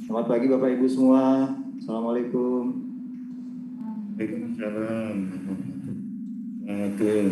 Selamat pagi Bapak Ibu semua. Assalamualaikum. Waalaikumsalam. Assalamualaikum.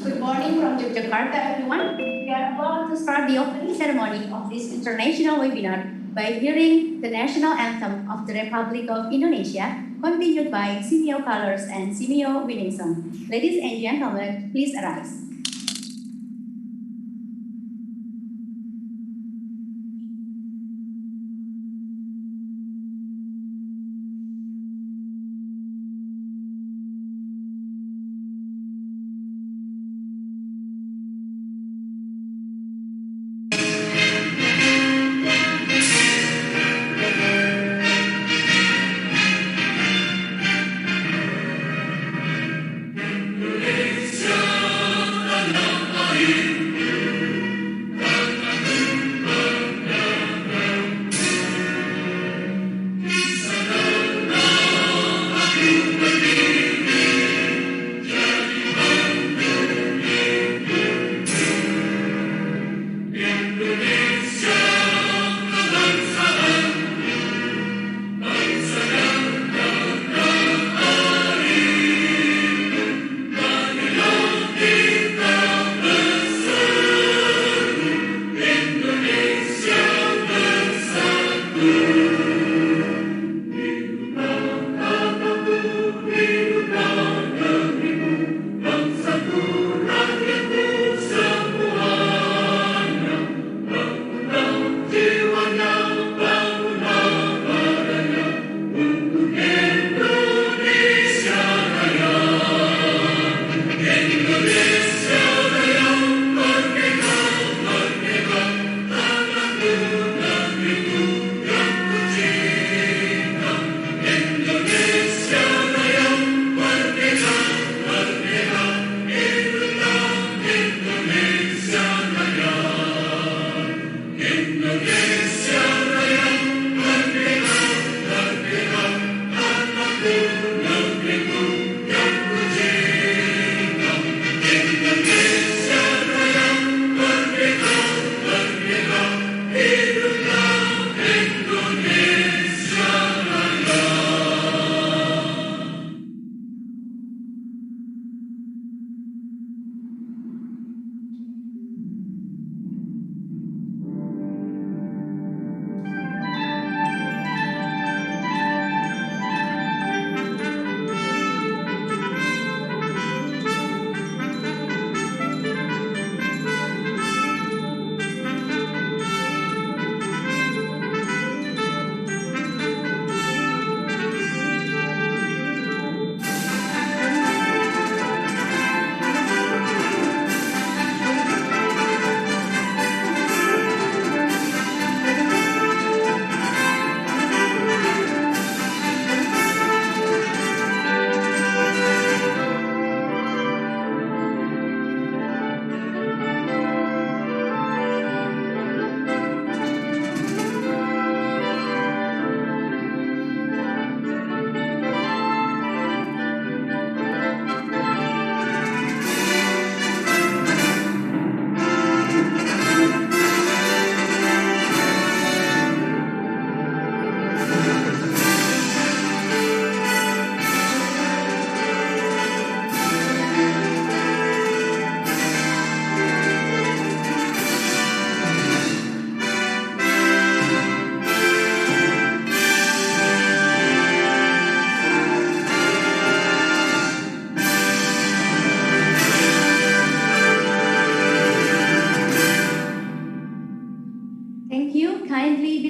Good morning from Geogebra, everyone. We are about to start the opening ceremony of this international webinar by hearing the national anthem of the Republic of Indonesia, continued by Simeo Colors and Simeo Winning Song. Ladies and gentlemen, please arise. Indonesia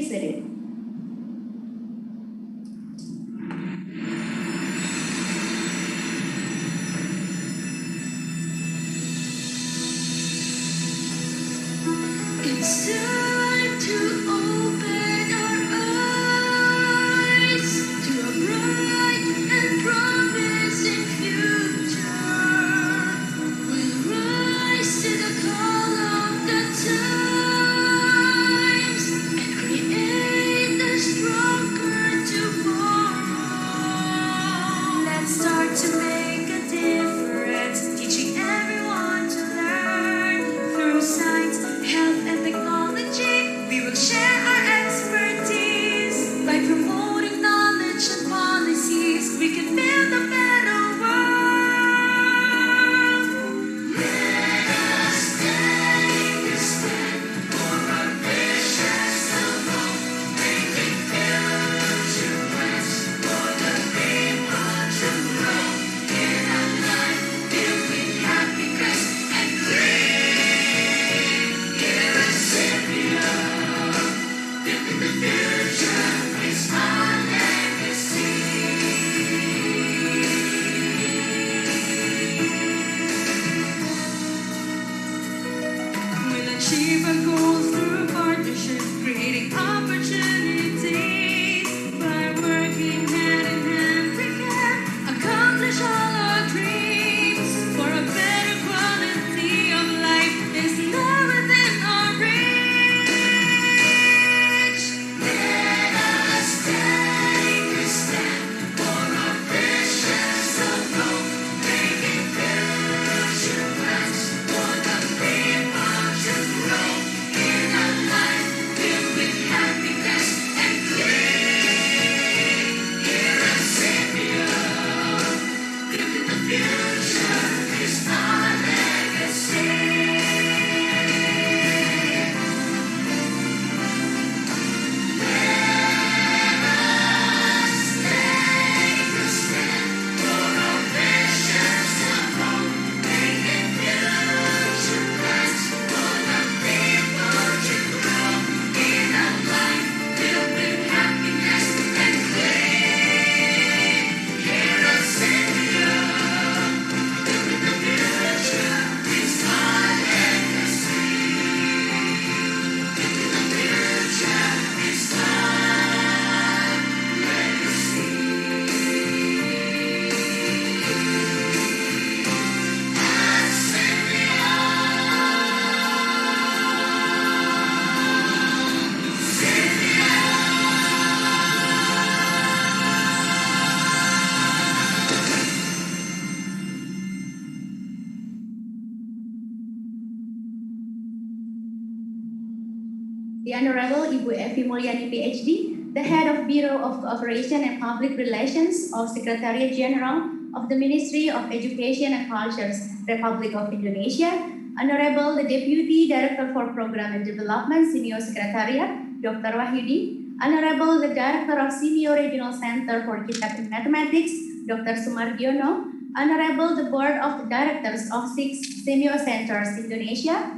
seated. It's time to open our eyes to a bright and promising future. We'll rise to the call of the times and create a stronger tomorrow. Let's start to make a difference, teaching everyone to learn through science, health, and technology. We will share our expertise by promoting knowledge and policies. We can build a better world. Let us take a stand for our visions alone, making future plans for the people to grow in a life filled with happiness and green. Here is Sylvia. Building the future is our legacy. We'll achieve our goals through partnership, creating opportunities. By working hand in hand, we can accomplish all our dreams. For a better quality of life is now within our reach. Let us take a stand for our visions alone, making future plans for the people to grow in a life filled with happiness and green. Here at Sylvia, building the future is our legacy. Let us take a stand for our visions alone, making future plans for the people to grow in a life filled with happiness and green. Here at Sylvia, building the future is our legacy. Building the future is our legacy. At Sylvia, The Honorable Ibu Evi Mulyani PhD, the Head of Bureau of Cooperation and Public Relations of Secretariat General of the Ministry of Education and Culture, Republic of Indonesia. Honorable the Deputy Director for Program and Development, Senior Secretariat, Dr. Wahyudi. Honorable the Director of Senior Regional Center for Kitab in Mathematics, Dr. Sumardiono. Honorable the Board of Directors of 6 Senior Centers Indonesia.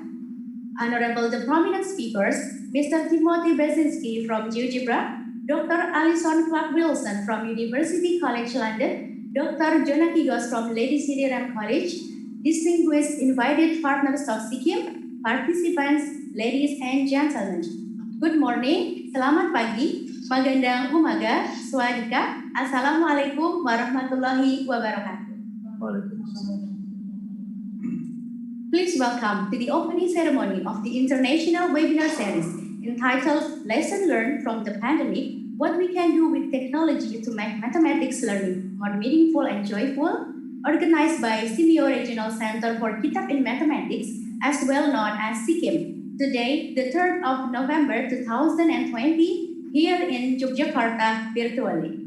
Honorable the prominent speakers, Mr. Timothy Brzezinski from Geogebra, Dr. Alison Clark-Wilson from University College London, Dr. Jonah Kigos from Lady Siriram College, distinguished invited partners of SEAQiM, participants, ladies and gentlemen. Good morning, selamat pagi, magandang umaga, swadika, assalamualaikum warahmatullahi wabarakatuh. Please welcome to the opening ceremony of the international webinar series entitled Lesson Learned from the Pandemic, What We Can Do with Technology to Make Mathematics Learning More Meaningful and Joyful, organized by Senior Regional Center for Kitab in Mathematics, as well known as SEAQiM, today, the 3rd of November 2020, here in Yogyakarta virtually.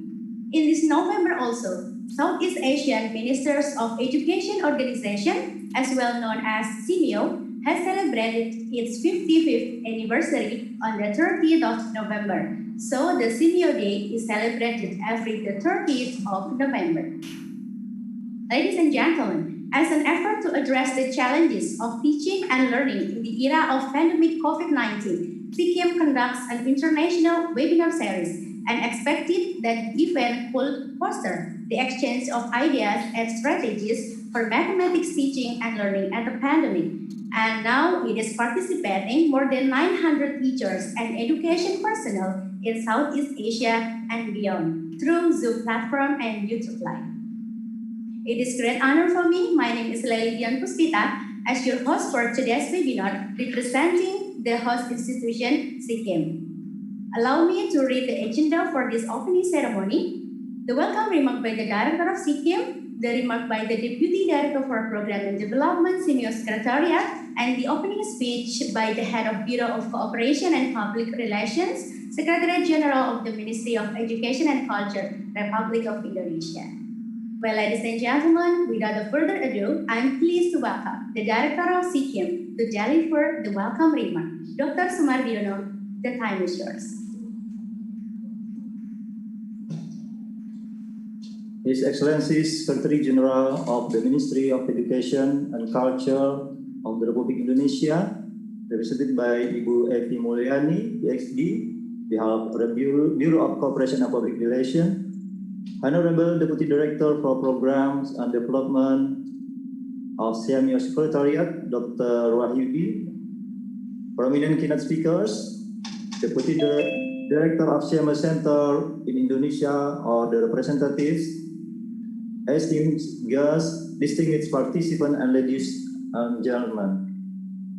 In this November also, Southeast Asian Ministers of Education Organization, as well known as SEAMIO, has celebrated its 55th anniversary on the 30th of November. So the SEAMIO Day is celebrated every the 30th of November. Ladies and gentlemen, as an effort to address the challenges of teaching and learning in the era of pandemic COVID-19, SEAQiM conducts an international webinar series and expected that the event will foster the exchange of ideas and strategies for mathematics teaching and learning at the pandemic. And now it is participating more than 900 teachers and education personnel in Southeast Asia and beyond through Zoom platform and YouTube Live. It is great honor for me. My name is Lelian Puspita as your host for today's webinar representing the host institution SEAQiM. Allow me to read the agenda for this opening ceremony. The welcome remark by the Director of SEAQiM, the remark by the Deputy Director for Program and Development, Senior Secretariat, and the opening speech by the Head of Bureau of Cooperation and Public Relations, Secretary General of the Ministry of Education and Culture, Republic of Indonesia. Well, ladies and gentlemen, without further ado, I'm pleased to welcome the Director of SEAQiM to deliver the welcome remark. Dr. Sumardiono, the time is yours. His Excellency Secretary General of the Ministry of Education and Culture of the Republic Indonesia, represented by Ibu Evi Mulyani, PhD, behalf of the Bureau of Cooperation and Public Relations, Honorable Deputy Director for Programs and Development of Senior Secretariat, Dr. Wahyudi, prominent keynote speakers, Deputy Director of SEAQiM Center in Indonesia or the representatives, esteemed guests, distinguished participants, and ladies and gentlemen.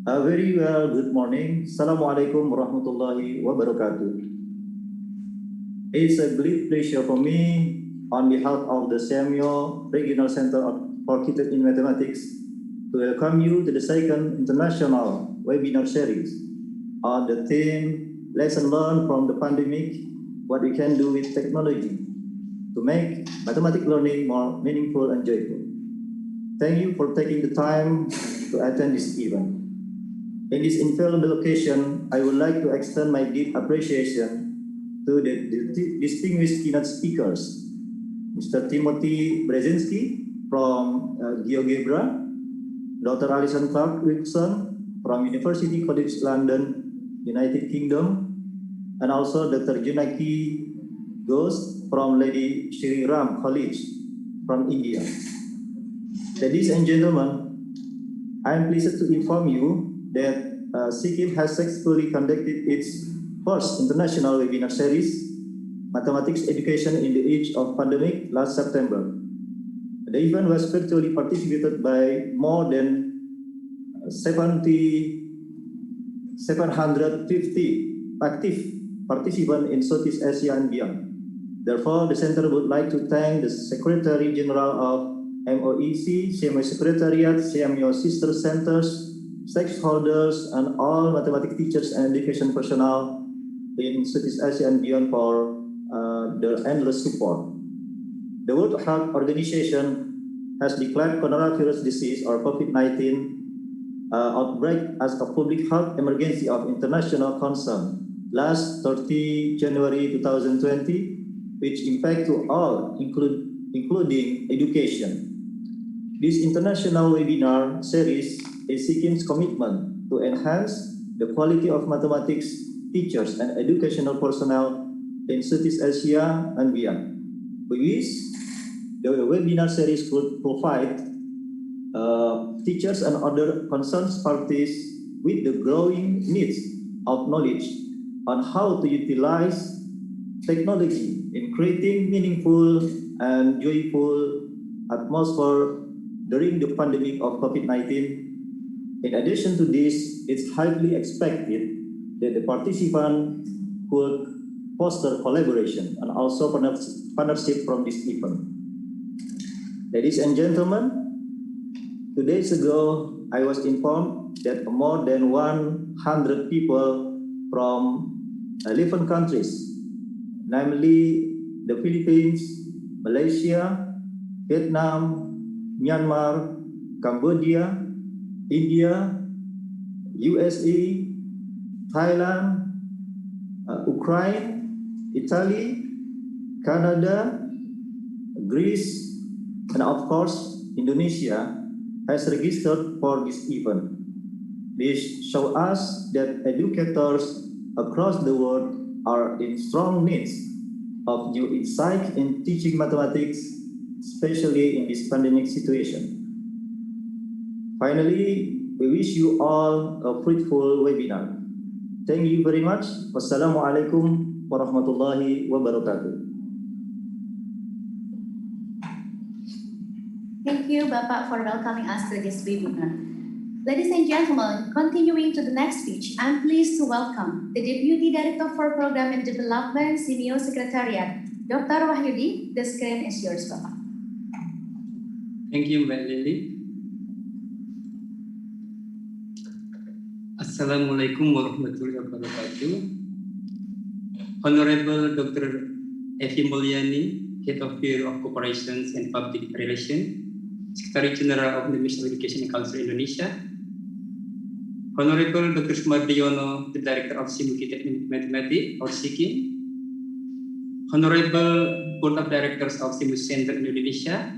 A very well good morning. Assalamualaikum warahmatullahi wabarakatuh. It's a great pleasure for me, on behalf of the SEAQiM Regional Center for Kitab in Mathematics, to welcome you to the second international webinar series on the theme Lesson Learned from the Pandemic, What We Can Do with Technology to make mathematics learning more meaningful and joyful. Thank you for taking the time to attend this event. In this invaluable occasion, I would like to extend my deep appreciation to the distinguished keynote speakers, Mr. Timothy Brzezinski from Geogebra, Dr. Alison Clark-Wilson from University College London, United Kingdom, and also Dr. Junaki Ghosh from Lady Shri Ram College from India. Ladies and gentlemen, I am pleased to inform you that SEAQiM has successfully conducted its first international webinar series, Mathematics Education in the Age of Pandemic, last September. The event was virtually participated by more than 750 active participants in Southeast Asia and beyond. Therefore, the Center would like to thank the Secretary General of MOEC, SEAQiM Secretariat, SEAQiM Sister Centers, stakeholders, and all mathematics teachers and education personnel in Southeast Asia and beyond for their endless support. The World Health Organization has declared coronavirus disease or COVID-19 outbreak as a public health emergency of international concern last 30 January 2020, which impact to all, including education. This international webinar series is SEAQiM's commitment to enhance the quality of mathematics teachers and educational personnel in Southeast Asia and beyond. We wish the webinar series could provide teachers and other concerned parties with the growing needs of knowledge on how to utilize technology in creating meaningful and joyful atmosphere during the pandemic of COVID-19. In addition to this, it's highly expected that the participants could foster collaboration and also partnership from this event. Ladies and gentlemen, 2 days ago, I was informed that more than 100 people from 11 countries, namely the Philippines, Malaysia, Vietnam, Myanmar, Cambodia, India, USA, Thailand, Ukraine, Italy, Canada, Greece, and of course, Indonesia has registered for this event. This shows us that educators across the world are in strong needs of new insight in teaching mathematics, especially in this pandemic situation. Finally, we wish you all a fruitful webinar. Thank you very much. Wassalamualaikum warahmatullahi wabarakatuh. Thank you, Bapak, for welcoming us to this webinar. Ladies and gentlemen, continuing to the next speech, I'm pleased to welcome the Deputy Director for Program and Development, Senior Secretariat, Dr. Wahyudi. The screen is yours, Bapak. Thank you, Mbak Lily. Assalamualaikum warahmatullahi wabarakatuh. Honorable Dr. Evi Mulyani, Head of Bureau of Corporations and Public Relations, Secretary General of the Ministry of Education and Culture Indonesia, Honorable Dr. Sumadiono, the Director of Simultaneous Mathematics or SEAQiM, Honorable Board of Directors of Simultaneous Center Indonesia,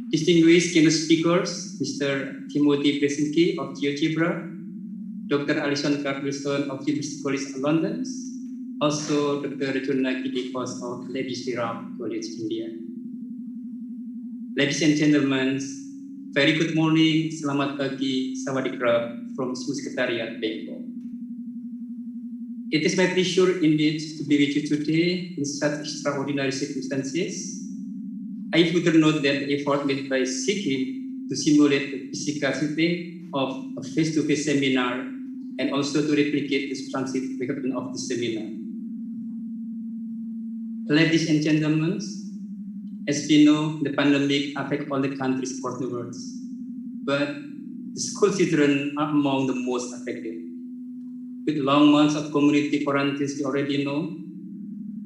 distinguished keynote speakers, Mr. Timothy Bresinski of Geogebra, Dr. Alison Carlson of University College London, also Dr. Rajuna Kidikos of Legislatira College India. Ladies and gentlemen, very good morning, selamat pagi, sawadee-krap from Secretariat Bangkok. It is my pleasure indeed to be with you today in such extraordinary circumstances. I further note that the effort made by SEAQiM to simulate the physical setting of a face-to-face seminar and also to replicate the substantive recording of the seminar. Ladies and gentlemen, as we know, the pandemic affects all the countries across the world, but the school children are among the most affected. With long months of community quarantines, we already know,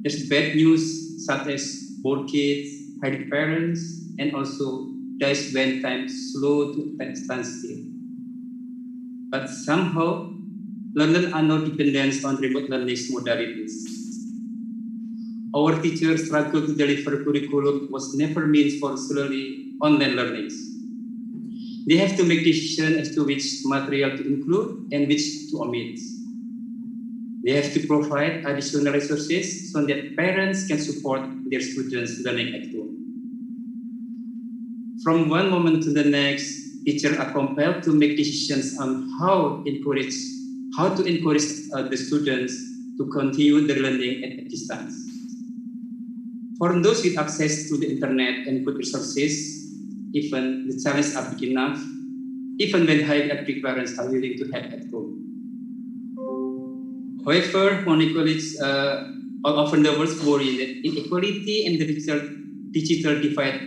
there's bad news such as poor kids, hiding parents, and also days when time slow to stand still. But somehow, learners are not dependent on remote learning modalities. Our teachers struggle to deliver curriculum was never meant for solely online learning. They have to make decisions as to which material to include and which to omit. They have to provide additional resources so that parents can support their students learning at home. From one moment to the next, teachers are compelled to make decisions on how to encourage the students to continue their learning at a distance. For those with access to the internet and good resources, even the challenges are big enough, even when highly active parents are willing to help at home. However, many colleagues all over the world worry that inequality and the digital divide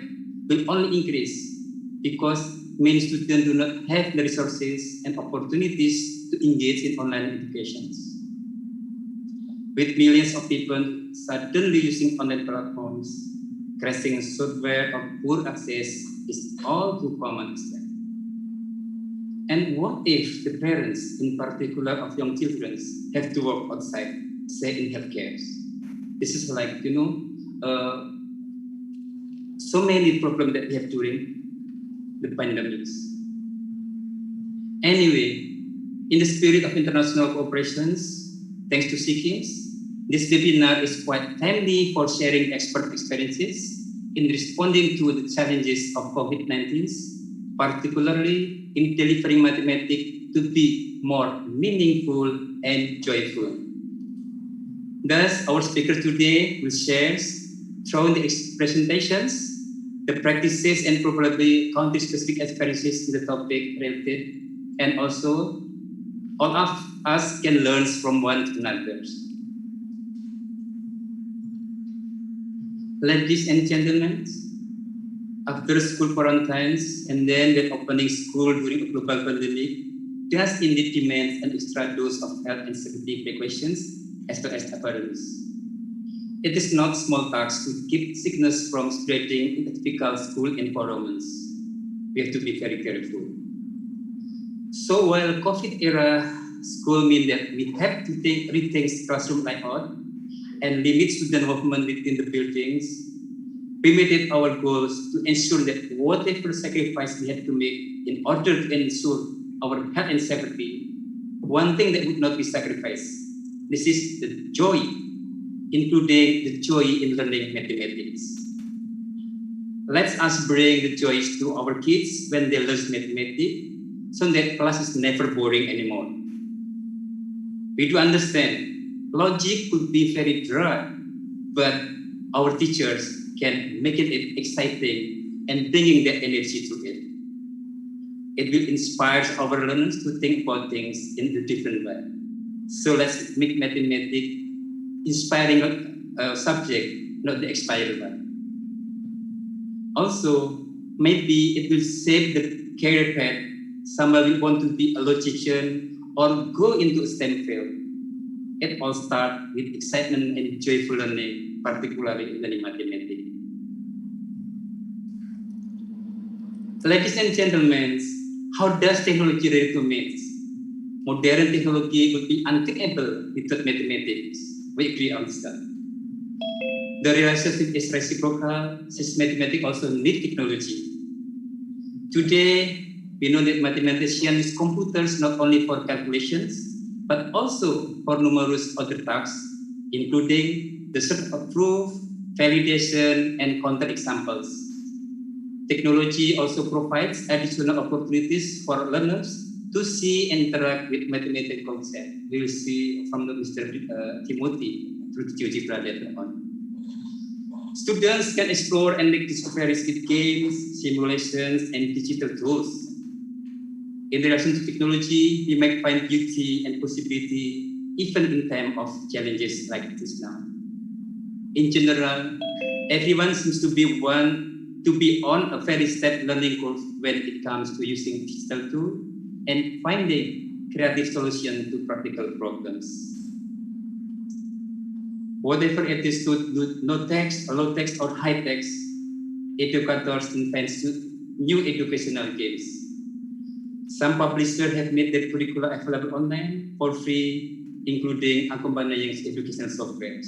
will only increase because many students do not have the resources and opportunities to engage in online education. With millions of people suddenly using online platforms, crashing software or poor access is all too common. And what if the parents, in particular of young children, have to work outside, say in healthcare? This is like, so many problems that we have during the pandemics. Anyway, in the spirit of international cooperations, thanks to SEAQiM, this webinar is quite timely for sharing expert experiences in responding to the challenges of COVID-19, particularly in delivering mathematics to be more meaningful and joyful. Thus, our speaker today will share, through the presentations, the practices and probably country-specific experiences in the topic related, and also all of us can learn from one to another. Ladies and gentlemen, after school quarantines and then when opening school during a global pandemic, does indeed demand an extra dose of health and safety precautions as well as appearance. It is not small task to keep sickness from spreading in a typical school environments. We have to be very careful. So while COVID era school means that we have to rethink classroom layout and limit student movement within the buildings, we made it our goals to ensure that whatever sacrifice we had to make in order to ensure our health and safety, one thing that would not be sacrificed. This is the joy, including the joy in learning mathematics. Let us bring the joy to our kids when they learn mathematics, so that class is never boring anymore. We do understand logic could be very dry, but our teachers can make it exciting and bringing that energy to it. It will inspire our learners to think about things in a different way. So let's make mathematics inspiring subject, not the expired one. Also, maybe it will save the career path. Someone will want to be a logician or go into a STEM field. It all starts with excitement and joyful learning, particularly in learning mathematics. Ladies and gentlemen, how does technology relate to maths? Modern technology would be unthinkable without mathematics. We agree on this. The relationship is reciprocal, since mathematics also need technology. Today, we know that mathematicians use computers not only for calculations, but also for numerous other tasks, including the search of proof, validation, and counter examples. Technology also provides additional opportunities for learners to see and interact with mathematical concepts. We will see from the Mr. Timothy through Geogebra later on. Students can explore and make discoveries with games, simulations, and digital tools. In relation to technology, we might find beauty and possibility even in time of challenges like this now. In general, everyone seems to be on a very steep learning curve when it comes to using digital tools and finding creative solutions to practical problems. Whatever it is to do no text, or low text, or high text, educators invent new educational games. Some publishers have made their curricula available online for free, including accompanying educational softwares.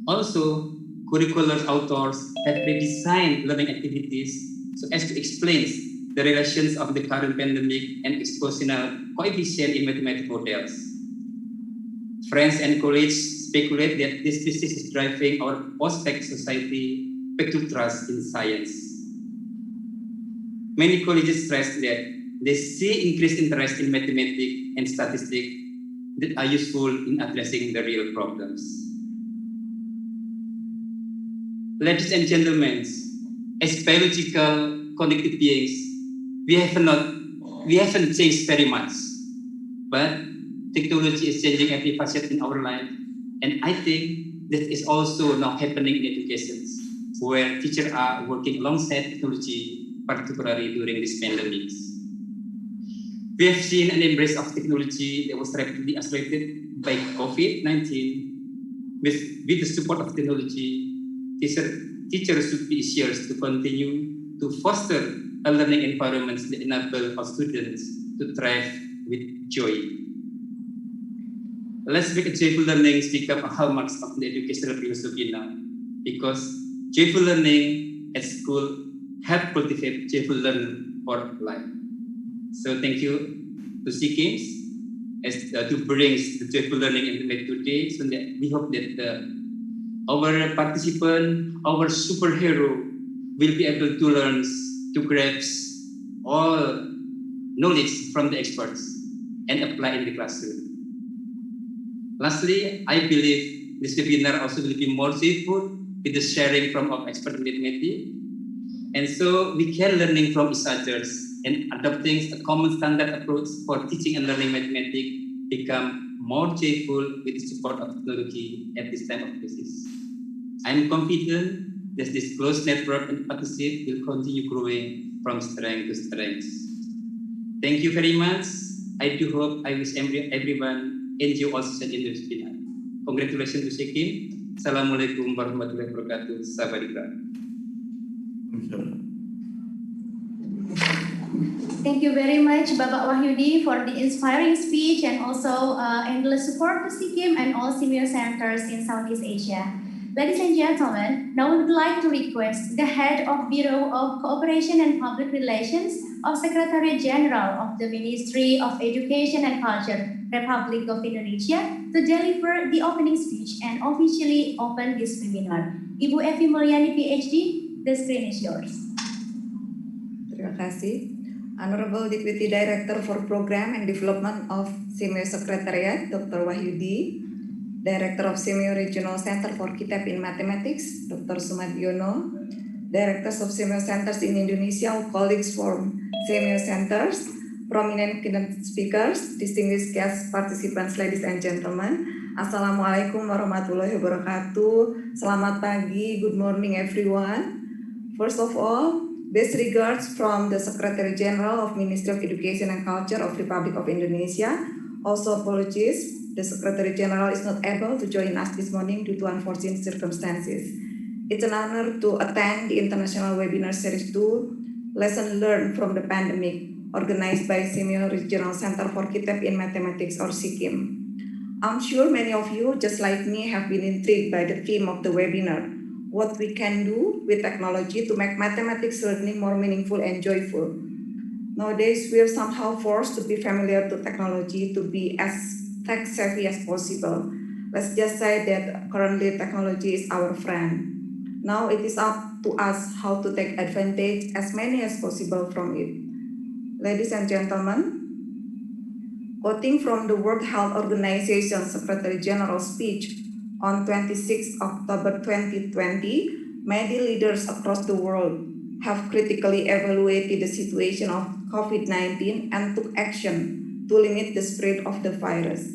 Also, curricular authors have redesigned learning activities so as to explain the relations of the current pandemic and expositional coefficient in mathematical models. Friends and colleagues speculate that this disease is driving our post-fact society back to trust in science. Many colleges stress that they see increased interest in mathematics and statistics that are useful in addressing the real problems. Ladies and gentlemen, as biological connected beings, we haven't changed very much, but technology is changing every facet in our life, and I think that is also now happening in education, where teachers are working alongside technology, particularly during this pandemic. We have seen an embrace of technology that was rapidly accelerated by COVID-19. With the support of technology, teachers should be easier to continue to foster a learning environment that enable our students to thrive with joy. Let's make joyful learning become a hallmark of the educational philosophy now, because joyful learning at school help cultivate joyful learning for life. So thank you to SEAQiM to bring the joyful learning into today, so that we hope that our participant, our superhero, will be able to learn, to grasp all knowledge from the experts and apply in the classroom. Lastly, I believe this webinar also will be more joyful with the sharing from our expert in mathematics. And so we can learning from each other and adopting a common standard approach for teaching and learning mathematics become more joyful with the support of technology at this time of crisis. I'm confident that this close network and partnership will continue growing from strength to strength. Thank you very much. I do hope I wish everyone enjoy all session in this webinar. Congratulations to SEAQiM. Assalamualaikum warahmatullahi wabarakatuh. Sawadee. Thank you very much, Bapak Wahyudi, for the inspiring speech and also endless support to SEAQiM and all senior centers in Southeast Asia. Ladies and gentlemen, now we would like to request the head of Bureau of Cooperation and Public Relations of Secretariat General of the Ministry of Education and Culture, Republic of Indonesia, to deliver the opening speech and officially open this webinar. Ibu Evi Mulyani, PhD, the screen is yours. Terima kasih. Honorable Deputy Director for Program and Development of SEAQiM Secretariat, Dr. Wahyudi, Director of SEAQiM Regional Center for Kitab in Mathematics, Dr. Sumadiono, Directors of SEAQiM Centers in Indonesia, colleagues from SEAQiM Centers, prominent keynote speakers, distinguished guest participants, ladies and gentlemen. Assalamualaikum warahmatullahi wabarakatuh. Selamat pagi, good morning everyone. First of all, best regards from the Secretary General of Ministry of Education and Culture of Republic of Indonesia. Also apologies, the Secretary General is not able to join us this morning due to unforeseen circumstances. It's an honor to attend the International Webinar Series 2, Lesson Learned from the Pandemic, organized by SEAQiM Regional Center for Kitab in Mathematics, or SEAQiM. I'm sure many of you, just like me, have been intrigued by the theme of the webinar, what we can do with technology to make mathematics learning more meaningful and joyful. Nowadays, we are somehow forced to be familiar to technology, to be as tech-savvy as possible. Let's just say that currently technology is our friend. Now it is up to us how to take advantage as many as possible from it. Ladies and gentlemen, quoting from the World Health Organization Secretary General speech on 26 October 2020, many leaders across the world have critically evaluated the situation of COVID-19 and took action to limit the spread of the virus.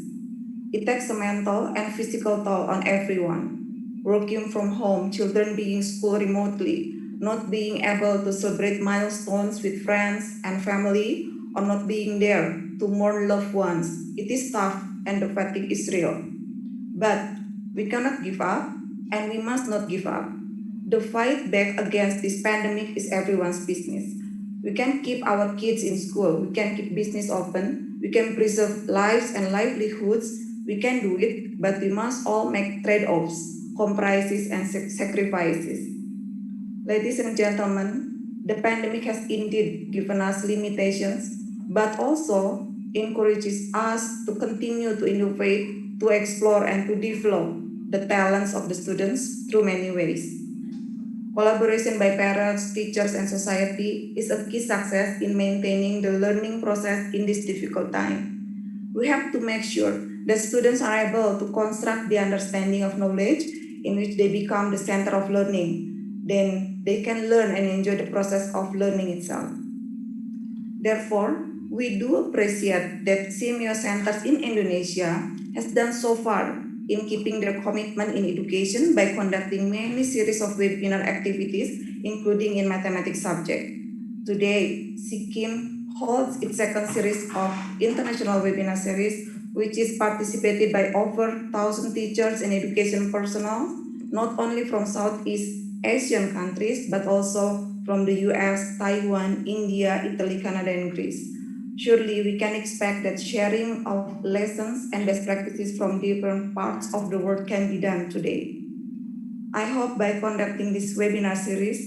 It takes a mental and physical toll on everyone. Working from home, children being schooled remotely, not being able to celebrate milestones with friends and family, or not being there to mourn loved ones. It is tough and the fatigue is real. But we cannot give up and we must not give up. The fight back against this pandemic is everyone's business. We can keep our kids in school, we can keep business open, we can preserve lives and livelihoods, we can do it, but we must all make trade-offs, compromises and sacrifices. Ladies and gentlemen, the pandemic has indeed given us limitations, but also encourages us to continue to innovate, to explore and to develop the talents of the students through many ways. Collaboration by parents, teachers, and society is a key success in maintaining the learning process in this difficult time. We have to make sure that students are able to construct the understanding of knowledge in which they become the center of learning. Then they can learn and enjoy the process of learning itself. Therefore, we do appreciate that SEAQiM centers in Indonesia has done so far in keeping their commitment in education by conducting many series of webinar activities, including in mathematics subject. Today, SEAQiM holds its second series of international webinar series, which is participated by over 1,000 teachers and education personnel, not only from Southeast Asian countries, but also from the US, Taiwan, India, Italy, Canada, and Greece. Surely we can expect that sharing of lessons and best practices from different parts of the world can be done today. I hope by conducting this webinar series,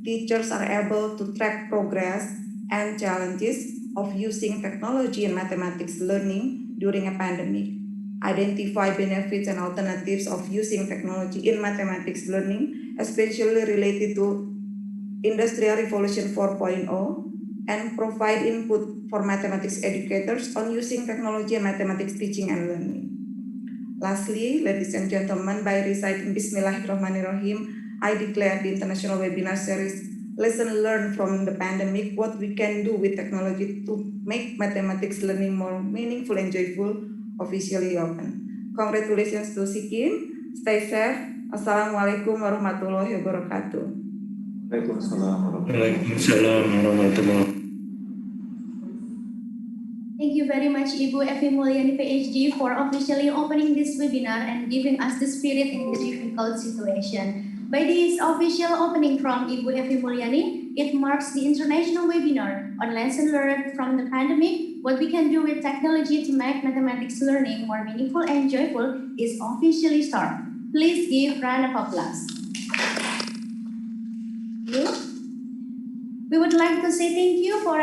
teachers are able to track progress and challenges of using technology in mathematics learning during a pandemic, identify benefits and alternatives of using technology in mathematics learning, especially related to Industrial Revolution 4.0, and provide input for mathematics educators on using technology in mathematics teaching and learning. Lastly, ladies and gentlemen, by reciting Bismillahirrahmanirrahim, I declare the International Webinar Series Lesson Learned from the Pandemic, what we can do with technology to make mathematics learning more meaningful and joyful, officially open. Congratulations to SEAQiM. Stay safe. Assalamualaikum warahmatullahi wabarakatuh. Waalaikumsalam. Waalaikumsalam warahmatullahi. Thank you very much, Ibu Evi Mulyani, PhD, for officially opening this webinar and giving us the spirit in this difficult situation. By this official opening from Ibu Evi Mulyani, it marks the international webinar on lesson learned from the pandemic. What we can do with technology to make mathematics learning more meaningful and joyful is officially started. Please give round of applause. We would like to say thank you for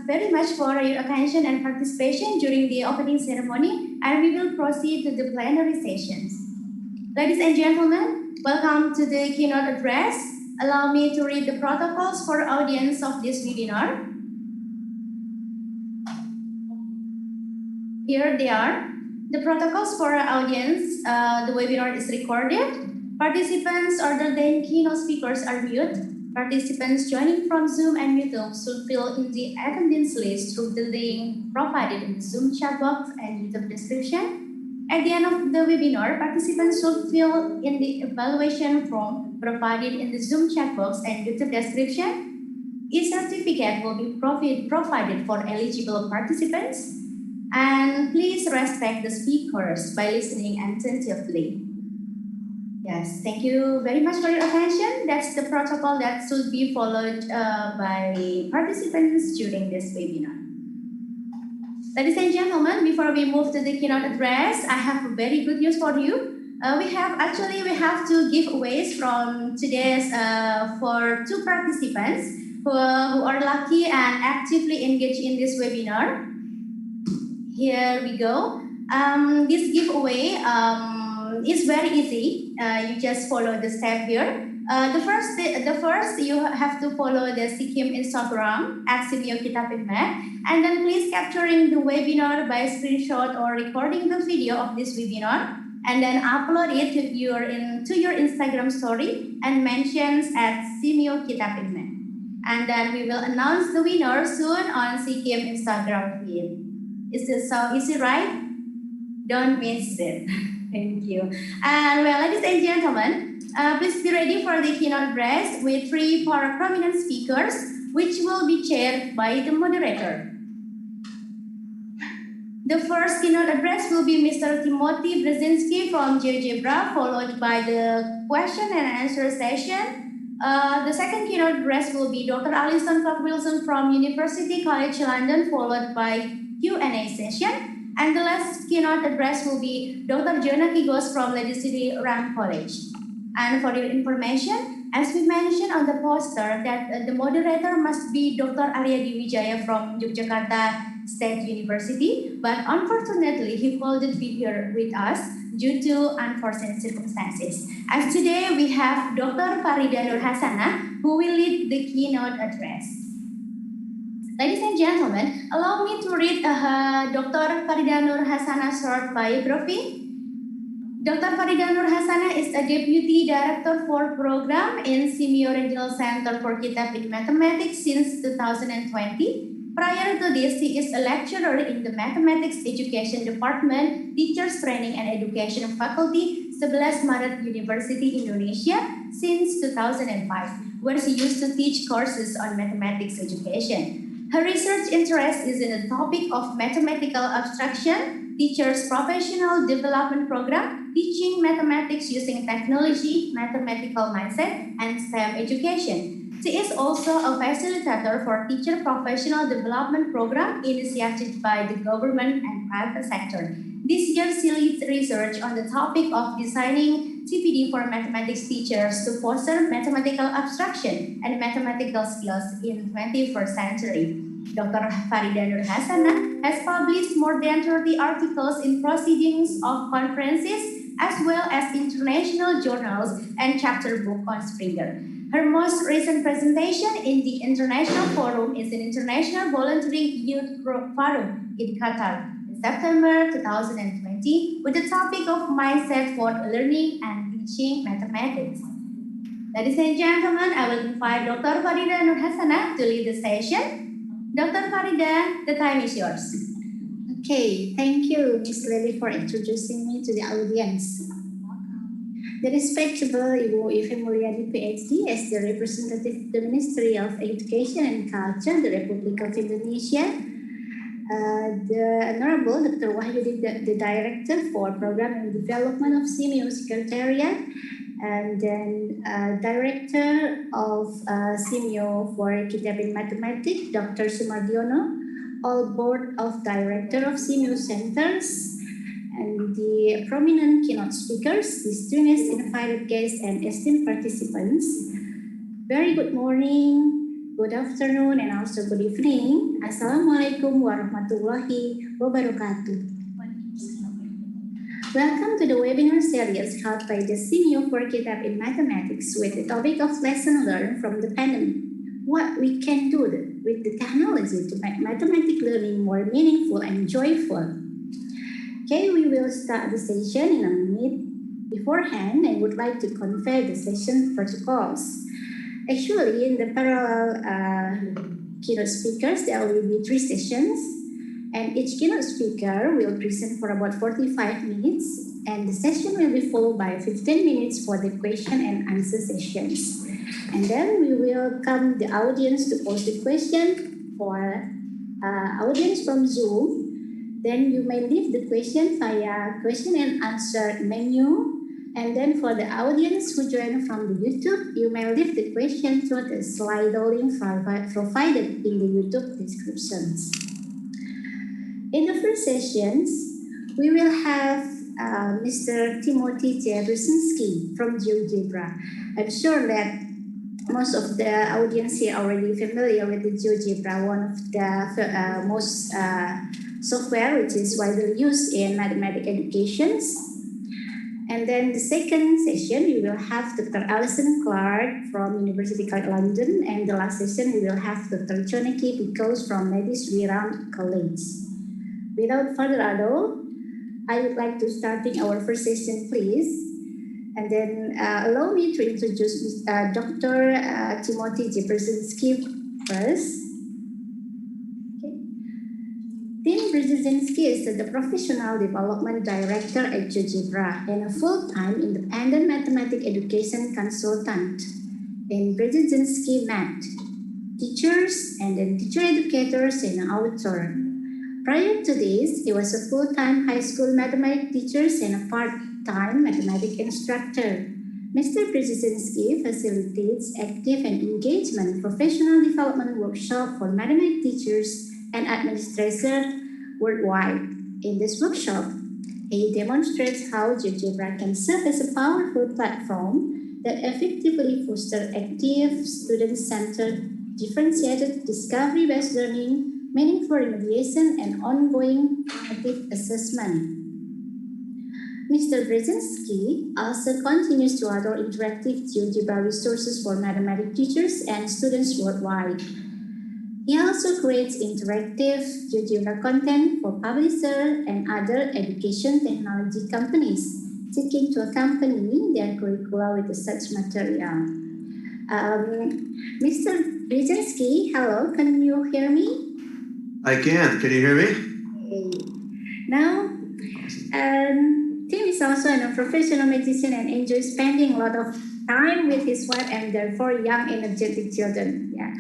very much for your attention and participation during the opening ceremony, and we will proceed to the plenary sessions. Ladies and gentlemen, welcome to the keynote address. Allow me to read the protocols for audience of this webinar. Here they are. The protocols for our audience. The webinar is recorded. Participants other than keynote speakers are mute. Participants joining from Zoom and YouTube should fill in the attendance list through the link provided in the Zoom chat box and YouTube description. At the end of the webinar, participants should fill in the evaluation form provided in the Zoom chat box and YouTube description. E-certificate will be provided for eligible participants. And please respect the speakers by listening attentively. Yes, thank you very much for your attention. That's the protocol that should be followed by participants during this webinar. Ladies and gentlemen, before we move to the keynote address, I have very good news for you. We have two giveaways from today's for two participants who are lucky and actively engaged in this webinar. Here we go. This giveaway is very easy. You just follow the step here. The first you have to follow the SEAQiM Instagram at SEAQiM, and then please capturing the webinar by screenshot or recording the video of this webinar, and then upload it to your Instagram story and mentions at SEAQiM. And then we will announce the winner soon on SEAQiM Instagram feed. Is this so easy, right? Don't miss it. Thank you. And well, ladies and gentlemen, please be ready for the keynote address with three prominent speakers, which will be chaired by the moderator. The first keynote address will be Mr. Timothy Brzezinski from Geogebra, followed by the question and answer session. The second keynote address will be Dr. Alison Clark-Wilson from University College London, followed by Q&A session. And the last keynote address will be Dr. Jona Kigos from Legislative Ram College. And for your information, as we mentioned on the poster, that the moderator must be Dr. Aryadi Wijaya from Yogyakarta State University, but unfortunately he couldn't be here with us due to unforeseen circumstances. As today we have Dr. Farida Nur Hasana, who will lead the keynote address. Ladies and gentlemen, allow me to read Dr. Farida Nur Hasana's short biography. Dr. Farida Nur Hasana is a Deputy Director for Program in SEAQiM Regional Center for Kitab in Mathematics since 2020. Prior to this, he is a lecturer in the Mathematics Education Department, Teachers Training and Education Faculty, 11 Maret University, Indonesia, since 2005, where she used to teach courses on mathematics education. Her research interest is in the topic of mathematical abstraction, teachers' professional development program, teaching mathematics using technology, mathematical mindset, and STEM education. She is also a facilitator for teacher professional development program initiated by the government and private sector. This year, she leads research on the topic of designing TPD for mathematics teachers to foster mathematical abstraction and mathematical skills in 21st century. Dr. Farida Nur Hasana has published more than 30 articles in proceedings of conferences as well as international journals and chapter book on Springer. Her most recent presentation in the International Forum is an International Volunteering Youth Forum in Qatar in September 2020 with the topic of mindset for learning and teaching mathematics. Ladies and gentlemen, I will invite Dr. Farida Nur Hasana to lead the session. Dr. Farida, the time is yours. Okay, thank you, Ms. Lily, for introducing me to the audience. The respectable Ibu Ife Mulyadi, PhD, as the representative of the Ministry of Education and Culture, the Republic of Indonesia, the Honorable Dr. Wahyudi, the Director for Program and Development of SEAQiM Secretariat, and then Director of SEAQiM for Kitab in Mathematics, Dr. Sumardiono, all Board of Director of SEAQiM Centers, And the prominent keynote speakers, distinguished invited guests, and esteemed participants, very good morning, good afternoon, and also good evening. Assalamualaikum warahmatullahi wabarakatuh. Welcome to the webinar series held by the SEAQiM for Kitab in Mathematics with the topic of lesson learned from the pandemic. What we can do with the technology to make mathematics learning more meaningful and joyful. Okay, we will start the session in a minute beforehand and would like to convey the session protocols. Actually, in the parallel keynote speakers, there will be 3 sessions, and each keynote speaker will present for about 45 minutes, and the session will be followed by 15 minutes for the question and answer sessions. And then we will welcome the audience to post the question for audience from Zoom. Then you may leave the question via question and answer menu. And then for the audience who join from the YouTube, you may leave the question through the Slido link provided in the YouTube descriptions. In the first sessions, we will have Mr. Timothy J. Brzezinski from Geogebra. I'm sure that most of the audience here already familiar with the Geogebra, one of the most software which is widely used in mathematics educations. And then the second session, we will have Dr. Alison Clark from University College London, and the last session we will have Dr. Joneki Pickles from Ladies Wiram College. Without further ado, I would like to start our first session, please. And then allow me to introduce Dr. Timothy J. Brzezinski first. Tim Brzezinski is the Professional Development Director at Geogebra and a full-time independent mathematics education consultant. In Brzezinski met teachers and then teacher educators and author. Prior to this, he was a full-time high school mathematics teacher and a part-time mathematics instructor. Mr. Brzezinski facilitates active and engagement professional development workshop for mathematics teachers and administrators worldwide. In this workshop, he demonstrates how Geogebra can serve as a powerful platform that effectively fosters active, student-centered, differentiated, discovery-based learning, meaningful remediation, and ongoing formative assessment. Mr. Brzezinski also continues to author interactive Geogebra resources for mathematics teachers and students worldwide. He also creates interactive Geogebra content for publishers and other education technology companies seeking to accompany their curricula with such material. Mr. Brzezinski, hello, can you hear me? I can. Can you hear me? Okay. Now, Tim is also a professional magician and enjoys spending a lot of time with his wife and their 4 young energetic children. Yeah.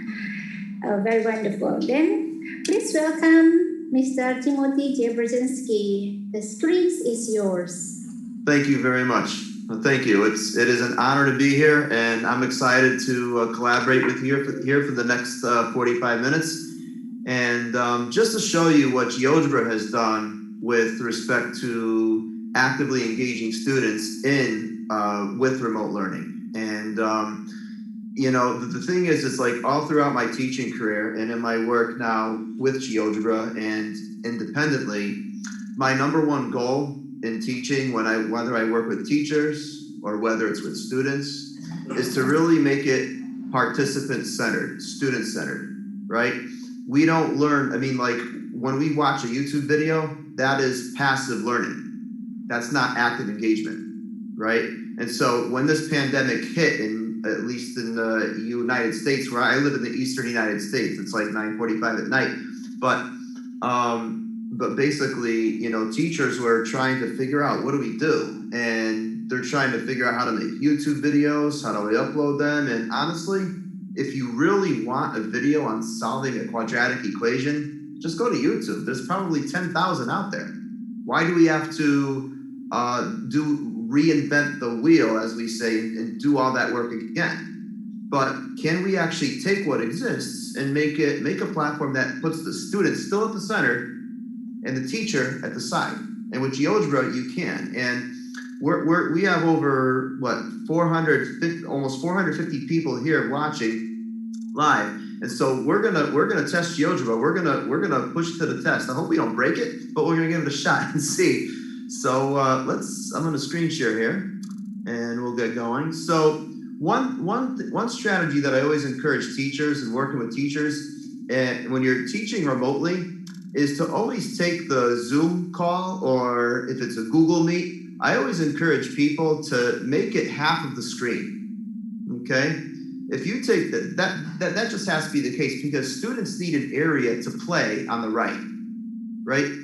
Very wonderful. Then please welcome Mr. Timothy J. Brzezinski. The screen is yours. Thank you very much. Thank you. It is an honor to be here, and I'm excited to collaborate with you here for the next 45 minutes. And just to show you what Geogebra has done with respect to actively engaging students in with remote learning. And you know, the thing is, it's like all throughout my teaching career and in my work now with Geogebra and independently, my #1 goal in teaching, whether I work with teachers or whether it's with students, is to really make it participant-centered, student-centered, right? We don't learn, I mean, like when we watch a YouTube video, that is passive learning. That's not active engagement, right? And so when this pandemic hit, at least in the United States, where I live in the Eastern United States, it's like 9:45 at night. But basically, you know, teachers were trying to figure out, what do we do? And they're trying to figure out how to make YouTube videos, how do we upload them? And honestly, if you really want a video on solving a quadratic equation, just go to YouTube. There's probably 10,000 out there. Why do we have to reinvent the wheel, as we say, and do all that work again? But can we actually take what exists and make a platform that puts the student still at the center and the teacher at the side? And with GeoGebra, you can. And we have over, what, 450, almost 450 people here watching live. And so we're gonna test GeoGebra. We're gonna push it to the test. I hope we don't break it, but we're gonna give it a shot and see. So I'm gonna screen share here, and we'll get going. So one strategy that I always encourage teachers and working with teachers, and when you're teaching remotely, is to always take the Zoom call, or if it's a Google Meet, I always encourage people to make it half of the screen. Okay. If you take that just has to be the case, because students need an area to play on the right?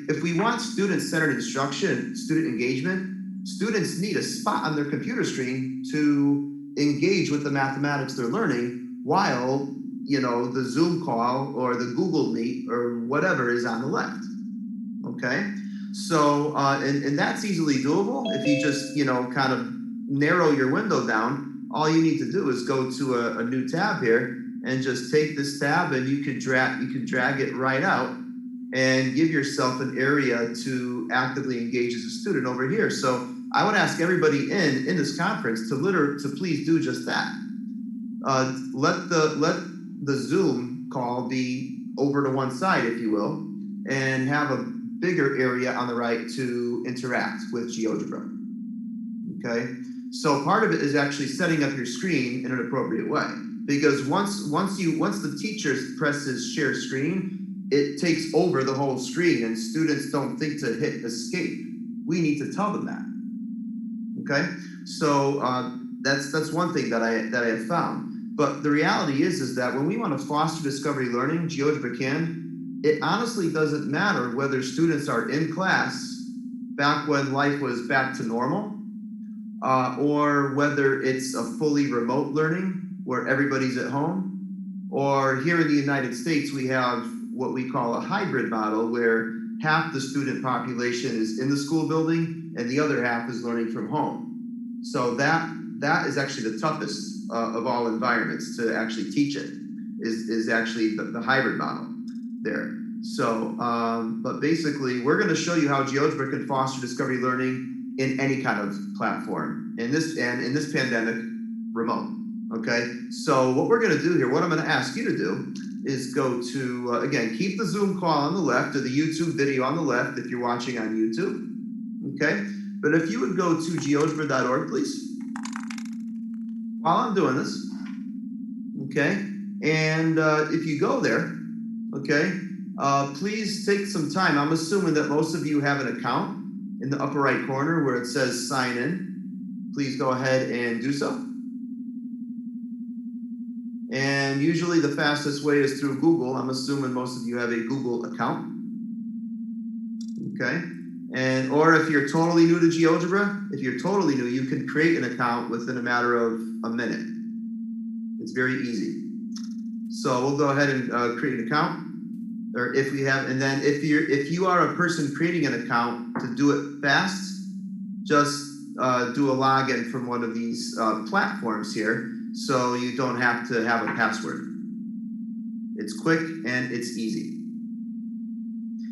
If we want student-centered instruction, student engagement, students need a spot on their computer screen to engage with the mathematics they're learning while, the Zoom call or the Google Meet or whatever is on the left. Okay, so and that's easily doable if you just kind of narrow your window down. All you need to do is go to a new tab here and just take this tab, and you can drag it right out and give yourself an area to actively engage as a student over here. So I would ask everybody in this conference to please do just that. Let the Zoom call be over to one side, if you will, and have a bigger area on the right to interact with GeoGebra. Okay. So part of it is actually setting up your screen in an appropriate way, because once the teacher presses share screen, it takes over the whole screen, and students don't think to hit escape. We need to tell them that. Okay, so that's one thing that I have found. But the reality is that when we want to foster discovery learning, GeoGebra can. It honestly doesn't matter whether students are in class back when life was back to normal. Or whether it's a fully remote learning where everybody's at home, or here in the United States, we have what we call a hybrid model where half the student population is in the school building and the other half is learning from home. So that is actually the toughest of all environments to actually teach it, is actually the hybrid model there. So, but basically, we're going to show you how GeoGebra can foster discovery learning in any kind of platform, in this pandemic, remote. Okay, so what we're going to do here, what I'm going to ask you to do, is go to again, keep the Zoom call on the left or the YouTube video on the left if you're watching on YouTube. Okay, but if you would go to geogebra.org, please, while I'm doing this. Okay, and if you go there, okay, please take some time. I'm assuming that most of you have an account. In the upper right corner where it says sign in, please go ahead and do so. And usually the fastest way is through Google. I'm assuming most of you have a Google account. Okay, or if you're totally new to GeoGebra, you can create an account within a matter of a minute. It's very easy. So we'll go ahead and create an account. Or if we have, and then if you are a person creating an account, to do it fast, just do a login from one of these platforms here, so you don't have to have a password. It's quick and it's easy.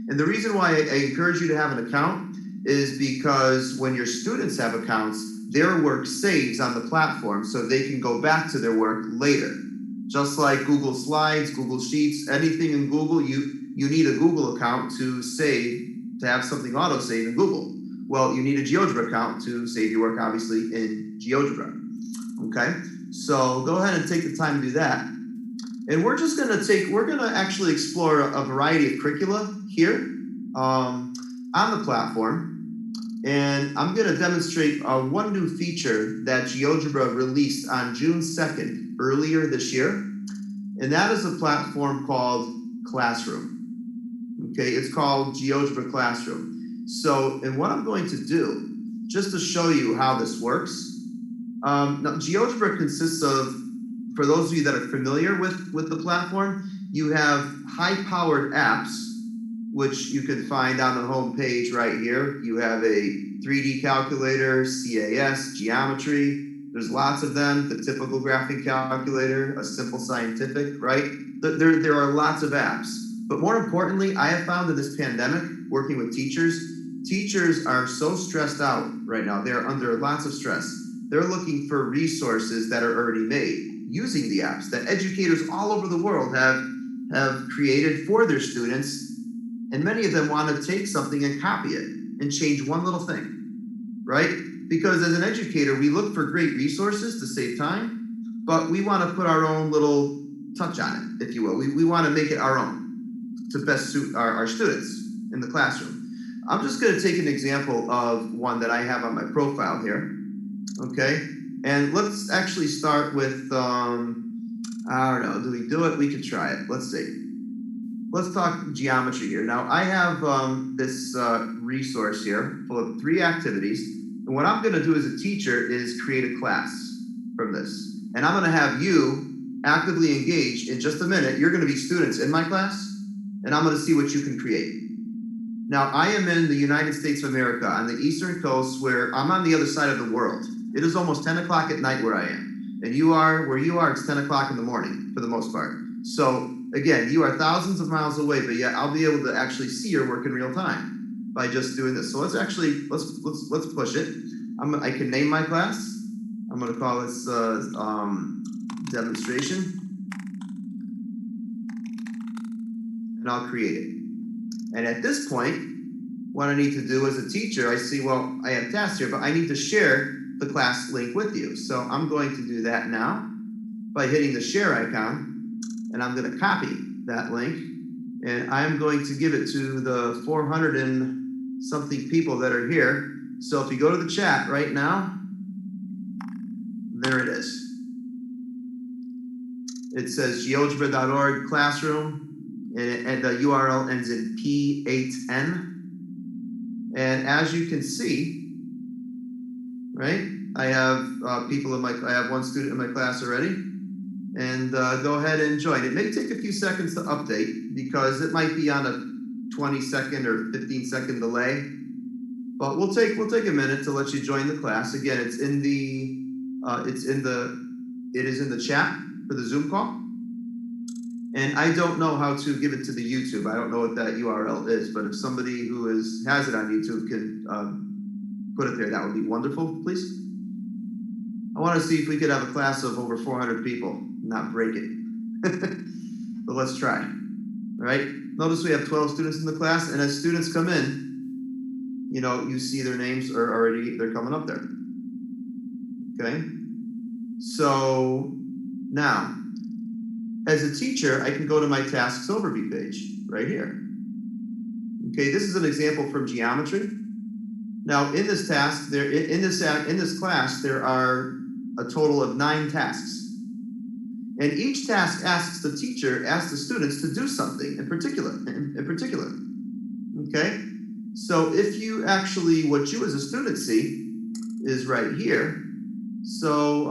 And the reason why I encourage you to have an account is because when your students have accounts, their work saves on the platform, so they can go back to their work later. Just like Google Slides, Google Sheets, anything in Google, you need a Google account to have something auto-save in Google. Well, you need a GeoGebra account to save your work, obviously, in GeoGebra. Okay, so go ahead and take the time to do that. And we're gonna actually explore a variety of curricula here on the platform. And I'm gonna demonstrate one new feature that GeoGebra released on June 2nd, earlier this year, and that is a platform called Classroom. Okay, it's called GeoGebra Classroom. So, and what I'm going to do, just to show you how this works, now GeoGebra consists of, for those of you that are familiar with the platform, you have high-powered apps, which you can find on the home page right here. You have a 3D calculator, CAS, geometry. There's lots of them, the typical graphing calculator, a simple scientific, right? There are lots of apps. But more importantly, I have found in this pandemic, working with teachers, teachers are so stressed out right now. They're under lots of stress. They're looking for resources that are already made using the apps that educators all over the world have created for their students. And many of them want to take something and copy it and change one little thing, right? Because as an educator, we look for great resources to save time, but we want to put our own little touch on it, if you will. We want to make it our own to best suit our students in the classroom. I'm just going to take an example of one that I have on my profile here, okay? And let's actually start with, I don't know, do we do it? We could try it. Let's see. Let's talk geometry here. Now, I have this resource here full of 3 activities. And what I'm going to do as a teacher is create a class from this. And I'm going to have you actively engaged in just a minute. You're going to be students in my class, and I'm going to see what you can create. Now, I am in the United States of America on the Eastern Coast, where I'm on the other side of the world. It is almost 10 o'clock at night where I am. And you are, where you are, it's 10 o'clock in the morning for the most part. So again, you are thousands of miles away, but yet I'll be able to actually see your work in real time by just doing this. So let's actually, let's push it. I can name my class. I'm going to call this demonstration. And I'll create it. And at this point, what I need to do as a teacher, I see, well, I have tasks here, but I need to share the class link with you. So I'm going to do that now by hitting the share icon, and I'm going to copy that link, and I'm going to give it to the 400 and something people that are here. So if you go to the chat right now, there it is. It says geogebra.org classroom. And the URL ends in P8N. And as you can see, right, I have people in I have one student in my class already. And go ahead and join. It may take a few seconds to update because it might be on a 20-second or 15-second delay. But we'll take a minute to let you join the class. Again, it is in the chat for the Zoom call. And I don't know how to give it to the YouTube. I don't know what that URL is, but if somebody who has it on YouTube can put it there, that would be wonderful, please. I want to see if we could have a class of over 400 people, not break it. But let's try, all right? Notice we have 12 students in the class, and as students come in, you know, you see their names are already, they're coming up there, okay? So now, as a teacher, I can go to my tasks overview page right here. Okay, this is an example from geometry. Now, in this task, in this class, there are a total of 9 tasks, and each task asks the students to do something in particular. Okay, so if you actually, what you as a student see is right here. So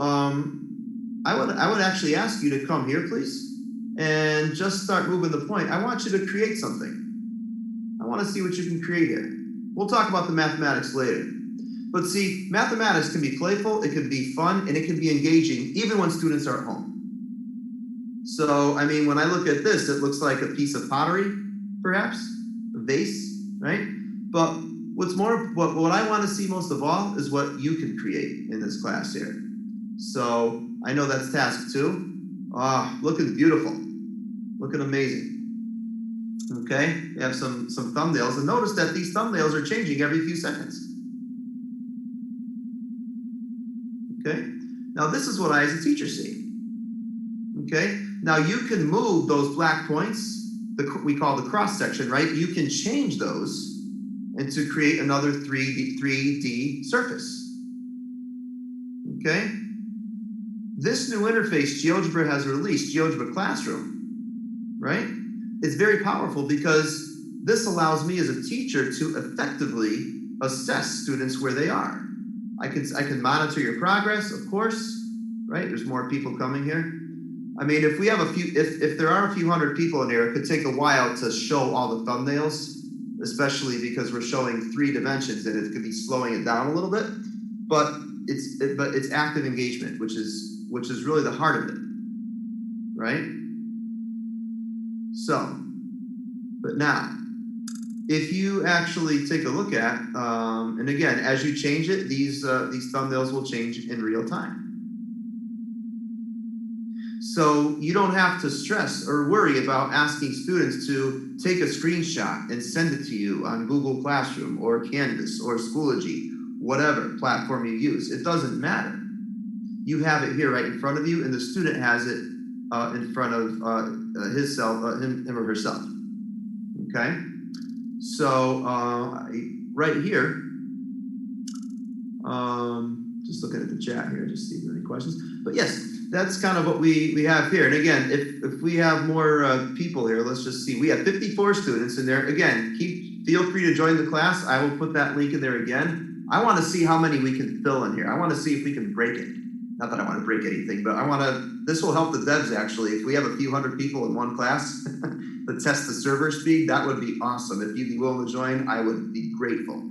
I would actually ask you to come here, please, and just start moving the point. I want you to create something. I want to see what you can create here. We'll talk about the mathematics later. But see, mathematics can be playful, it can be fun, and it can be engaging, even when students are at home. So, I mean, when I look at this, it looks like a piece of pottery, perhaps, a vase, right? But what I want to see most of all is what you can create in this class here. So I know that's task 2. Ah, looking beautiful, looking amazing. Okay, we have some thumbnails, and notice that these thumbnails are changing every few seconds. Okay, now this is what I as a teacher see. Okay, now you can move those black points, we call the cross section, right? You can change those and to create another 3D surface. Okay. This new interface GeoGebra has released, GeoGebra Classroom, right? It's very powerful because this allows me as a teacher to effectively assess students where they are. I can monitor your progress, of course, right? There's more people coming here. I mean, if we have if there are a few hundred people in here, it could take a while to show all the thumbnails, especially because we're showing 3 dimensions and it could be slowing it down a little bit. But it's active engagement, which is really the heart of it, right? So, but now, if you actually take a look at, and again, as you change it, these thumbnails will change in real time. So you don't have to stress or worry about asking students to take a screenshot and send it to you on Google Classroom or Canvas or Schoology, whatever platform you use. It doesn't matter. You have it here right in front of you, and the student has it in front of him or herself. Okay? So right here, just looking at the chat here, just see if there are any questions. But yes, that's kind of what we have here. And again, if we have more people here, let's just see. We have 54 students in there. Again, feel free to join the class. I will put that link in there again. I want to see how many we can fill in here. I want to see if we can break it. Not that I want to break anything, but this will help the devs actually. If we have a few hundred people in one class to test the server speed, that would be awesome. If you'd be willing to join, I would be grateful.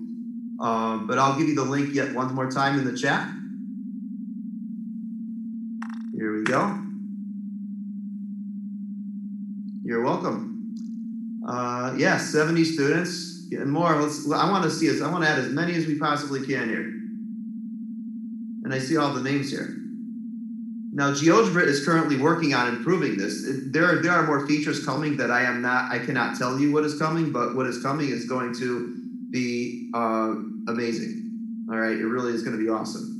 But I'll give you the link yet one more time in the chat. Here we go. You're welcome. Yeah, 70 students, getting more. I want to add as many as we possibly can here. And I see all the names here. Now, Geogebra is currently working on improving this. There are more features coming that I cannot tell you what is coming, but what is coming is going to be amazing. All right, it really is going to be awesome.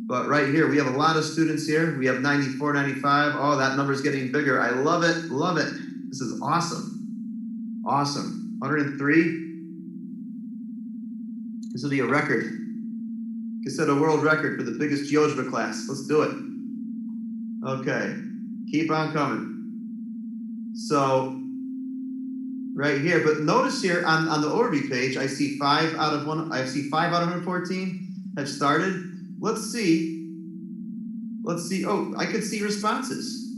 But right here, we have a lot of students here. We have 94, 95. Oh, that number is getting bigger. I love it, love it. This is awesome, awesome. 103. This will be a record. You can set a world record for the biggest Geogebra class. Let's do it. Okay, keep on coming. So right here, but notice here on the overview page, I see 5 out of 114 have started. Let's see. Oh, I could see responses.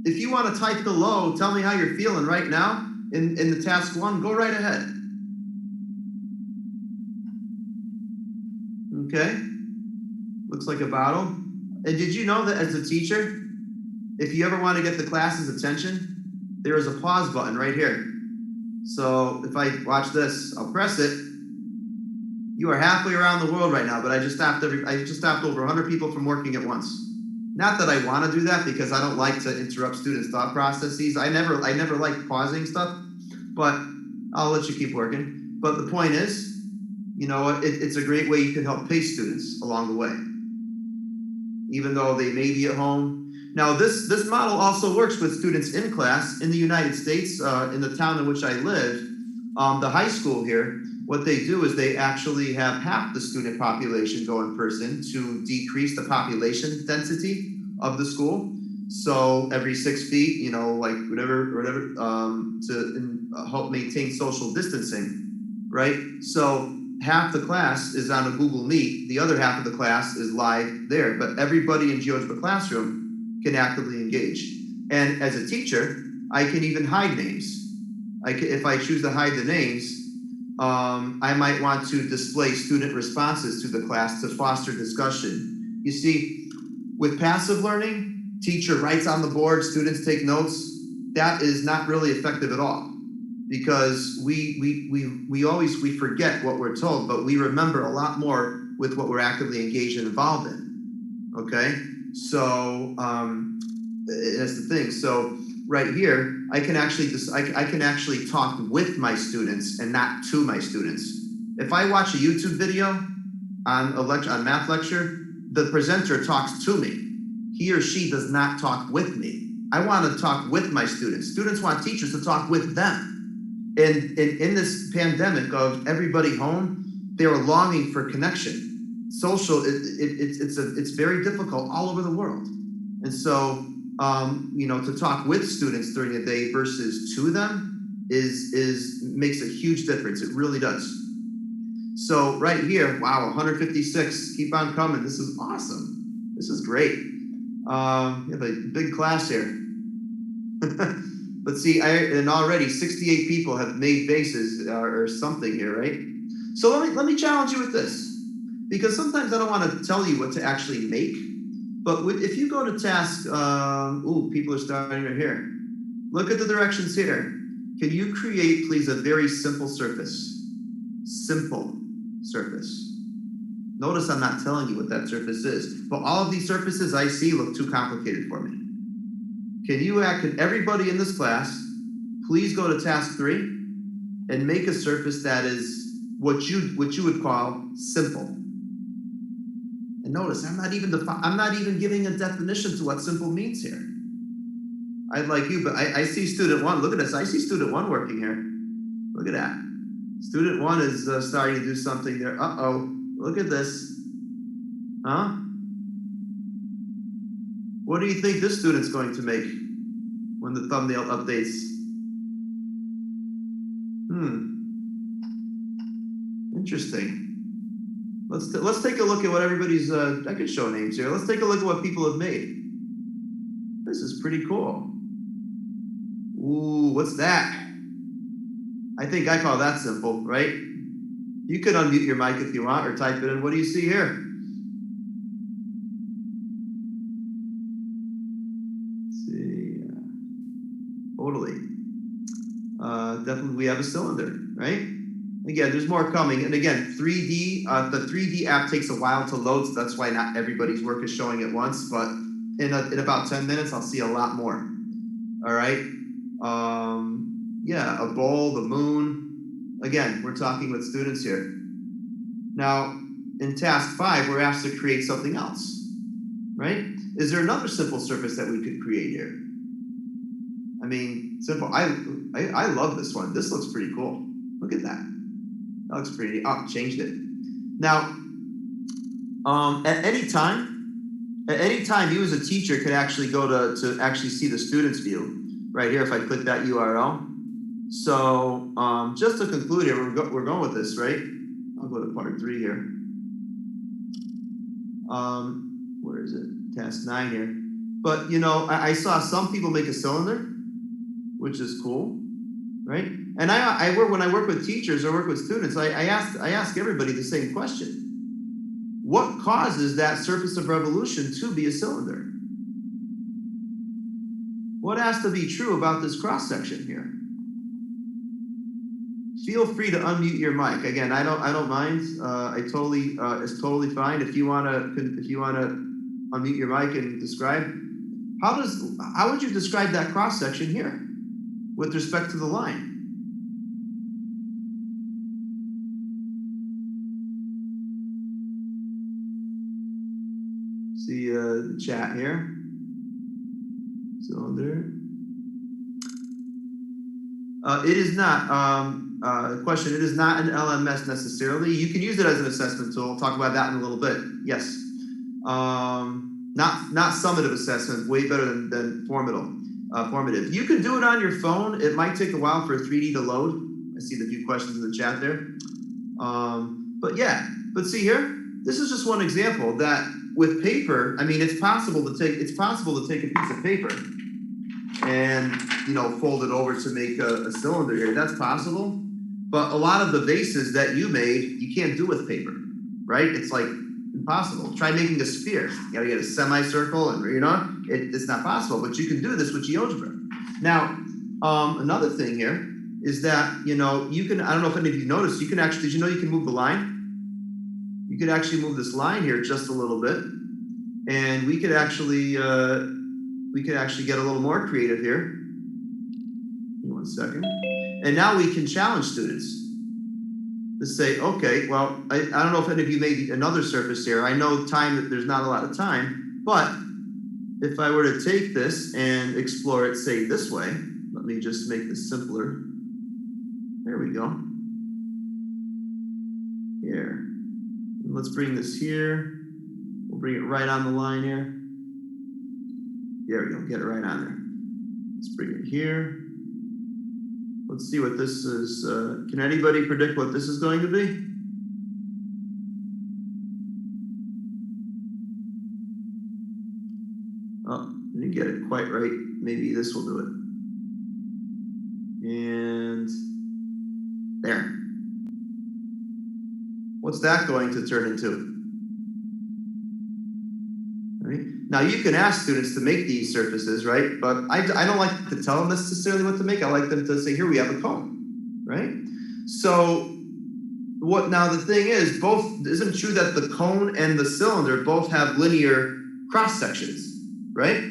If you want to type below, tell me how you're feeling right now in the task 1, go right ahead. Okay, looks like a bottle. And did you know that as a teacher, if you ever want to get the class's attention, there is a pause button right here. So if I watch this, I'll press it. You are halfway around the world right now, but I just stopped over 100 people from working at once. Not that I want to do that because I don't like to interrupt students' thought processes. I never like pausing stuff, but I'll let you keep working. But the point is, you know, it's a great way you can help pace students along the way, even though they may be at home. Now, this model also works with students in class in the United States, in the town in which I live. The high school here, what they do is they actually have half the student population go in person to decrease the population density of the school. So every 6 feet, you know, like whatever, to help maintain social distancing, right? So half the class is on a Google Meet, the other half of the class is live there, but everybody in Geogebra Classroom can actively engage. And as a teacher, I can even hide names. If I choose to hide the names, I might want to display student responses to the class to foster discussion. You see, with passive learning, teacher writes on the board, students take notes. That is not really effective at all because we forget what we're told, but we remember a lot more with what we're actively engaged and involved in. Okay, so that's the thing. So right here, I can actually talk with my students and not to my students. If I watch a YouTube video on a math lecture, the presenter talks to me. He or she does not talk with me. I want to talk with my students. Students want teachers to talk with them. And in this pandemic of everybody home, they are longing for connection. Social, it's very difficult all over the world. And so, you know, to talk with students during the day versus to them makes a huge difference. It really does. So right here, wow, 156, keep on coming. This is awesome. This is great. You have a big class here. But see, and already 68 people have made faces or something here, right? So let me challenge you with this, because sometimes I don't want to tell you what to actually make. But if you go to task, people are starting right here. Look at the directions here. can you create, please, a very simple surface? Simple surface. Notice I'm not telling you what that surface is, but all of these surfaces I see look too complicated for me. Can everybody in this class please go to task 3 and make a surface that is what you would call simple. And notice I'm not even giving a definition to what simple means here. I'd like you, but I see student 1. Look at this. I see student 1 working here. Look at that. Student 1 is starting to do something there. Uh-oh. Look at this. Huh? What do you think this student's going to make when the thumbnail updates? Interesting. Let's take a look at what everybody's, I could show names here. Let's take a look at what people have made. This is pretty cool. Ooh, what's that? I think I call that simple, right? You could unmute your mic if you want or type it in. What do you see here? Let's see. Totally. Definitely we have a cylinder, right? Again, there's more coming. And again, 3D, the 3D app takes a while to load, so that's why not everybody's work is showing at once. But in about 10 minutes, I'll see a lot more. All right. Yeah, a bowl, the moon. Again, we're talking with students here. Now, in task 5, we're asked to create something else, right? Is there another simple surface that we could create here? I mean, simple. I love this one. This looks pretty cool. Look at that. That looks pretty. Oh, changed it. Now, at any time, you as a teacher could actually go to actually see the student's view right here. If I click that URL. So just to conclude here, we're going with this, right? I'll go to part 3 here. Where is it? Task 9 here. But you know, I saw some people make a cylinder, which is cool, right? And when I work with teachers or work with students, I ask everybody the same question: what causes that surface of revolution to be a cylinder? What has to be true about this cross section here? Feel free to unmute your mic. Again, I don't mind. It's totally fine if you wanna unmute your mic and describe. How would you describe that cross section here with respect to the line? See the chat here. Cylinder. It is not. Question. It is not an LMS necessarily. You can use it as an assessment tool. We'll talk about that in a little bit. Yes. Not summative assessment. Way better than formative. You can do it on your phone. It might take a while for 3D to load. I see the few questions in the chat there. But yeah. But see here. This is just one example that with paper. I mean, it's possible to take a piece of paper and fold it over to make a cylinder here. That's possible. But a lot of the vases that you made, you can't do with paper, right? It's like impossible. Try making a sphere. You gotta get a semicircle, and it's not possible. But you can do this with Geogebra. Now, another thing here is that you can. I don't know if any of you noticed. You can actually. Did you know you can move the line? You could actually move this line here just a little bit, and we could actually get a little more creative here. Give me 1 second. And now we can challenge students to say, okay, well, I don't know if any of you made another surface here. I know there's not a lot of time, but if I were to take this and explore it, say this way, let me just make this simpler. There we go. Here. And let's bring this here. We'll bring it right on the line here. There we go, get it right on there. Let's bring it here. Let's see what this is. Can anybody predict what this is going to be? Oh, didn't get it quite right. Maybe this will do it. And there. What's that going to turn into? right? Now you can ask students to make these surfaces, right? But I don't like to tell them necessarily what to make. I like them to say, here we have a cone, right? So now the thing is, isn't it true that the cone and the cylinder both have linear cross sections, right?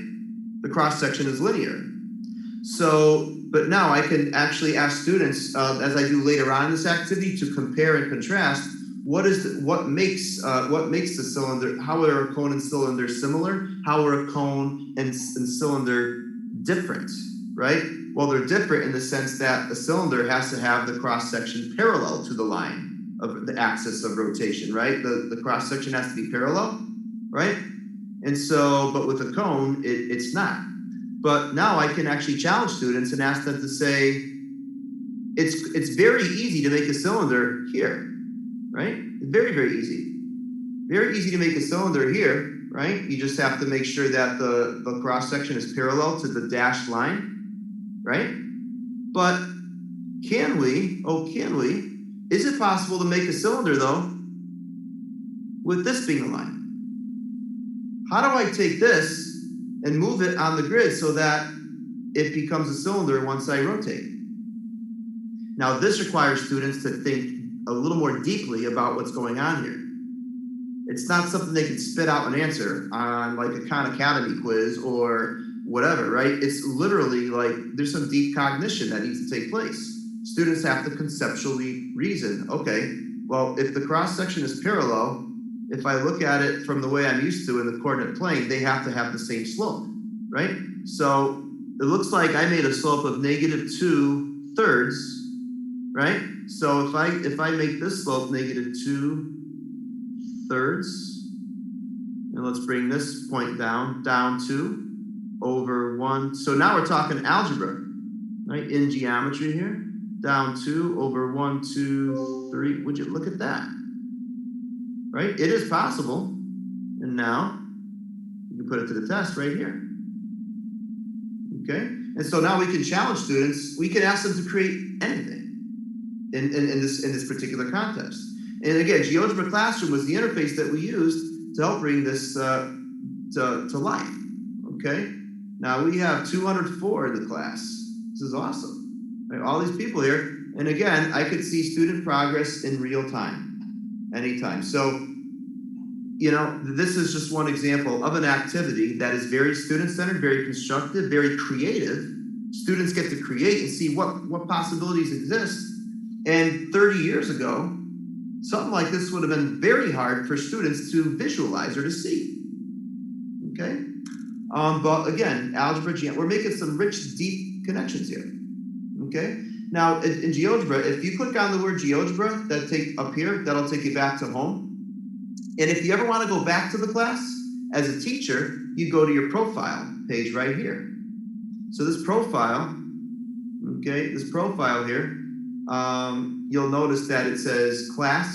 The cross section is linear. So, but now I can actually ask students, as I do later on in this activity, to compare and contrast what makes the cylinder, how are a cone and cylinder similar? How are a cone and cylinder different, right? Well, they're different in the sense that the cylinder has to have the cross section parallel to the line of the axis of rotation, right? The cross section has to be parallel, right? And so, but with a cone, it's not. But now I can actually challenge students and ask them to say, it's very easy to make a cylinder here, right? It's very, very easy. Very easy to make a cylinder here, right? You just have to make sure that the cross section is parallel to the dashed line, right? But can we, is it possible to make a cylinder though, with this being the line? How do I take this and move it on the grid so that it becomes a cylinder once I rotate? Now this requires students to think a little more deeply about what's going on here. It's not something they can spit out an answer on like a Khan Academy quiz or whatever, right? It's literally like there's some deep cognition that needs to take place. Students have to conceptually reason, okay, well, if the cross section is parallel, if I look at it from the way I'm used to in the coordinate plane, they have to have the same slope, right? So it looks like I made a slope of -2/3, right? So if I make this slope -2/3, and let's bring this point down to over 1. So now we're talking algebra, right? In geometry here, down to over 1, 2, 3. Would you look at that? Right? It is possible. And now you can put it to the test right here. Okay? And so now we can challenge students. We can ask them to create anything in this particular context. And again, Geogebra Classroom was the interface that we used to help bring this to life. Okay? Now we have 204 in the class. This is awesome. Right? All these people here. And again, I could see student progress in real time. Anytime. So, you know, this is just one example of an activity that is very student-centered, very constructive, very creative. Students get to create and see what possibilities exist. And 30 years ago, something like this would have been very hard for students to visualize or to see. Okay? But again, algebra, we're making some rich, deep connections here. Okay? Now, in GeoGebra, if you click on the word GeoGebra, that'll take you back to home. And if you ever want to go back to the class, as a teacher, you go to your profile page right here. So this profile, okay, here, you'll notice that it says class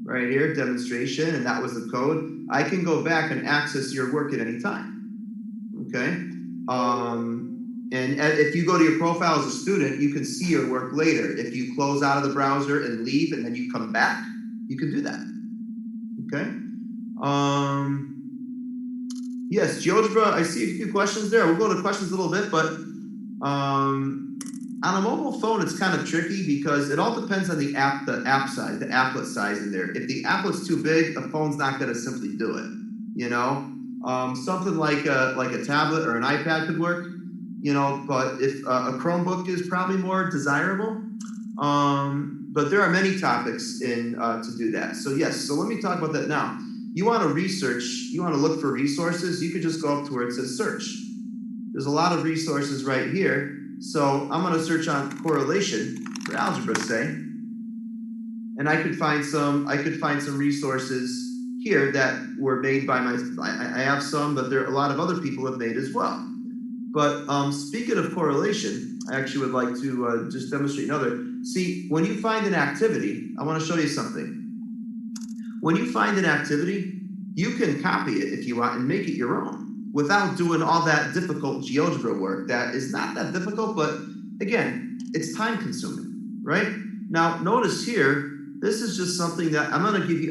right here, demonstration, and that was the code. I can go back and access your work at any time, okay? And if you go to your profile as a student, you can see your work later. If you close out of the browser and leave and then you come back, you can do that. Okay. Yes, GeoGebra, I see a few questions there. We'll go to questions a little bit, but on a mobile phone, it's kind of tricky because it all depends on the app size, the applet size in there. If the applet's too big, the phone's not going to simply do it. You know, something like a tablet or an iPad could work. You know, but if a Chromebook is probably more desirable, but there are many topics to do that. So yes, so let me talk about that now. You want to research, you want to look for resources, you could just go up to where it says search. There's a lot of resources right here. So I'm going to search on correlation for algebra, say, and I could find some resources here that were made by I have some, but there are a lot of other people have made as well. But speaking of correlation, I actually would like to just demonstrate another. See, when you find an activity, I want to show you something. When you find an activity, you can copy it if you want and make it your own without doing all that difficult GeoGebra work. That is not that difficult, but again, it's time consuming, right? Now, notice here, this is just something that I'm going to give you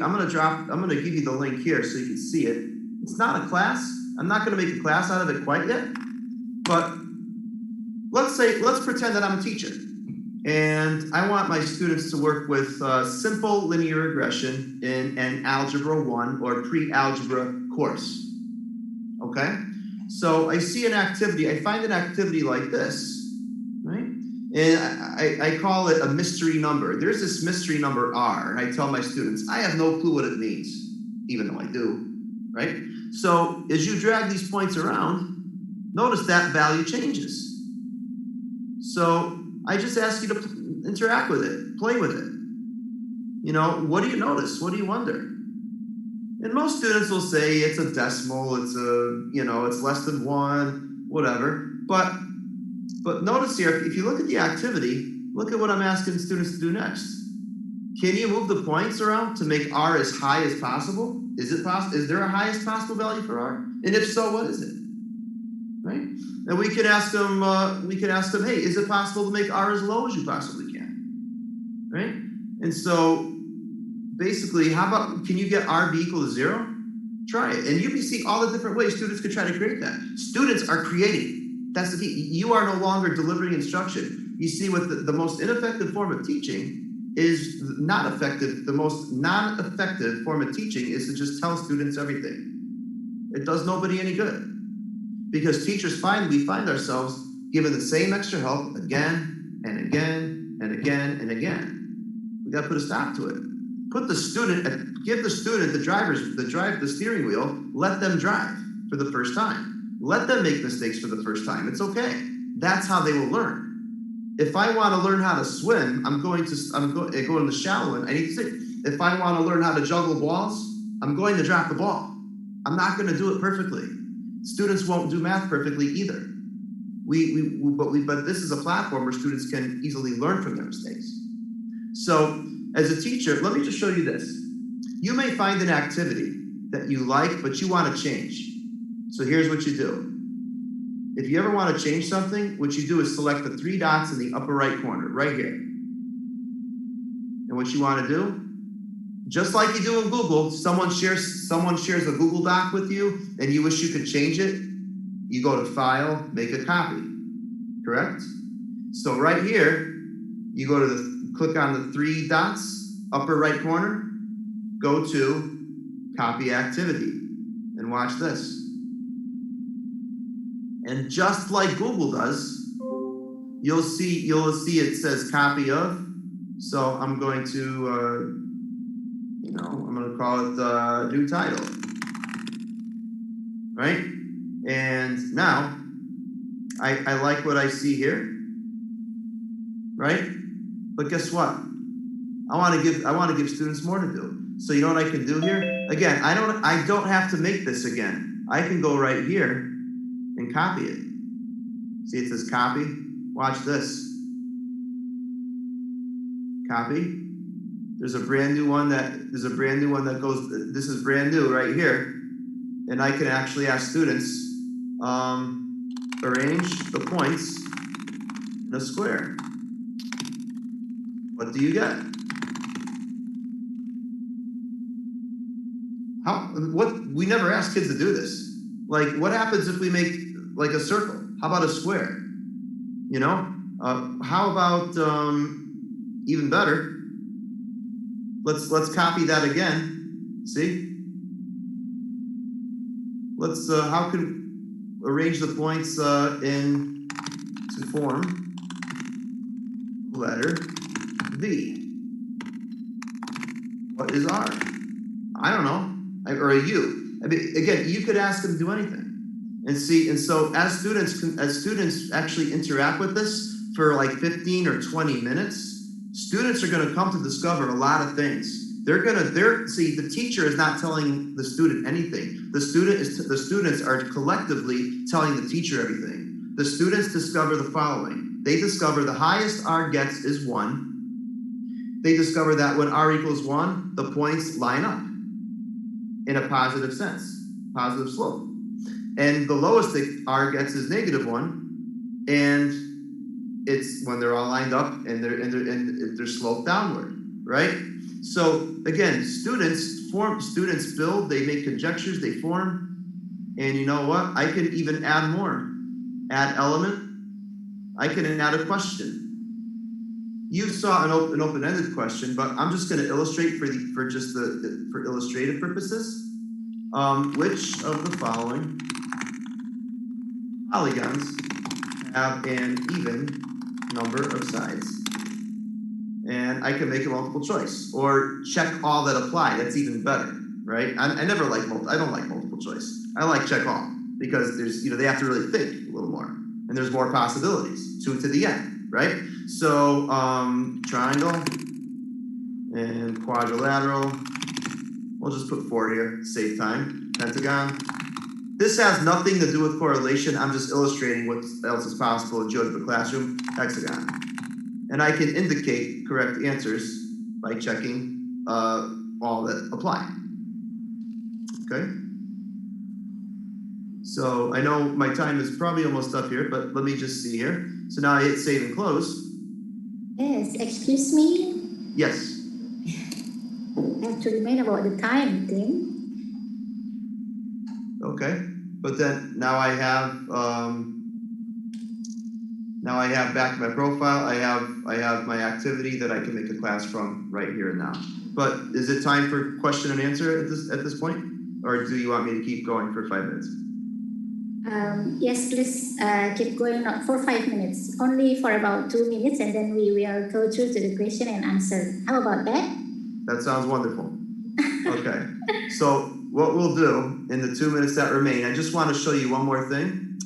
the link here so you can see it. It's not a class. I'm not going to make a class out of it quite yet. But let's pretend that I'm a teacher. And I want my students to work with simple linear regression in an Algebra 1 or pre-algebra course. Okay? So I see an activity, I find an activity like this, right? And I call it a mystery number. There's this mystery number R, and I tell my students, I have no clue what it means, even though I do, right? So as you drag these points around, notice that value changes. So I just ask you to interact with it, play with it. You know, what do you notice? What do you wonder? And most students will say it's a decimal, it's it's less than 1, whatever. But notice here, if you look at the activity, look at what I'm asking students to do next. Can you move the points around to make R as high as possible? Is there a highest possible value for R? And if so, what is it? Right? And we can ask them, hey, is it possible to make R as low as you possibly can? Right? And so basically, how about, can you get R be equal to 0? Try it. And you can see all the different ways students could try to create that. Students are creating. That's the key. You are no longer delivering instruction. You see what the most ineffective form of teaching is not effective. The most non-effective form of teaching is to just tell students everything. It does nobody any good. Because teachers we find ourselves given the same extra help again and again and again and again. We got to put a stop to it. Give the student the steering wheel, let them drive for the first time. Let them make mistakes for the first time. It's okay. That's how they will learn. If I want to learn how to swim, I'm going in the shallow end. I need to say, if I want to learn how to juggle balls, I'm going to drop the ball. I'm not going to do it perfectly. Students won't do math perfectly either. But this is a platform where students can easily learn from their mistakes. So as a teacher, let me just show you this. You may find an activity that you like, but you want to change. So here's what you do. If you ever want to change something, what you do is select the 3 dots in the upper right corner, right here. And what you want to do, just like you do in Google, someone shares a Google Doc with you and you wish you could change it, you go to File, make a copy, correct? So right here, you go to click on the 3 dots, upper right corner, go to Copy Activity, and watch this. And just like Google does, you'll see it says copy of. So I'm going to, I'm going to call it new title, right? And now I like what I see here, right? But guess what? I want to give students more to do. So you know what I can do here? Again, I don't have to make this again. I can go right here and copy it. See, it says copy. Watch this. Copy. There's a brand new one that goes, this is brand new right here. And I can actually ask students, arrange the points in a square. What do you get? We never ask kids to do this. Like, what happens if we make like a circle? How about a square? How about even better? Let's copy that again. See? How can arrange the points to form letter V? What is R? I don't know. Or a U. I mean, again, you could ask them to do anything. And so as students actually interact with this for like 15 or 20 minutes, students are going to come to discover a lot of things. The teacher is not telling the student anything. The students are collectively telling the teacher everything. The students discover the following. They discover the highest R gets is 1. They discover that when R equals 1, the points line up in a positive sense, positive slope. And the lowest R gets is -1, and it's when they're all lined up and they're sloped downward, right? So again, students build, they make conjectures, they form, And you know what? I can even add more. Add element. I can add a question. You saw an open-ended question, but I'm just going to illustrate for illustrative purposes. Which of the following polygons have an even number of sides? And I can make a multiple choice or check all that apply. That's even better, right? I don't like multiple choice. I like check all because there's, they have to really think a little more and there's more possibilities to the end, right? So triangle and quadrilateral. We'll just put 4 here, save time. Pentagon. This has nothing to do with correlation. I'm just illustrating what else is possible in Geogebra Classroom. Hexagon. And I can indicate correct answers by checking all that apply. Okay? So I know my time is probably almost up here, but let me just see here. So now I hit save and close. Yes, excuse me. Yes. I have to remind about the time, Tim. Okay, but then now I have back in my profile. I have my activity that I can make a class from right here and now. But is it time for question and answer at this point, or do you want me to keep going for 5 minutes? Yes, please keep going, not for 5 minutes, only for about 2 minutes, and then we will go through to the question and answer. How about that? That sounds wonderful. Okay, so what we'll do in the 2 minutes that remain, I just want to show you one more thing.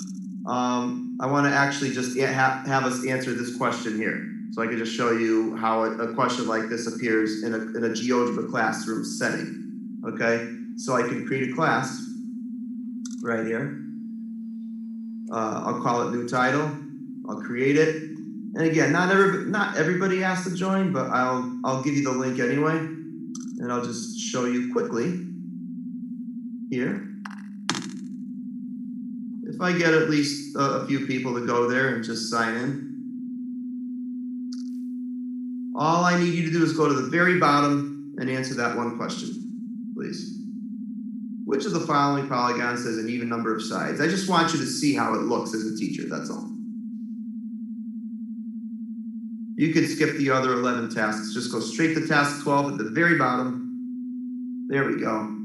I want to actually just have us answer this question here. So I can just show you how a question like this appears in a GeoGebra classroom setting. Okay, so I can create a class right here. I'll call it new title. I'll create it. And again, not everybody has to join, but I'll give you the link anyway. And I'll just show you quickly here. If I get at least a few people to go there and just sign in. All I need you to do is go to the very bottom and answer that one question, please. Which of the following polygons has an even number of sides? I just want you to see how it looks as a teacher, that's all. You can skip the other 11 tasks. Just go straight to task 12 at the very bottom. There we go.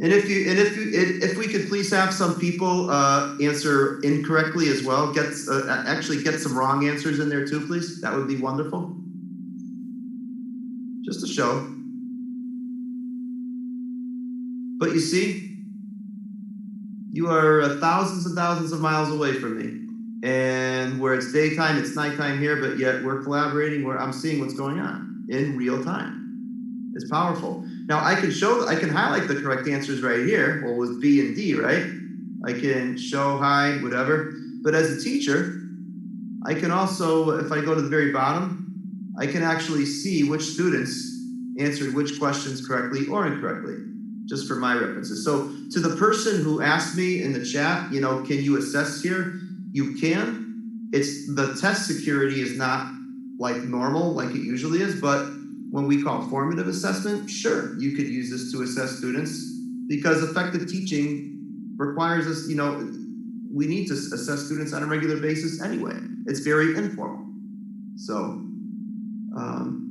And if we could please have some people answer incorrectly as well, actually get some wrong answers in there too, please. That would be wonderful. Just to show. But you see, you are thousands and thousands of miles away from me. And where it's daytime, it's nighttime here, but yet we're collaborating where I'm seeing what's going on in real time. It's powerful. Now I can highlight the correct answers right here. Well, with B and D, right? I can show, hide, whatever. But as a teacher, I can also, if I go to the very bottom, I can actually see which students answered which questions correctly or incorrectly, just for my references. So to the person who asked me in the chat, can you assess here? You can. It's the test security is not like normal, like it usually is, but when we call formative assessment, sure, you could use this to assess students because effective teaching requires us, we need to assess students on a regular basis anyway. It's very informal. So,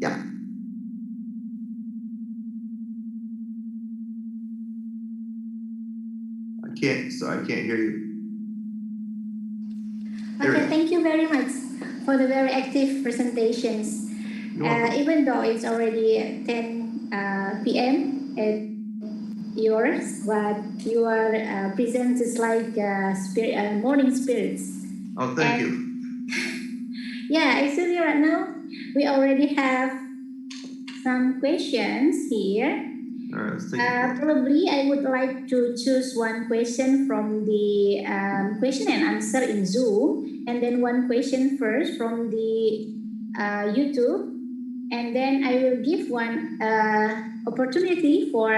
yeah. I can't hear you. Okay, thank you very much for the very active presentations. Even though it's already 10 p.m. at yours, but your presence is like morning spirits. Oh, thank you. Yeah, actually right now, we already have some questions here. All right, let's take it. Probably I would like to choose one question from the question and answer in Zoom, and then one question first from the YouTube, and then I will give one opportunity for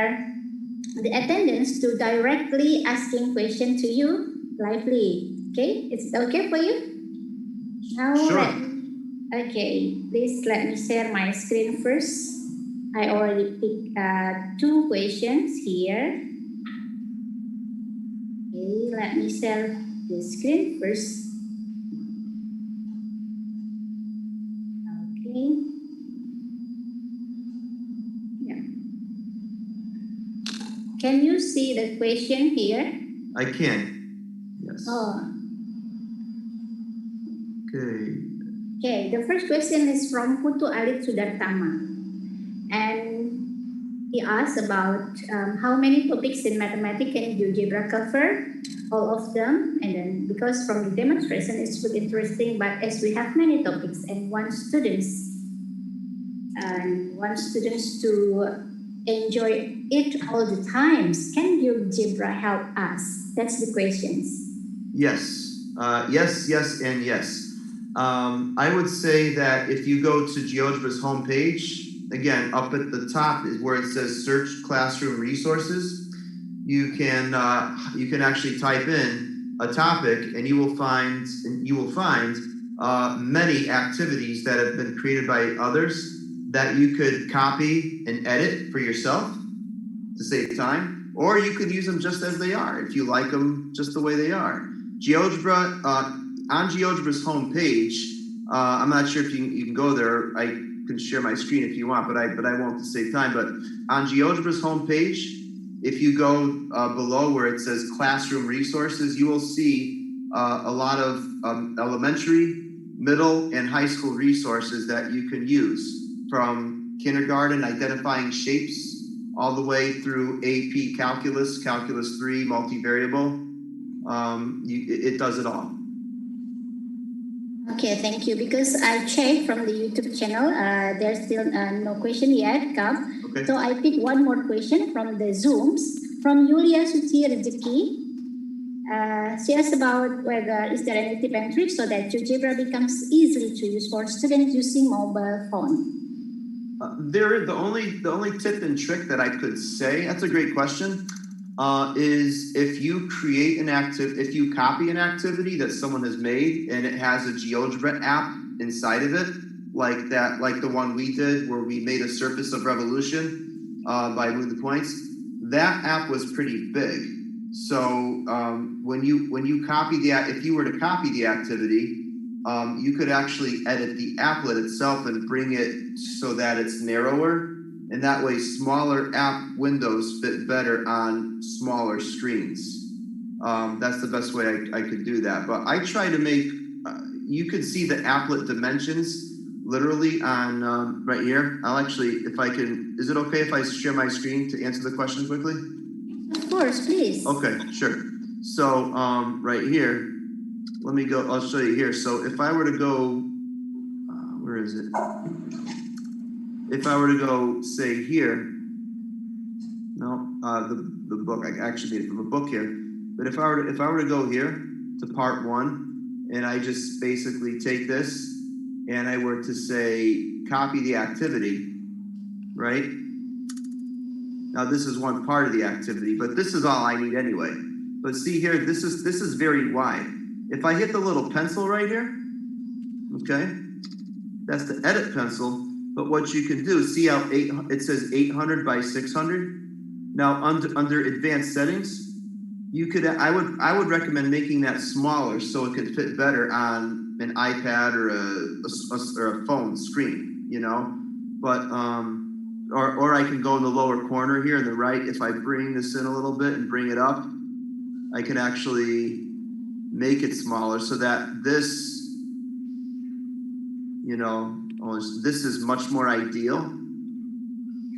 the attendants to directly asking question to you lively. Okay, it's okay for you? Now, sure. Okay, please let me share my screen first. I already picked 2 questions here. let me share the screen first. Okay. Yeah. Can you see the question here? I can. Yes. Oh. Okay. Okay, the first question is from Putu Alit Sudartama. And he asked about how many topics in mathematics can Geogebra cover? All of them. And then because from the demonstration it's really interesting, but as we have many topics and want students to enjoy it all the times, can Geogebra help us? That's the questions. Yes. Yes, and yes. I would say that if you go to Geogebra's homepage, again, up at the top is where it says Search Classroom Resources. You can actually type in a topic, and you will find many activities that have been created by others that you could copy and edit for yourself to save time, or you could use them just as they are if you like them just the way they are. Geogebra on Geogebra's homepage. I'm not sure if you can go there. I can share my screen if you want, but I won't to save time. But on Geogebra's homepage, if you go below where it says Classroom Resources, you will see a lot of elementary, middle, and high school resources that you can use, from kindergarten, identifying shapes, all the way through AP Calculus, Calculus 3, multivariable. It does it all. Okay, thank you. Because I checked from the YouTube channel, there's still no question yet come. Okay. So I picked one more question from the Zooms from Yulia Suci Rezeki. She asked about whether is there any tip and trick so that Geogebra becomes easily to use for students using mobile phone. The only tip and trick that I could say, that's a great question, is if you copy an activity that someone has made and it has a Geogebra app inside of it, like the one we did where we made a surface of revolution by Move the Points, that app was pretty big. So when you copy if you were to copy the activity, you could actually edit the applet itself and bring it so that it's narrower, and that way smaller app windows fit better on smaller screens. That's the best way I could do that. But I try to make, you could see the applet dimensions literally on right here. I'll actually, if I can, is it okay if I share my screen to answer the question quickly? Of course, please. Okay, sure. So right here, let me go, I'll show you here. So if I were to go, where is it? If I were to go, say here, no, the book, I actually made it from a book here. But if I were to go here to part 1, and I just basically take this, and I were to say, copy the activity, right? Now this is one part of the activity, but this is all I need anyway. But see here, this is very wide. If I hit the little pencil right here, okay, that's the edit pencil. But what you can do, see how it says 800 by 600. Now under advanced settings, you could I would recommend making that smaller so it could fit better on an iPad or a phone screen, you know. But or I can go in the lower corner here in the right. If I bring this in a little bit and bring it up, I can actually make it smaller so that this, you know, this is much more ideal.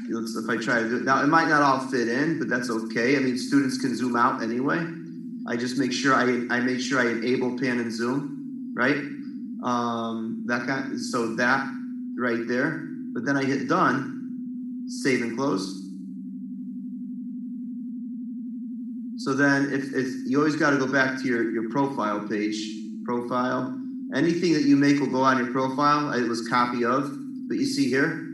If I try to do it now, it might not all fit in, but that's okay. I mean, students can zoom out anyway. I just make sure I make sure I enable pan and zoom, right? So that right there. But then I hit done, save and close. So then if you always got to go back to your profile page, profile. Anything that you make will go on your profile. It was copy of, but you see here,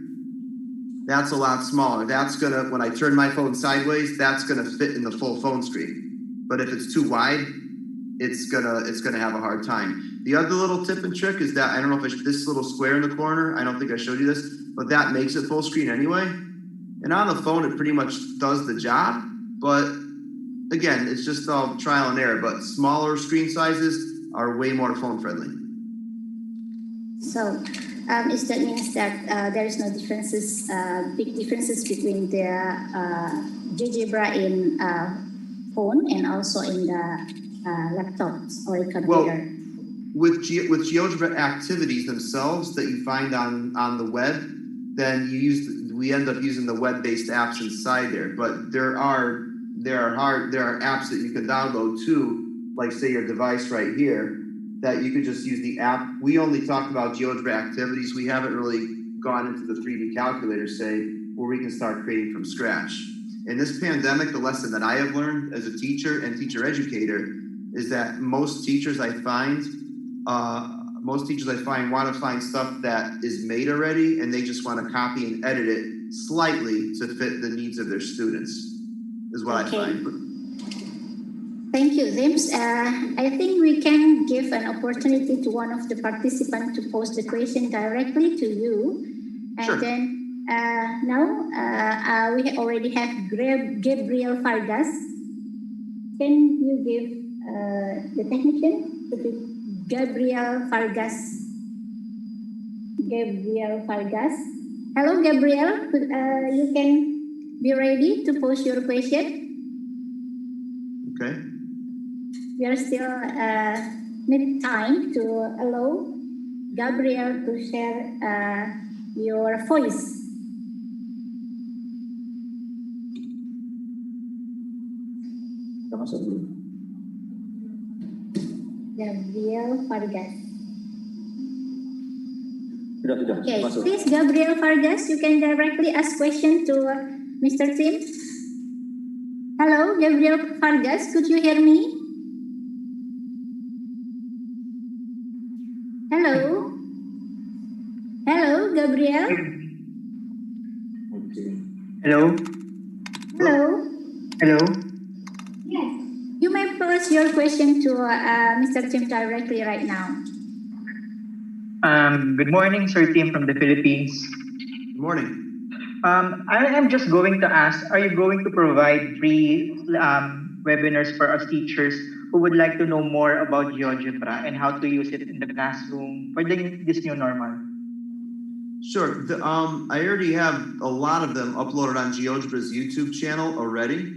that's a lot smaller. That's gonna, when I turn my phone sideways, that's gonna fit in the full phone screen. But if it's too wide, it's gonna have a hard time. The other little tip and trick is that, I don't know if this little square in the corner, I don't think I showed you this, but that makes it full screen anyway. And on the phone, it pretty much does the job, but again, it's just all trial and error, but smaller screen sizes are way more phone friendly. So, is that means that there is no differences, big differences between the Geogebra in phone and also in the laptops or computer? Well, with Geogebra activities themselves that you find on the web, then we end up using the web-based apps inside there. But there are apps that you can download too, like say your device right here, that you could just use the app. We only talked about Geogebra activities. We haven't really gone into the 3D calculator, say, where we can start creating from scratch. In this pandemic, the lesson that I have learned as a teacher and teacher educator is that most teachers I find want to find stuff that is made already, and they just want to copy and edit it slightly to fit the needs of their students, is what I find. Thank you, James. I think we can give an opportunity to one of the participants to pose the question directly to you. And sure. Then now we already have Gabriel Vargas. Can you give the technician to Gabriel Vargas? Gabriel Vargas. Hello, Gabriel. You can be ready to pose your question. Okay. We are still need time to allow Gabriel to share your voice. Gabriel Vargas. Okay, please, Gabriel Vargas, you can directly ask question to Mr. Tim. Hello, Gabriel Vargas, could you hear me? Hello? Hello, Gabriel? Hello? Hello? Hello? Yes. You may pose your question to Mr. Tim directly right now. Good morning, Sir Tim from the Philippines. Good morning. I am just going to ask, are you going to provide free webinars for us teachers who would like to know more about Geogebra and how to use it in the classroom for this new normal? Sure. I already have a lot of them uploaded on Geogebra's YouTube channel already.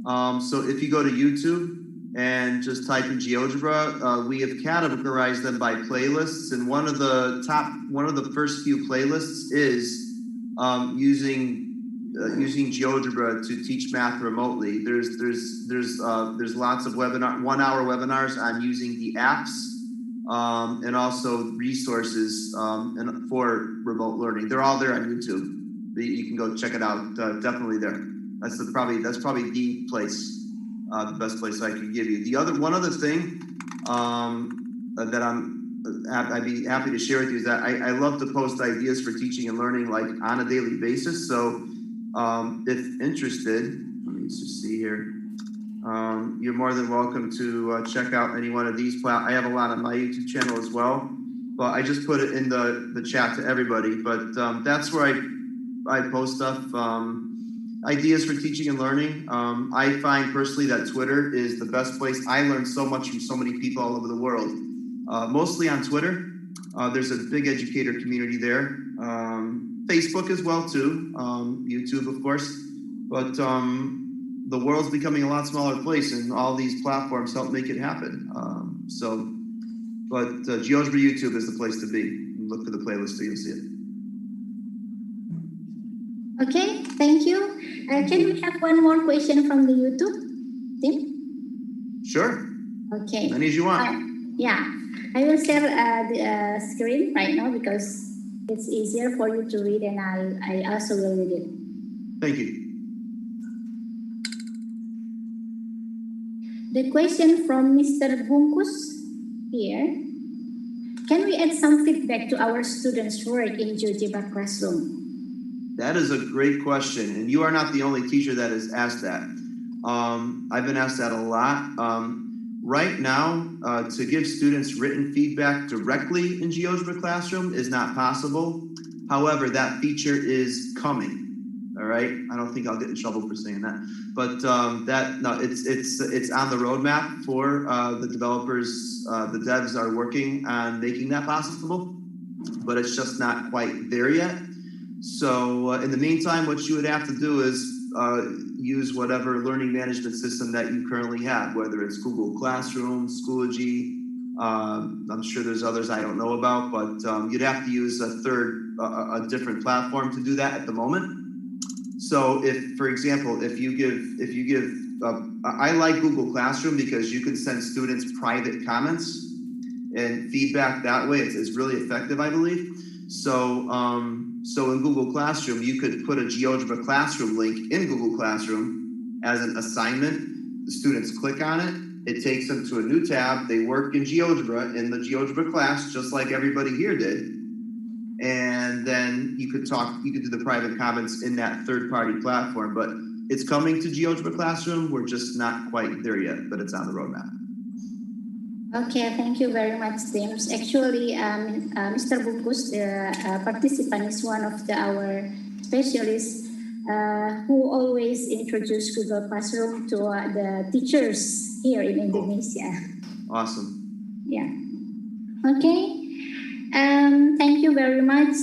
So if you go to YouTube and just type in Geogebra, we have categorized them by playlists, and one of the first few playlists is using Geogebra to teach math remotely. There's lots of 1-hour webinars on using the apps, and also resources and for remote learning. They're all there on YouTube. You can go check it out. Definitely there. That's probably the place, the best place I can give you. One other thing that I'd be happy to share with you is that I love to post ideas for teaching and learning like on a daily basis. So if interested, let me just see here. You're more than welcome to check out any one of these. I have a lot on my YouTube channel as well, but I just put it in the chat to everybody. But that's where I post stuff, ideas for teaching and learning. I find personally that Twitter is the best place. I learned so much from so many people all over the world, mostly on Twitter. There's a big educator community there. Facebook as well too, YouTube of course, but the world's becoming a lot smaller place, and all these platforms help make it happen. Geogebra YouTube is the place to be. Look for the playlist so you'll see it. Okay, thank you. Can we have one more question from the YouTube, Tim? Sure. Okay. Many as you want. Yeah, I will share the screen right now because it's easier for you to read, and I also will read it. Thank you. The question from Mr. Bungkus here. Can we add some feedback to our students' work in Geogebra classroom? That is a great question, and you are not the only teacher that has asked that. I've been asked that a lot. Right now, to give students written feedback directly in Geogebra Classroom is not possible. However, that feature is coming. All right, I don't think I'll get in trouble for saying that, but it's on the roadmap for the developers. The devs are working on making that possible, but it's just not quite there yet. So in the meantime, what you would have to do is use whatever learning management system that you currently have, whether it's Google Classroom, Schoology. I'm sure there's others I don't know about, but you'd have to use a different platform to do that at the moment. So if, for example, if you give, I like Google Classroom because you can send students private comments and feedback that way. It's really effective, I believe. So, so in Google Classroom, you could put a Geogebra Classroom link in Google Classroom as an assignment. The students click on it. It takes them to a new tab. They work in Geogebra, in the Geogebra class, just like everybody here did. And then you could do the private comments in that third-party platform. But it's coming to Geogebra Classroom. We're just not quite there yet, but it's on the roadmap. Okay, thank you very much, James. Actually, Mr. Bungkus, the participant, is one of our specialists who always introduce Google Classroom to the teachers here in Indonesia. Awesome. Yeah. Okay. Thank you very much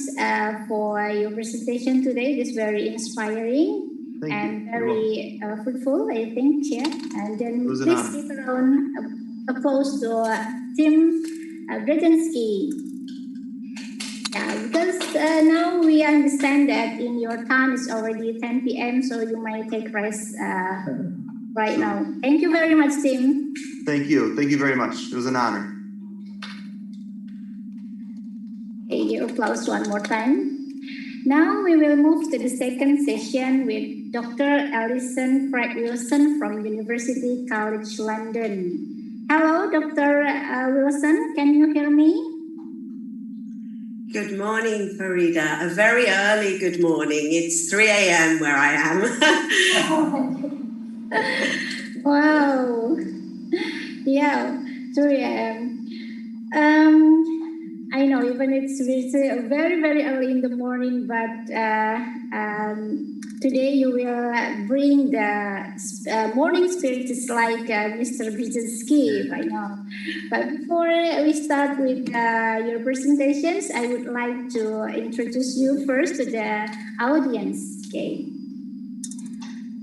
for your presentation today. It's very inspiring and very fruitful, I think. Yeah. And then please give a round of applause to Tim Brzezinski. Yeah, because now we understand that in your time it's already 10 p.m., so you might take rest right now. Thank you very much, Tim. Thank you. Thank you very much. It was an honor. Okay, give applause one more time. Now we will move to the second session with Dr. Alison Craig Wilson from University College London. Hello, Dr. Wilson, can you hear me? Good morning, Farida. A very early good morning. It's 3 a.m. where I am. Wow. Yeah, 3 a.m. I know, even it's very, very early in the morning, but today you will bring the morning spirits like Mr. Brzezinski right now. But before we start with your presentations, I would like to introduce you first to the audience. Okay.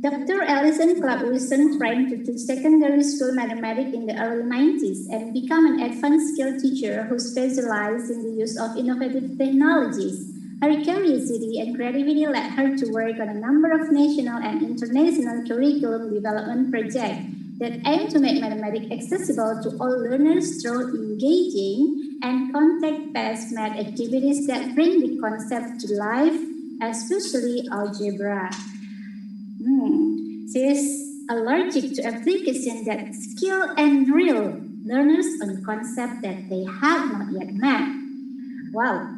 Dr. Alison Clark Wilson trained to teach secondary school mathematics in the early 90s and became an advanced skill teacher who specialized in the use of innovative technologies. Her curiosity and creativity led her to work on a number of national and international curriculum development projects that aim to make mathematics accessible to all learners through engaging and context-based math activities that bring the concept to life, especially algebra. She is allergic to applications that skill and drill learners on concepts that they have not yet met. Wow.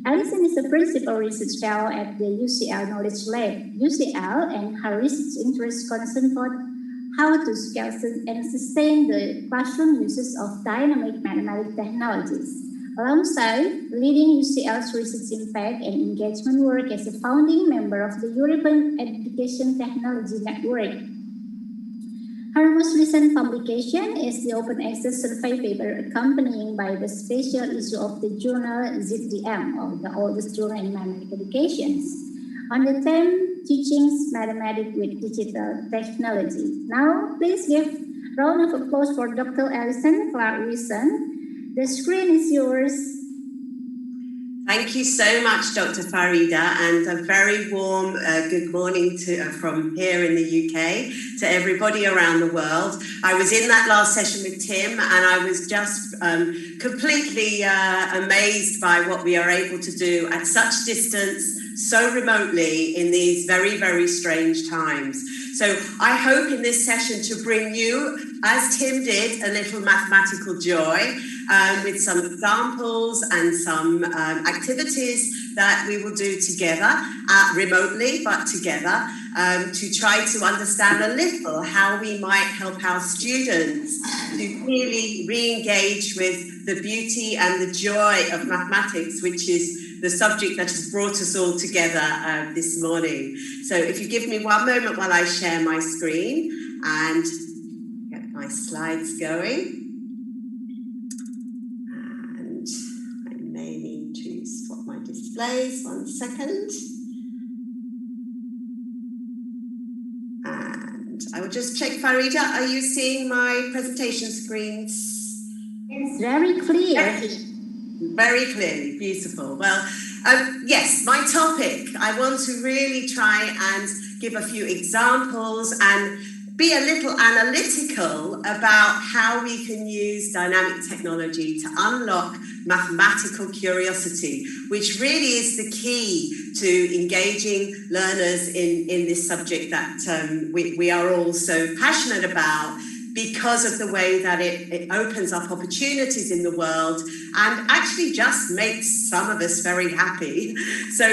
Alison is a principal research fellow at the UCL Knowledge Lab. UCL and her research interests concern both how to scale and sustain the classroom uses of dynamic mathematical technologies, alongside leading UCL's research impact and engagement work as a founding member of the European Education Technology Network. Her most recent publication is the open access survey paper accompanying by the special issue of the journal SEAQiM, or the oldest journal in mathematical education, on the theme Teaching Mathematics with Digital Technology. Now, please give a round of applause for Dr. Alison Clark Wilson. The screen is yours. Thank you so much, Dr. Farida, and a very warm good morning from here in the UK to everybody around the world. I was in that last session with Tim, and I was just completely amazed by what we are able to do at such distance, so remotely in these very, very strange times. So I hope in this session to bring you, as Tim did, a little mathematical joy with some examples and some activities that we will do together, remotely, but together, to try to understand a little how we might help our students to really re-engage with the beauty and the joy of mathematics, which is the subject that has brought us all together this morning. So if you give me one moment while I share my screen and get my slides going. And I may need to swap my displays, 1 second. And I will just check, Farida, are you seeing my presentation screens? It's very clear. Very clearly, beautiful. Well, yes, my topic, I want to really try and give a few examples and be a little analytical about how we can use dynamic technology to unlock mathematical curiosity, which really is the key to engaging learners in this subject that we are all so passionate about, because of the way that it opens up opportunities in the world and actually just makes some of us very happy. So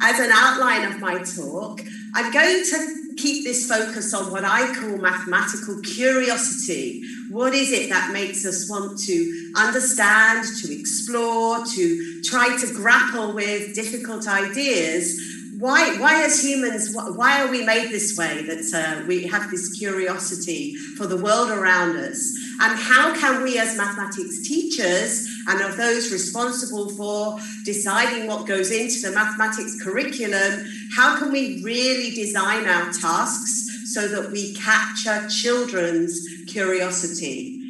as an outline of my talk, I'm going to keep this focus on what I call mathematical curiosity. What is it that makes us want to understand, to explore, to try to grapple with difficult ideas? Why as humans, why are we made this way, that we have this curiosity for the world around us? And how can we as mathematics teachers and of those responsible for deciding what goes into the mathematics curriculum, how can we really design our tasks so that we capture children's curiosity?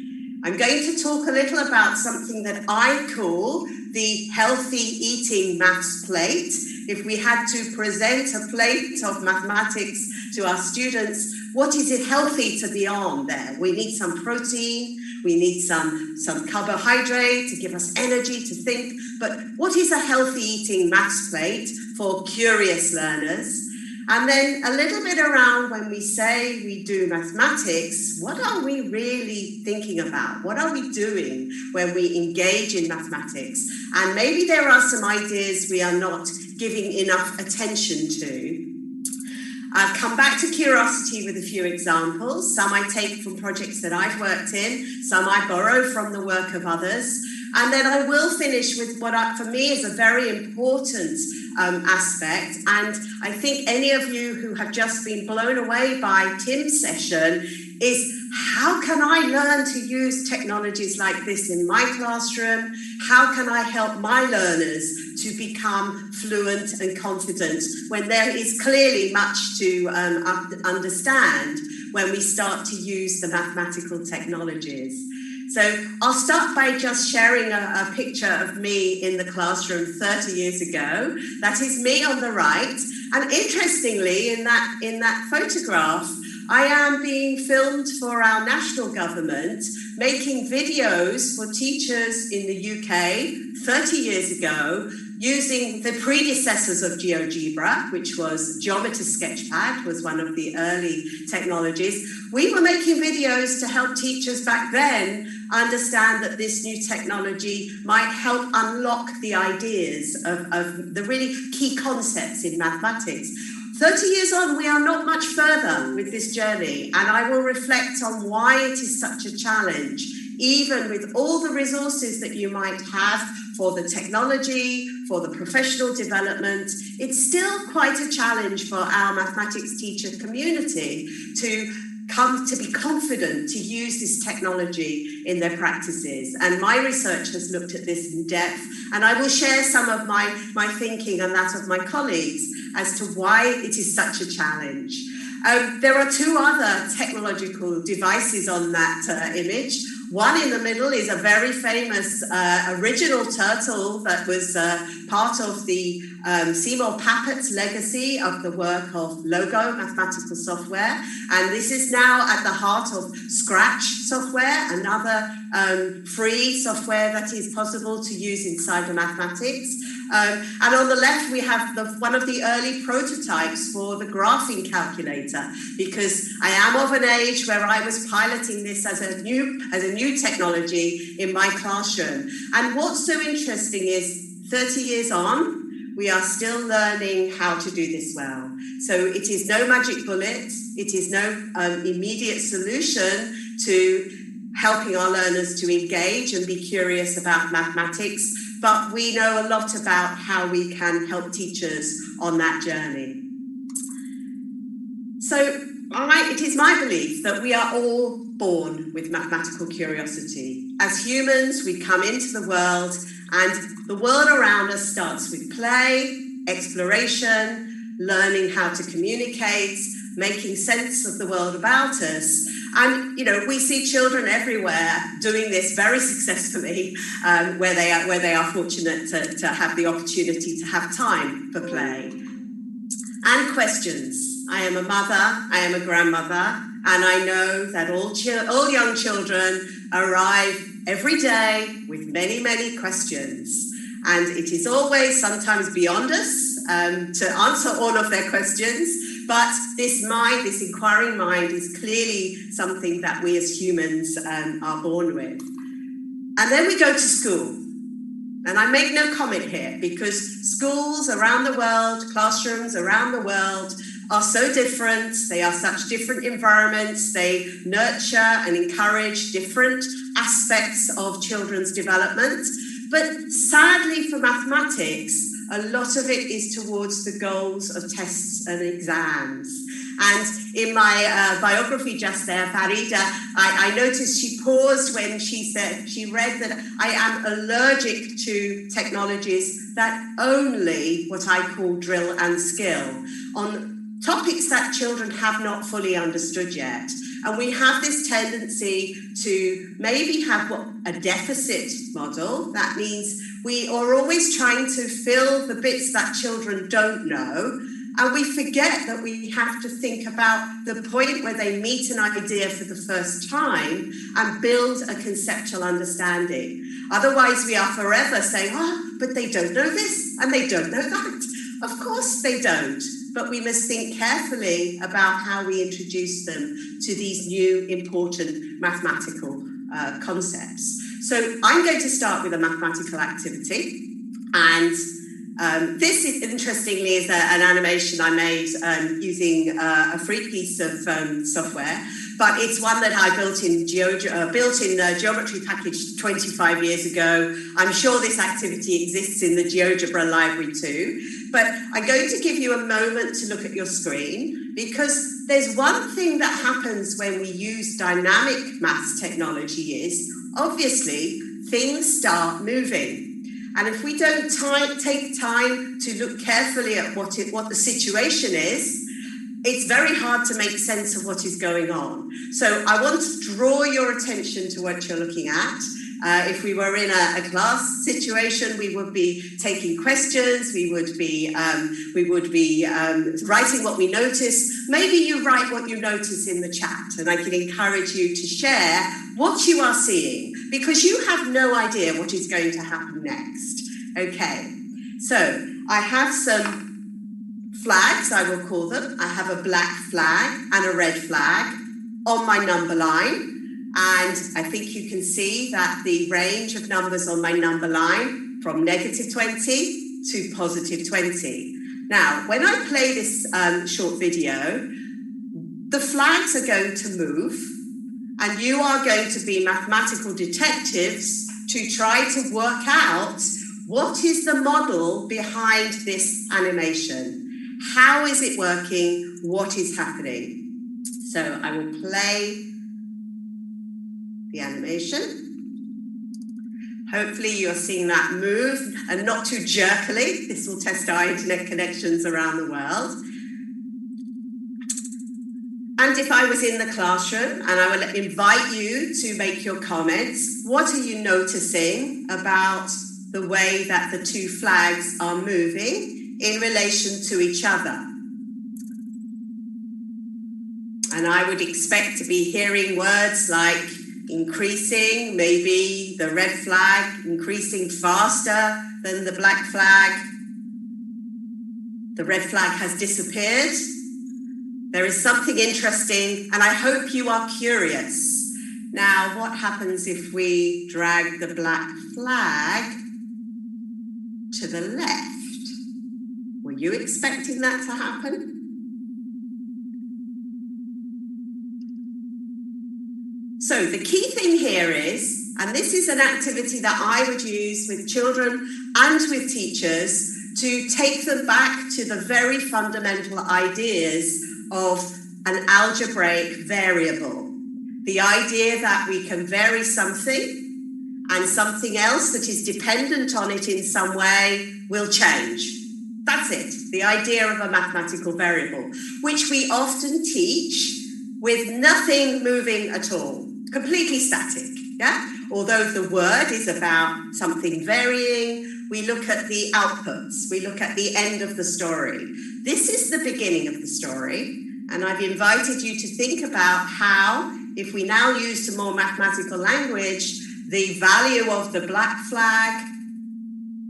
I'm going to talk a little about something that I call the healthy eating maths plate. If we had to present a plate of mathematics to our students, what is it healthy to be on there? We need some protein, we need some carbohydrate to give us energy to think, but what is a healthy eating maths plate for curious learners? And then a little bit around when we say we do mathematics, what are we really thinking about? What are we doing when we engage in mathematics? And maybe there are some ideas we are not giving enough attention to. I'll come back to curiosity with a few examples. Some I take from projects that I've worked in, some I borrow from the work of others. And then I will finish with what for me is a very important aspect. And I think any of you who have just been blown away by Tim's session is, how can I learn to use technologies like this in my classroom? How can I help my learners to become fluent and confident when there is clearly much to understand when we start to use the mathematical technologies? So I'll start by just sharing a picture of me in the classroom 30 years ago. That is me on the right. And interestingly, in that photograph, I am being filmed for our national government, making videos for teachers in the UK 30 years ago, using the predecessors of Geogebra, which was Geometer Sketchpad, was one of the early technologies. We were making videos to help teachers back then understand that this new technology might help unlock the ideas of the really key concepts in mathematics. 30 years on, we are not much further with this journey, and I will reflect on why it is such a challenge, even with all the resources that you might have for the technology, for the professional development. It's still quite a challenge for our mathematics teacher community to come to be confident to use this technology in their practices. And my research has looked at this in depth, and I will share some of my thinking and that of my colleagues as to why it is such a challenge. There are two other technological devices on that image. One in the middle is a very famous original turtle that was part of the Seymour Papert legacy of the work of Logo mathematical software. And this is now at the heart of Scratch software, another free software that is possible to use inside the mathematics. And on the left, we have one of the early prototypes for the graphing calculator, because I am of an age where I was piloting this as a new technology in my classroom. And what's so interesting is 30 years on, we are still learning how to do this well. So it is no magic bullet. It is no immediate solution to helping our learners to engage and be curious about mathematics. but we know a lot about how we can help teachers on that journey. So it is my belief that we are all born with mathematical curiosity. As humans, we come into the world, and the world around us starts with play, exploration, learning how to communicate, making sense of the world about us. And, you know, we see children everywhere doing this very successfully, where they are fortunate to have the opportunity to have time for play. And questions. I am a mother, I am a grandmother, and I know that all young children arrive every day with many, many questions. And it is always sometimes beyond us to answer all of their questions. But this mind, this inquiring mind, is clearly something that we as humans are born with. And then we go to school. And I make no comment here because schools around the world, classrooms around the world are so different. They are such different environments. They nurture and encourage different aspects of children's development. But sadly for mathematics, a lot of it is towards the goals of tests and exams. And in my biography just there, Farida, I noticed she paused when she read that I am allergic to technologies that only what I call drill and skill on topics that children have not fully understood yet. And we have this tendency to maybe have a deficit model. That means we are always trying to fill the bits that children don't know. And we forget that we have to think about the point where they meet an idea for the first time and build a conceptual understanding. Otherwise, we are forever saying, oh, but they don't know this and they don't know that. Of course they don't. But we must think carefully about how we introduce them to these new important mathematical concepts. So I'm going to start with a mathematical activity. And this, interestingly, is an animation I made using a free piece of software, but it's one that I built in Geometry Package 25 years ago. I'm sure this activity exists in the Geogebra library too, but I'm going to give you a moment to look at your screen, because there's one thing that happens when we use dynamic maths technology is, obviously, things start moving. And if we don't take time to look carefully at what the situation is, it's very hard to make sense of what is going on. So I want to draw your attention to what you're looking at. If we were in a class situation, we would be taking questions. We would be writing what we notice. Maybe you write what you notice in the chat, and I can encourage you to share what you are seeing, because you have no idea what is going to happen next. Okay, so I have some flags, I will call them. I have a black flag and a red flag on my number line. And I think you can see that the range of numbers on my number line from -20 to +20. Now, when I play this short video, the flags are going to move, and you are going to be mathematical detectives to try to work out what is the model behind this animation. How is it working? What is happening? So I will play the animation. Hopefully you're seeing that move and not too jerkily. This will test our internet connections around the world. And if I was in the classroom, and I will invite you to make your comments, what are you noticing about the way that the two flags are moving in relation to each other? And I would expect to be hearing words like increasing, maybe the red flag increasing faster than the black flag. The red flag has disappeared. There is something interesting, and I hope you are curious. Now, what happens if we drag the black flag to the left? Were you expecting that to happen? So the key thing here is, And this is an activity that I would use with children and with teachers to take them back to the very fundamental ideas of an algebraic variable. The idea that we can vary something and something else that is dependent on it in some way will change. That's it, the idea of a mathematical variable, which we often teach with nothing moving at all, completely static, yeah? Although the word is about something varying, we look at the outputs, we look at the end of the story. This is the beginning of the story, and I've invited you to think about how, if we now use some more mathematical language, the value of the black flag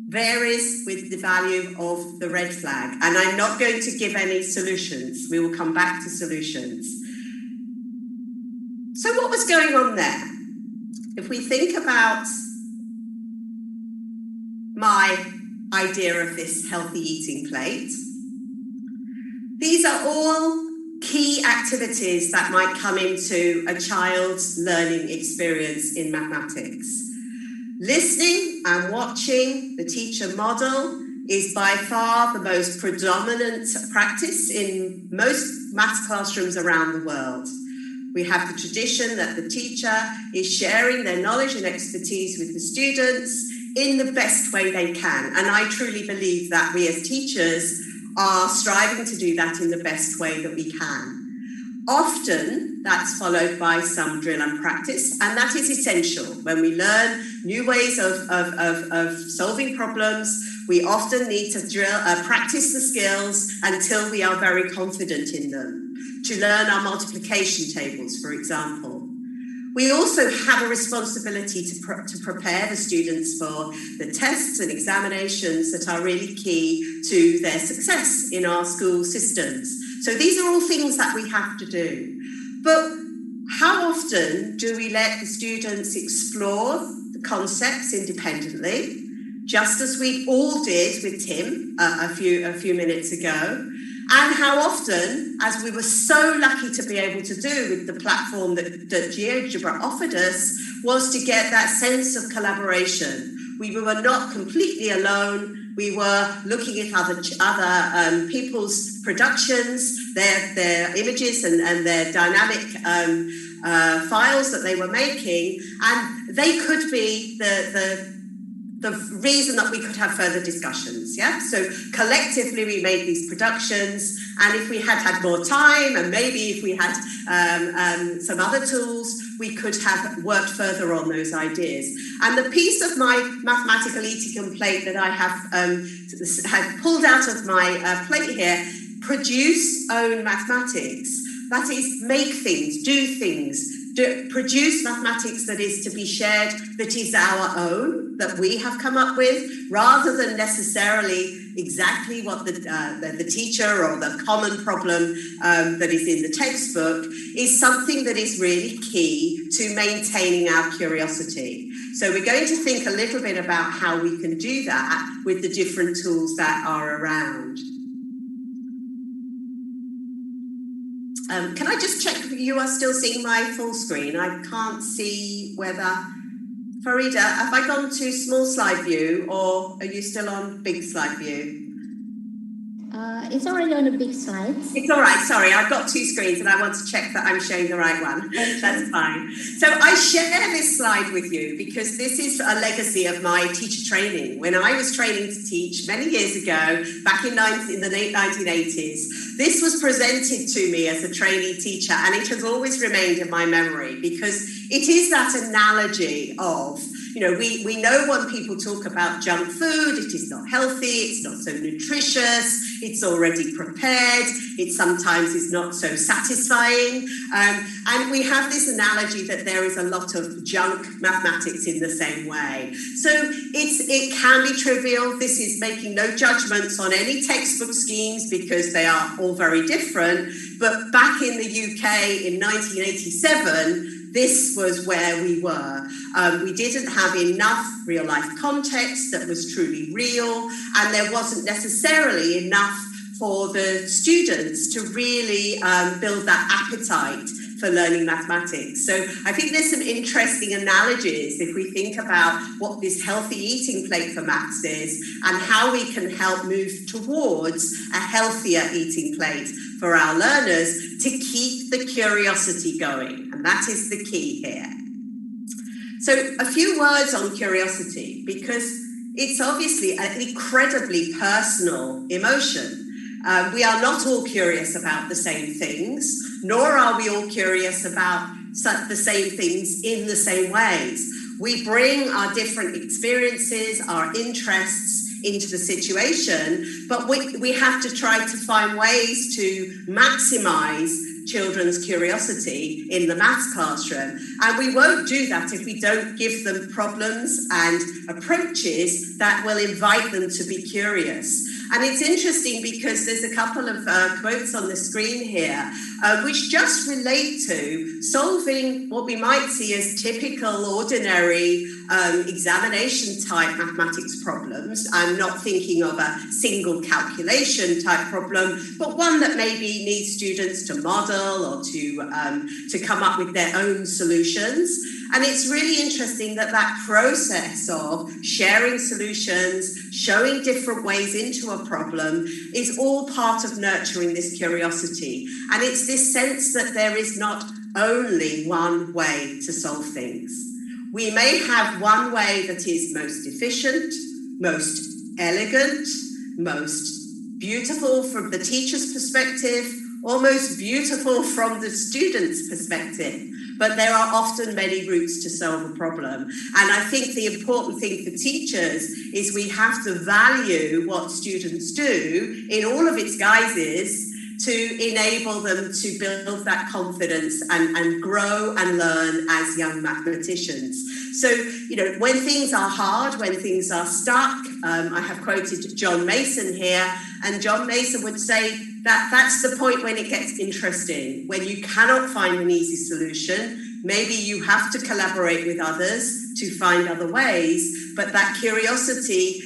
varies with the value of the red flag. And I'm not going to give any solutions. We will come back to solutions. So what was going on there? If we think about my idea of this healthy eating plate, these are all key activities that might come into a child's learning experience in mathematics. Listening and watching the teacher model is by far the most predominant practice in most maths classrooms around the world. We have the tradition that the teacher is sharing their knowledge and expertise with the students in the best way they can. And I truly believe that we as teachers are striving to do that in the best way that we can. Often that's followed by some drill and practice, and that is essential. When we learn new ways of solving problems, we often need to practice the skills until we are very confident in them. To learn our multiplication tables, for example. We also have a responsibility to prepare the students for the tests and examinations that are really key to their success in our school systems. So these are all things that we have to do. But how often do we let the students explore the concepts independently, just as we all did with Tim a few minutes ago? And how often, as we were so lucky to be able to do with the platform that Geogebra offered us, was to get that sense of collaboration. We were not completely alone. We were looking at other people's productions, their images and their dynamic files that they were making, and they could be the reason that we could have further discussions, yeah? So collectively we made these productions, and if we had more time, and maybe if we had some other tools, we could have worked further on those ideas. And the piece of my mathematical eating plate that I have pulled out of my plate here, produce own mathematics. That is, make things, do things, produce mathematics that is to be shared, that is our own, that we have come up with, rather than necessarily exactly what the teacher or the common problem that is in the textbook, is something that is really key to maintaining our curiosity. So we're going to think a little bit about how we can do that with the different tools that are around. Can I just check if you are still seeing my full screen? I can't see whether... Farida, have I gone to small slide view, or are you still on big slide view? It's already on the big slides. It's all right, sorry, I've got two screens and I want to check that I'm showing the right one. That's fine. So I share this slide with you because this is a legacy of my teacher training. When I was training to teach many years ago, back in the late 1980s, this was presented to me as a trainee teacher, and it has always remained in my memory because it is that analogy of, you know, we know when people talk about junk food, it is not healthy, it's not so nutritious, it's already prepared, it sometimes is not so satisfying. And we have this analogy that there is a lot of junk mathematics in the same way. So it can be trivial. This is making no judgments on any textbook schemes because they are all very different. But back in the UK in 1987, this was where we were. We didn't have enough real life context that was truly real, and there wasn't necessarily enough for the students to really build that appetite for learning mathematics. So I think there's some interesting analogies if we think about what this healthy eating plate for maths is and how we can help move towards a healthier eating plate for our learners to keep the curiosity going. And that is the key here. So a few words on curiosity, because it's obviously an incredibly personal emotion. We are not all curious about the same things, nor are we all curious about the same things in the same ways. We bring our different experiences, our interests into the situation, but we have to try to find ways to maximize children's curiosity in the maths classroom. And we won't do that if we don't give them problems and approaches that will invite them to be curious. And it's interesting because there's a couple of quotes on the screen here, which just relate to solving what we might see as typical, ordinary examination type mathematics problems. I'm not thinking of a single calculation type problem, but one that maybe needs students to model or to come up with their own solutions. And it's really interesting that that process of sharing solutions, showing different ways into a problem is all part of nurturing this curiosity. And it's this sense that there is not only one way to solve things. We may have one way that is most efficient, most elegant, most beautiful from the teacher's perspective, or most beautiful from the student's perspective. But there are often many routes to solve a problem. And I think the important thing for teachers is we have to value what students do in all of its guises to enable them to build that confidence and grow and learn as young mathematicians. So, you know, when things are hard, when things are stuck, I have quoted John Mason here, and John Mason would say that that's the point when it gets interesting, when you cannot find an easy solution. Maybe you have to collaborate with others to find other ways, but that curiosity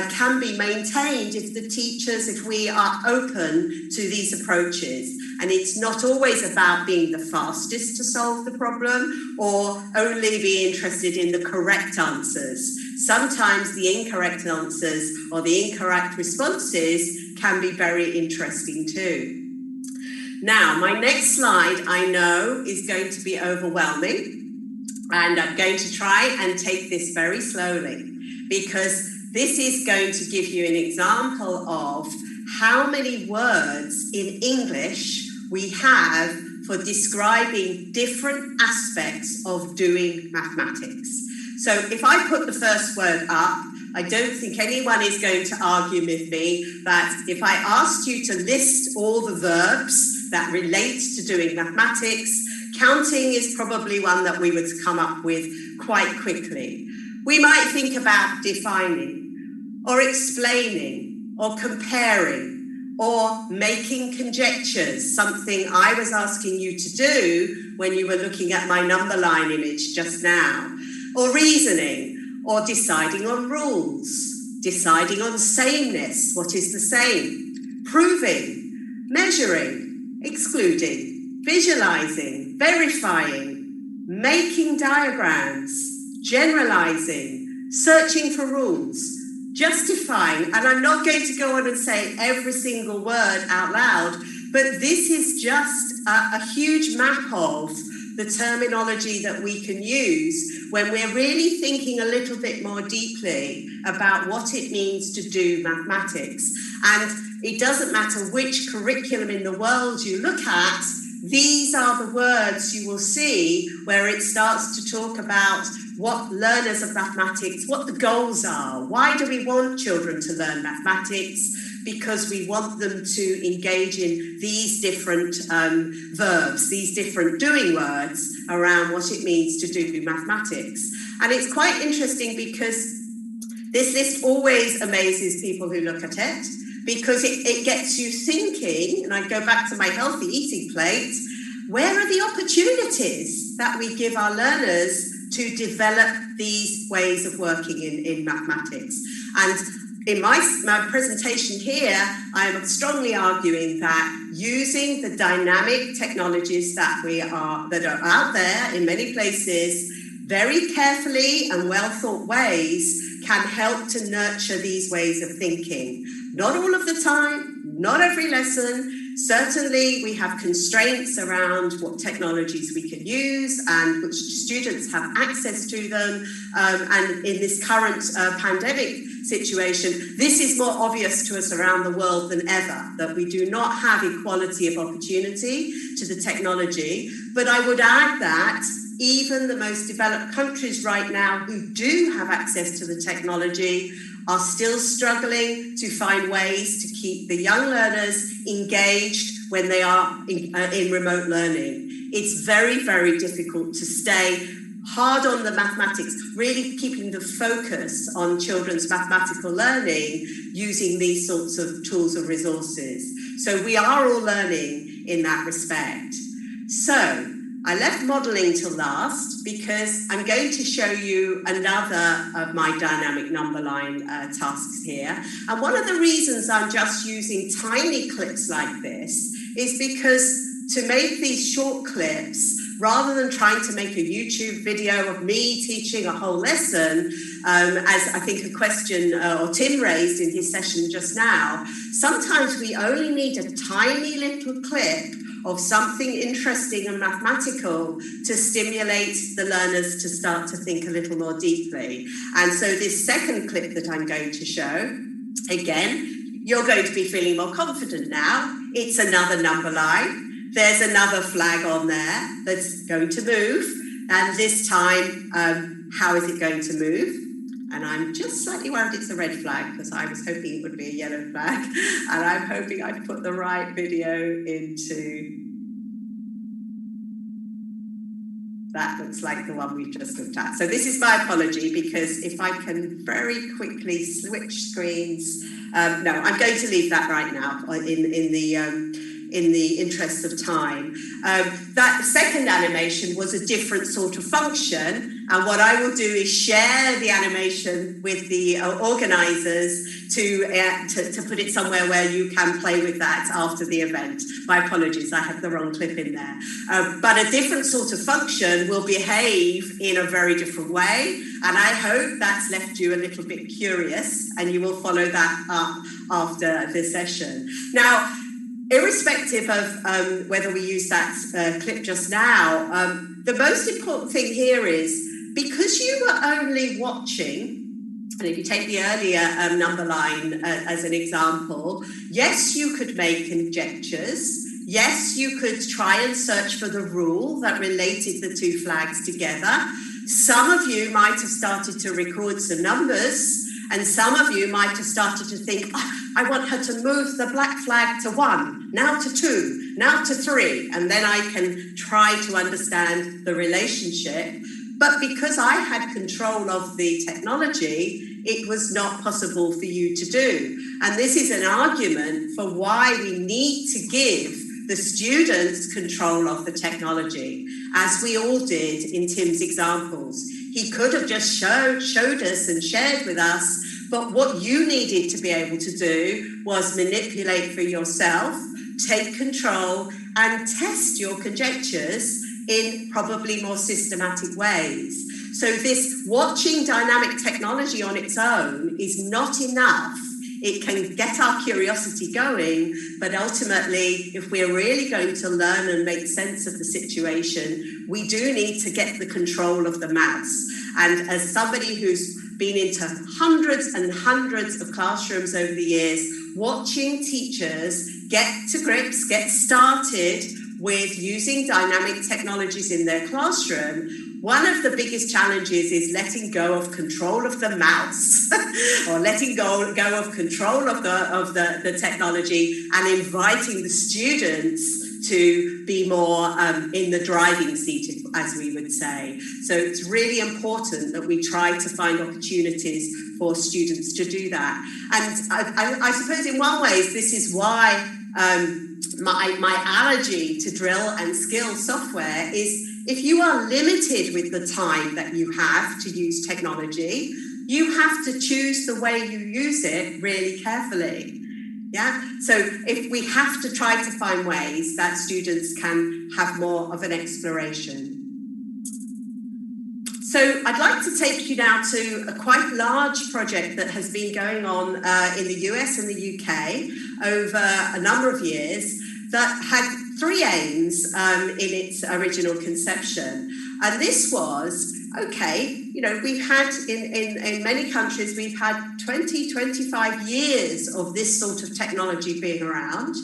can be maintained if we are open to these approaches. And it's not always about being the fastest to solve the problem or only be interested in the correct answers. Sometimes the incorrect answers or the incorrect responses can be very interesting too. Now, my next slide, I know, is going to be overwhelming, and I'm going to try and take this very slowly because this is going to give you an example of how many words in English we have for describing different aspects of doing mathematics. So if I put the first word up, I don't think anyone is going to argue with me that if I asked you to list all the verbs that relate to doing mathematics, counting is probably one that we would come up with quite quickly. We might think about defining or explaining or comparing or making conjectures, something I was asking you to do when you were looking at my number line image just now, or reasoning, or deciding on rules, deciding on sameness, what is the same, proving, measuring, excluding, visualizing, verifying, making diagrams, generalizing, searching for rules, justifying, and I'm not going to go on and say every single word out loud, but this is just a huge map of the terminology that we can use when we're really thinking a little bit more deeply about what it means to do mathematics. And it doesn't matter which curriculum in the world you look at, these are the words you will see where it starts to talk about what learners of mathematics, what the goals are. Why do we want children to learn mathematics? Because we want them to engage in these different verbs, these different doing words around what it means to do mathematics. And it's quite interesting because this list always amazes people who look at it, because it gets you thinking, and I go back to my healthy eating plate, where are the opportunities that we give our learners to develop these ways of working in mathematics? And in my presentation here, I am strongly arguing that using the dynamic technologies that are out there in many places, very carefully and well thought ways, can help to nurture these ways of thinking. Not all of the time, not every lesson. Certainly, we have constraints around what technologies we can use and which students have access to them. And in this current pandemic situation, this is more obvious to us around the world than ever, that we do not have equality of opportunity to the technology. But I would add that even the most developed countries right now who do have access to the technology are still struggling to find ways to keep the young learners engaged when they are in remote learning. It's very, very difficult to stay hard on the mathematics, really keeping the focus on children's mathematical learning using these sorts of tools and resources. So we are all learning in that respect. So I left modelling till last because I'm going to show you another of my dynamic number line tasks here. And one of the reasons I'm just using tiny clips like this is because to make these short clips, rather than trying to make a YouTube video of me teaching a whole lesson, as I think a question or Tim raised in his session just now, sometimes we only need a tiny little clip of something interesting and mathematical to stimulate the learners to start to think a little more deeply. And so this second clip that I'm going to show, again, you're going to be feeling more confident now. It's another number line. There's another flag on there that's going to move. And this time, how is it going to move? And I'm just slightly worried it's a red flag because I was hoping it would be a yellow flag. And I'm hoping I've put the right video into. That looks like the one we've just looked at. So this is my apology, because if I can very quickly switch screens. No, I'm going to leave that right now in the interest of time. That second animation was a different sort of function. And what I will do is share the animation with the organisers to put it somewhere where you can play with that after the event. My apologies, I have the wrong clip in there. But a different sort of function will behave in a very different way. And I hope that's left you a little bit curious and you will follow that up after the session. Now, irrespective of whether we use that clip just now, the most important thing here is, because you were only watching, and if you take the earlier number line as an example, yes, you could make conjectures. Yes, you could try and search for the rule that related the two flags together. Some of you might have started to record some numbers, and some of you might have started to think, oh, I want her to move the black flag to 1, now to 2, now to 3, and then I can try to understand the relationship. But because I had control of the technology, it was not possible for you to do. And this is an argument for why we need to give the students control of the technology, as we all did in Tim's examples. He could have just showed us and shared with us, but what you needed to be able to do was manipulate for yourself, take control, and test your conjectures in probably more systematic ways. So this watching dynamic technology on its own is not enough. It can get our curiosity going, but ultimately, if we're really going to learn and make sense of the situation, we do need to get the control of the mouse. And as somebody who's been into hundreds and hundreds of classrooms over the years, watching teachers get to grips, get started with using dynamic technologies in their classroom, one of the biggest challenges is letting go of control of the mouse or letting go of control of the technology and inviting the students to be more in the driving seat, as we would say. So it's really important that we try to find opportunities for students to do that. And I suppose in one way, this is why my allergy to drill and skill software is, if you are limited with the time that you have to use technology, you have to choose the way you use it really carefully. Yeah, so if we have to try to find ways that students can have more of an exploration. So I'd like to take you now to a quite large project that has been going on in the US and the UK over a number of years that had three aims in its original conception. And this was, okay, you know, we've had in many countries, we've had 20, 25 years of this sort of technology being around.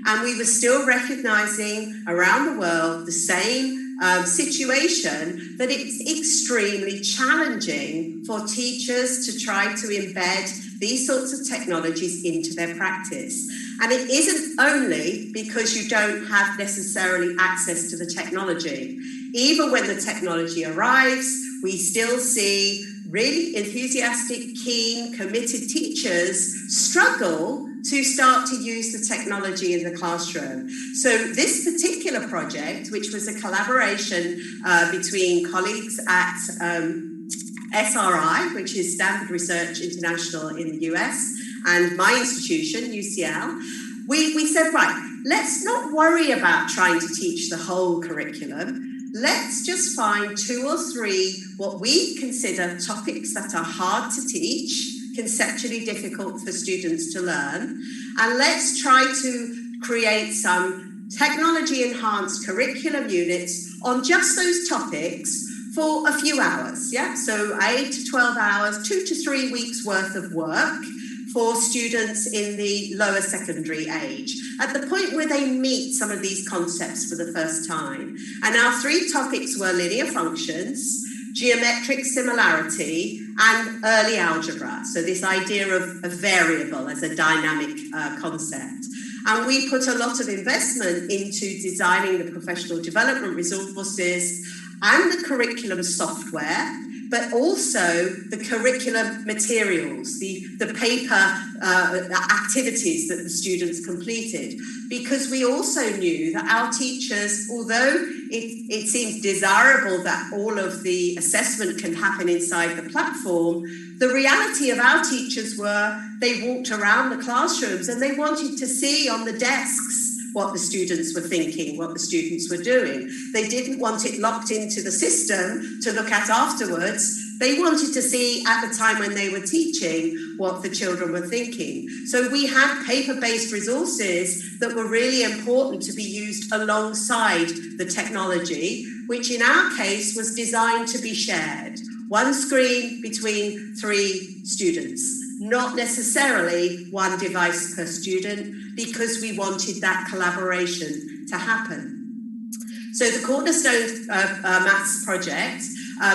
And we were still recognizing around the world the same situation, that it's extremely challenging for teachers to try to embed these sorts of technologies into their practice. And it isn't only because you don't have necessarily access to the technology. Even when the technology arrives, we still see really enthusiastic, keen, committed teachers struggle to start to use the technology in the classroom. So this particular project, which was a collaboration between colleagues at SRI, which is Stanford Research International in the US, and my institution, UCL, we said, right, let's not worry about trying to teach the whole curriculum. Let's just find 2 or 3 what we consider topics that are hard to teach, conceptually difficult for students to learn, and let's try to create some technology-enhanced curriculum units on just those topics for a few hours, yeah? So 8 to 12 hours, 2 to 3 weeks worth of work for students in the lower secondary age, at the point where they meet some of these concepts for the first time. And our 3 topics were linear functions, geometric similarity, and early algebra. So this idea of a variable as a dynamic concept. And we put a lot of investment into designing the professional development resources and the curriculum software, but also the curriculum materials, the paper activities that the students completed. Because we also knew that our teachers, although it seems desirable that all of the assessment can happen inside the platform, the reality of our teachers were they walked around the classrooms and they wanted to see on the desks what the students were thinking, what the students were doing. They didn't want it locked into the system to look at afterwards. They wanted to see at the time when they were teaching what the children were thinking. So we had paper-based resources that were really important to be used alongside the technology, which in our case was designed to be shared. 1 screen between 3 students, not necessarily 1 device per student, because we wanted that collaboration to happen. So the Cornerstone Maths project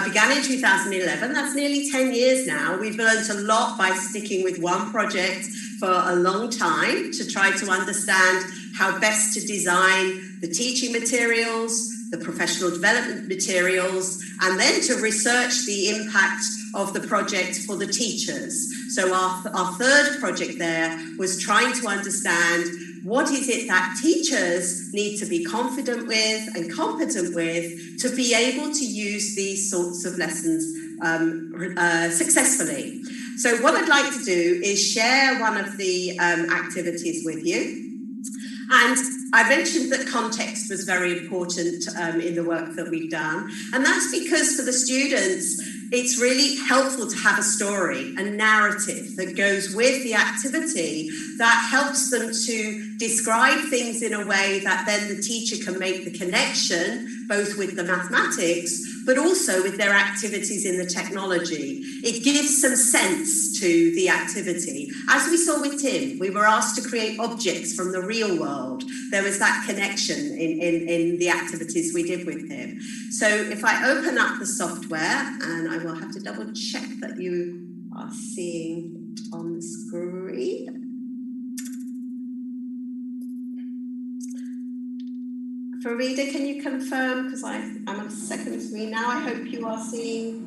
began in 2011. That's nearly 10 years now. We've learned a lot by sticking with one project for a long time to try to understand how best to design the teaching materials, the professional development materials, and then to research the impact of the project for the teachers. So our third project there was trying to understand what is it that teachers need to be confident with and competent with to be able to use these sorts of lessons successfully. So what I'd like to do is share one of the activities with you. And I mentioned that context was very important in the work that we've done. And that's because for the students, it's really helpful to have a story, a narrative that goes with the activity that helps them to describe things in a way that then the teacher can make the connection, both with the mathematics, but also with their activities in the technology. It gives some sense to the activity. As we saw with Tim, we were asked to create objects from the real world. There was that connection in the activities we did with him. So if I open up the software, and I will have to double check that you are seeing it on the screen. Farida, can you confirm? Because I'm on the second screen now. I hope you are seeing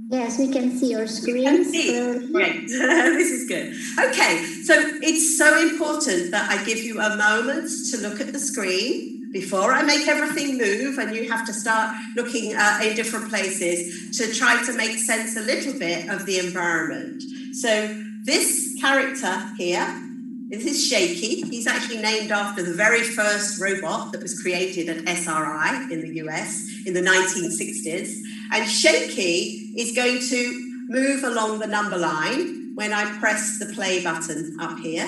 Yes, we can see your screen. You can see. Great. This is good. Okay, so it's so important that I give you a moment to look at the screen before I make everything move, and you have to start looking in different places to try to make sense a little bit of the environment. So this character here, this is Shaky. He's actually named after the very first robot that was created at SRI in the US in the 1960s. And Shaky is going to move along the number line when I press the play button up here.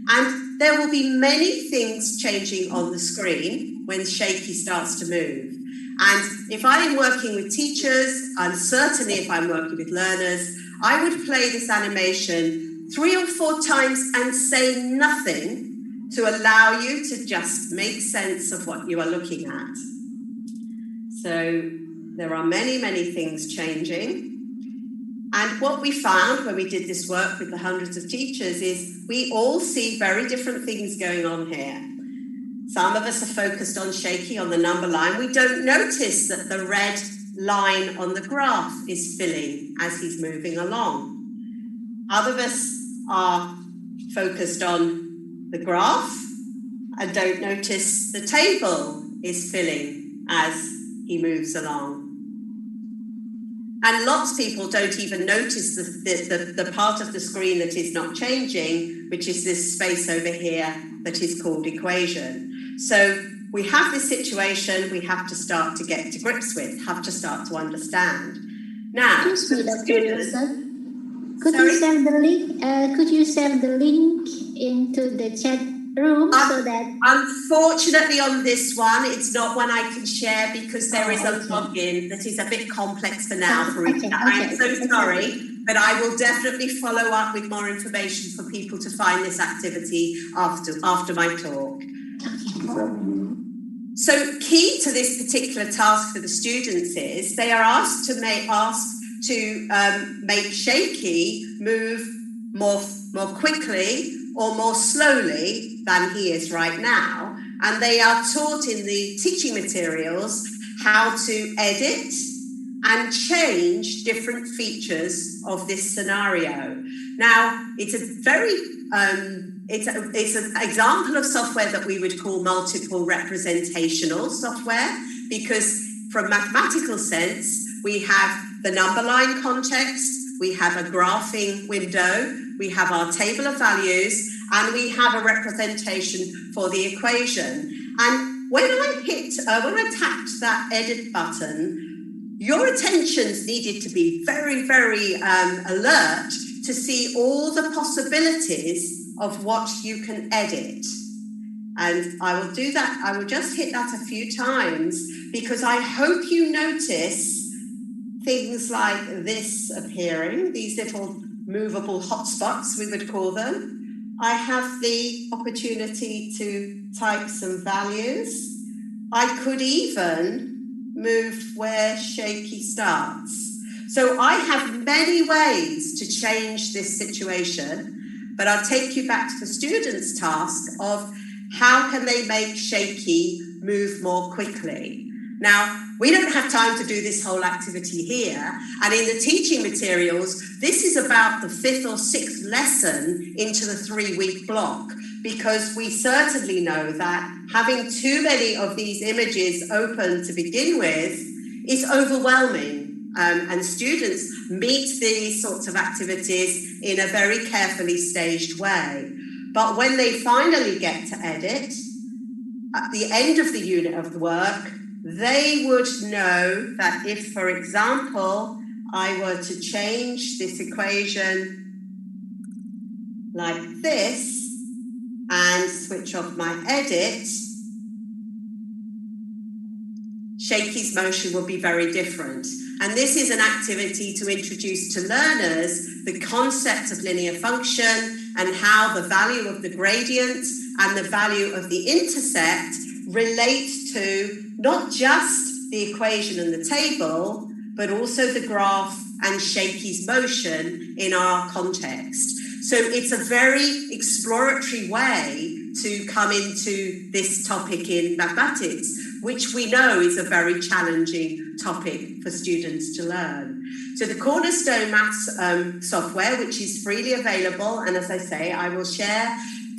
And there will be many things changing on the screen when Shaky starts to move. And if I am working with teachers, and certainly if I'm working with learners, I would play this animation 3 or 4 times and say nothing to allow you to just make sense of what you are looking at. So there are many, many things changing. And what we found when we did this work with the hundreds of teachers is we all see very different things going on here. Some of us are focused on Shaky on the number line. We don't notice that the red line on the graph is filling as he's moving along. Other of us are focused on the graph and don't notice the table is filling as he moves along. And lots of people don't even notice the part of the screen that is not changing, which is this space over here that is called equation. So we have this situation we have to start to get to grips with, have to start to understand. Now, could you send the link? Could you send the link into the chat room so that? Unfortunately, on this one, it's not one I can share because there is a login that is a bit complex for now. I'm so sorry, but I will definitely follow up with more information for people to find this activity after my talk. So, key to this particular task for the students is they are asked to make Shaky move more quickly or more slowly than he is right now. And they are taught in the teaching materials how to edit and change different features of this scenario. Now, it's a very, it's an example of software that we would call multiple representational software, because from mathematical sense, we have the number line context, we have a graphing window, we have our table of values, and we have a representation for the equation. And when I tapped that edit button, your attentions needed to be very, very alert to see all the possibilities of what you can edit. And I will do that. I will just hit that a few times because I hope you notice things like this appearing, these little movable hotspots, we would call them. I have the opportunity to type some values. I could even move where Shaky starts. So I have many ways to change this situation, but I'll take you back to the students' task of how can they make Shaky move more quickly. Now, we don't have time to do this whole activity here. And in the teaching materials, this is about the 5th or 6th lesson into the 3-week block, because we certainly know that having too many of these images open to begin with is overwhelming. And students meet these sorts of activities in a very carefully staged way. But when they finally get to edit, at the end of the unit of the work, they would know that if, for example, I were to change this equation like this and switch off my edit, Shaky's motion will be very different. And this is an activity to introduce to learners the concept of linear function and how the value of the gradient and the value of the intercept relate to not just the equation and the table, but also the graph and Shaky's motion in our context. So it's a very exploratory way to come into this topic in mathematics. which we know is a very challenging topic for students to learn. So the Cornerstone Maths software, which is freely available, and as I say, I will share.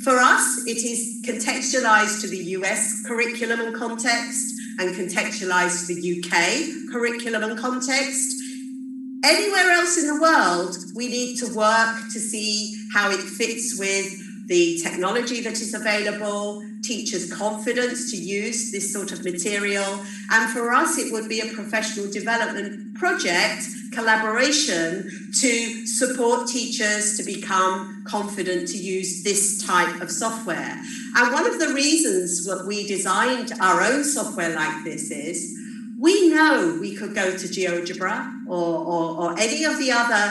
For us, it is contextualized to the US curriculum and context, and contextualized to the UK curriculum and context. Anywhere else in the world, we need to work to see how it fits with the technology that is available, teachers' confidence to use this sort of material. And for us, it would be a professional development project, collaboration, to support teachers to become confident to use this type of software. And one of the reasons that we designed our own software like this is, we know we could go to Geogebra or any of the other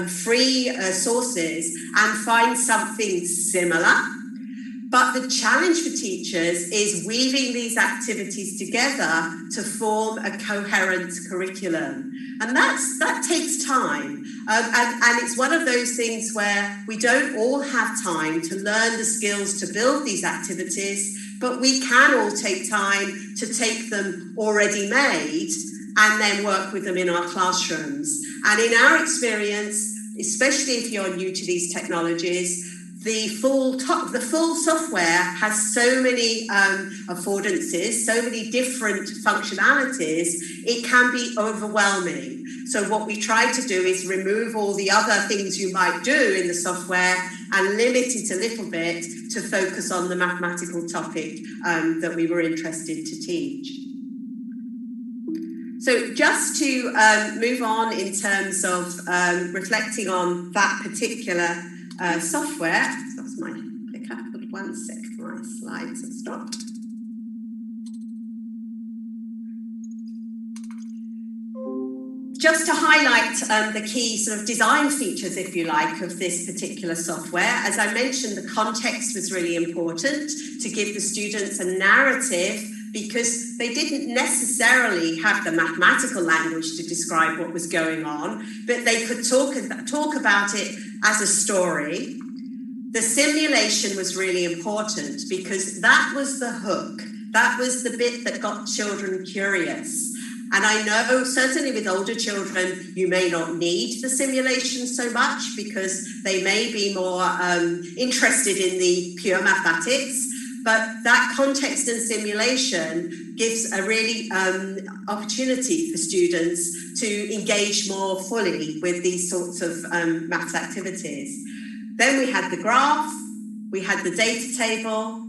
free sources and find something similar. But the challenge for teachers is weaving these activities together to form a coherent curriculum. And that takes time. And it's one of those things where we don't all have time to learn the skills to build these activities, but we can all take time to take them already made and then work with them in our classrooms. And in our experience, especially if you're new to these technologies, the full software has so many affordances, so many different functionalities, it can be overwhelming. So what we try to do is remove all the other things you might do in the software and limit it a little bit to focus on the mathematical topic that we were interested to teach. So just to move on in terms of reflecting on that particular software, that's my clicker, but 1 sec, my slides have stopped. Just to highlight the key sort of design features, if you like, of this particular software. As I mentioned, the context was really important to give the students a narrative, because they didn't necessarily have the mathematical language to describe what was going on, but they could talk about it as a story. The simulation was really important because that was the hook. That was the bit that got children curious. And I know certainly with older children, you may not need the simulation so much because they may be more interested in the pure mathematics. But that context and simulation gives a really opportunity for students to engage more fully with these sorts of maths activities. Then we had the graph, we had the data table,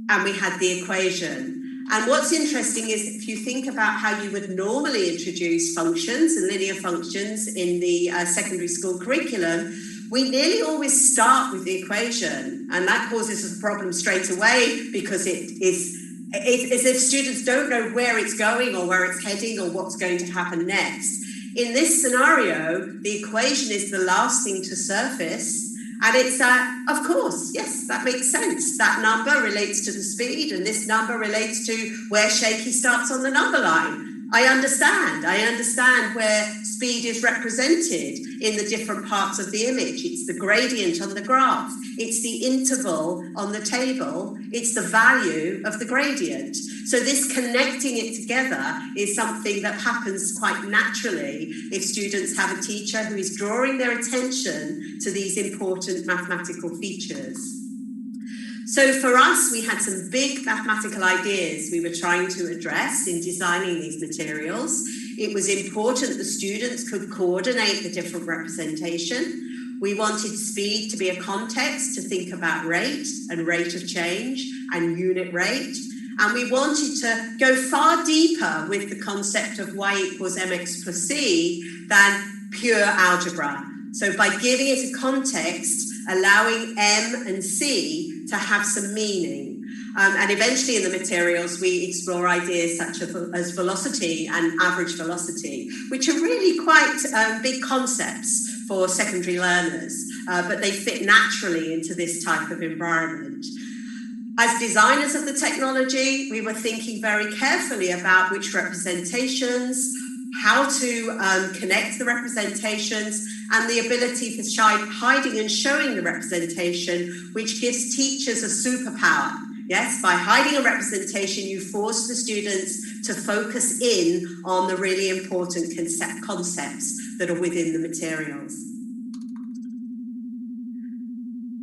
and we had the equation. And what's interesting is if you think about how you would normally introduce functions and linear functions in the secondary school curriculum, we nearly always start with the equation, and that causes us a problem straight away because it's as if students don't know where it's going or where it's heading or what's going to happen next. In this scenario, the equation is the last thing to surface, and it's of course, yes, that makes sense. That number relates to the speed, and this number relates to where shaky starts on the number line. I understand where speed is represented in the different parts of the image. It's the gradient on the graph. It's the interval on the table. It's the value of the gradient. So this connecting it together is something that happens quite naturally if students have a teacher who is drawing their attention to these important mathematical features. So for us, we had some big mathematical ideas we were trying to address in designing these materials. It was important the students could coordinate the different representation. We wanted speed to be a context to think about rate and rate of change and unit rate. And we wanted to go far deeper with the concept of y equals mx plus c than pure algebra. So by giving it a context, allowing m and c to have some meaning. And eventually in the materials, we explore ideas such as velocity and average velocity, which are really quite big concepts for secondary learners, but they fit naturally into this type of environment. As designers of the technology, we were thinking very carefully about which representations, how to connect the representations, and the ability for hiding and showing the representation, which gives teachers a superpower. Yes, by hiding a representation, you force the students to focus in on the really important concepts that are within the materials.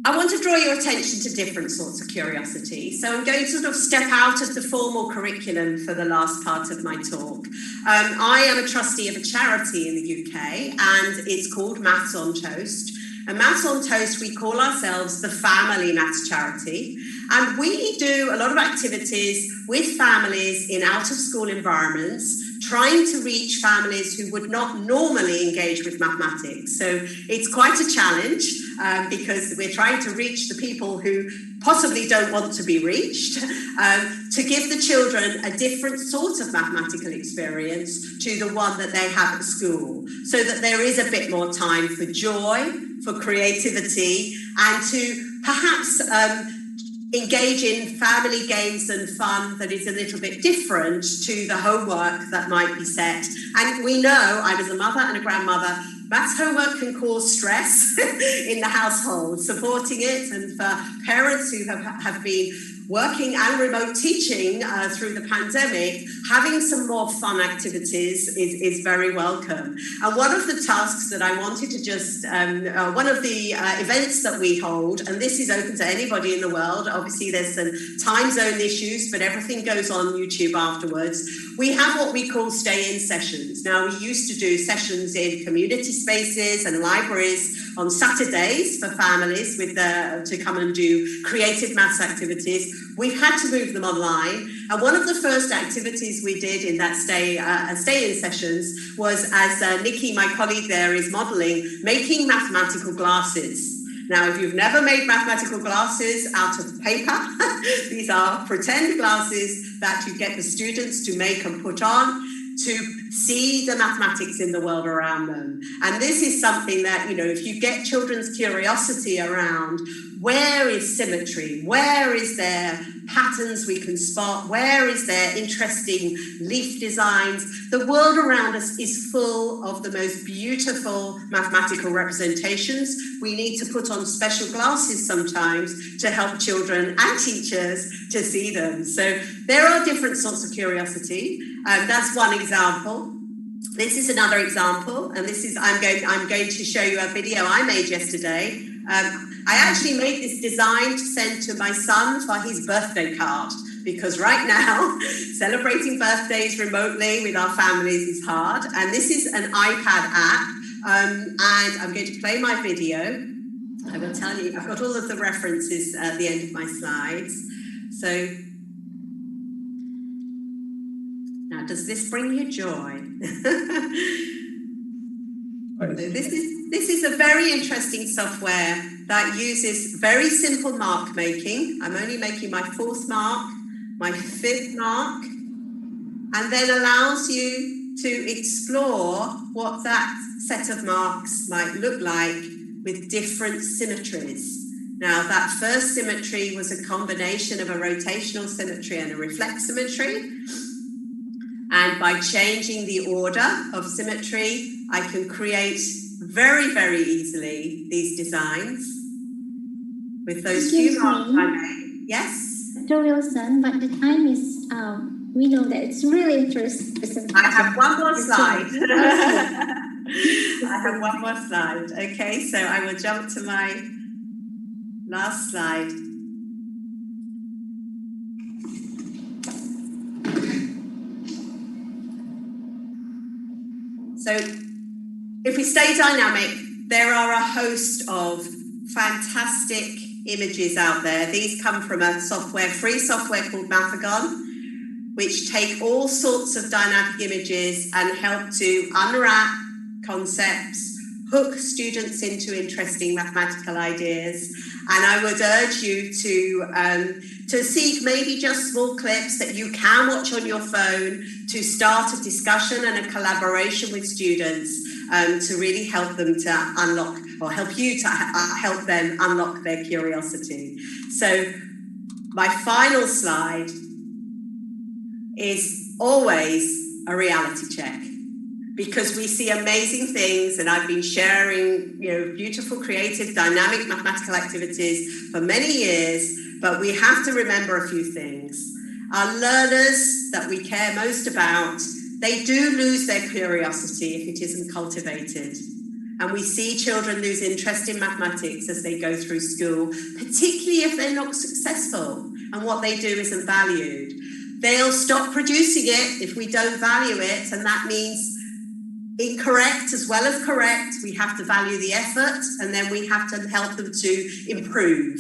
I want to draw your attention to different sorts of curiosity. So I'm going to sort of step out of the formal curriculum for the last part of my talk. I am a trustee of a charity in the UK, and it's called Maths on Toast. And Maths on Toast, we call ourselves the Family Maths Charity. And we do a lot of activities with families in out-of-school environments, trying to reach families who would not normally engage with mathematics. So it's quite a challenge because we're trying to reach the people who possibly don't want to be reached, to give the children a different sort of mathematical experience to the one that they have at school, so that there is a bit more time for joy, for creativity, and to perhaps engage in family games and fun that is a little bit different to the homework that might be set. And we know, I was a mother and a grandmother, maths homework can cause stress in the household. Supporting it, and for parents who have been working and remote teaching through the pandemic, having some more fun activities is very welcome. And one of the tasks that I wanted to just, one of the events that we hold, and this is open to anybody in the world, obviously there's some time zone issues, but everything goes on YouTube afterwards. We have what we call stay-in sessions. Now, we used to do sessions in community spaces and libraries on Saturdays for families with to come and do creative maths activities. We've had to move them online. And one of the first activities we did in that stay-in sessions was, as Nikki, my colleague there, is modelling, making mathematical glasses. Now, if you've never made mathematical glasses out of paper, these are pretend glasses that you get the students to make and put on to see the mathematics in the world around them. And this is something that, you know, if you get children's curiosity around, where is symmetry? Where is there patterns we can spot? Where is there interesting leaf designs? The world around us is full of the most beautiful mathematical representations. We need to put on special glasses sometimes to help children and teachers to see them. So there are different sorts of curiosity. That's one example. This is another example, and this is I'm going to show you a video I made yesterday. I actually made this design to send to my son for his birthday card, because right now celebrating birthdays remotely with our families is hard. And this is an iPad app, and I'm going to play my video. I will tell you, I've got all of the references at the end of my slides. So now, does this bring you joy? So this is a very interesting software that uses very simple mark making. I'm only making my 4th mark, my 5th mark, and then allows you to explore what that set of marks might look like with different symmetries. Now, that first symmetry was a combination of a rotational symmetry and a reflex symmetry. And by changing the order of symmetry, I can create very, very easily these designs with those few marks I made. Yes? Dr. Wilson, but the time is, we know that it's really interesting. I have one more slide. I have one more slide. Okay, so I will jump to my last slide. So if we stay dynamic, there are a host of fantastic images out there. These come from a free software called Pentagon, which take all sorts of dynamic images and help to unwrap concepts, hook students into interesting mathematical ideas. And I would urge you to seek maybe just small clips that you can watch on your phone to start a discussion and a collaboration with students to really help them to unlock, or help you to help them unlock their curiosity. So my final slide is always a reality check, because we see amazing things, and I've been sharing, beautiful, creative, dynamic mathematical activities for many years. but we have to remember a few things. Our learners that we care most about, they do lose their curiosity if it isn't cultivated. And we see children lose interest in mathematics as they go through school, particularly if they're not successful and what they do isn't valued. They'll stop producing it if we don't value it, and that means incorrect as well as correct. We have to value the effort, and then we have to help them to improve.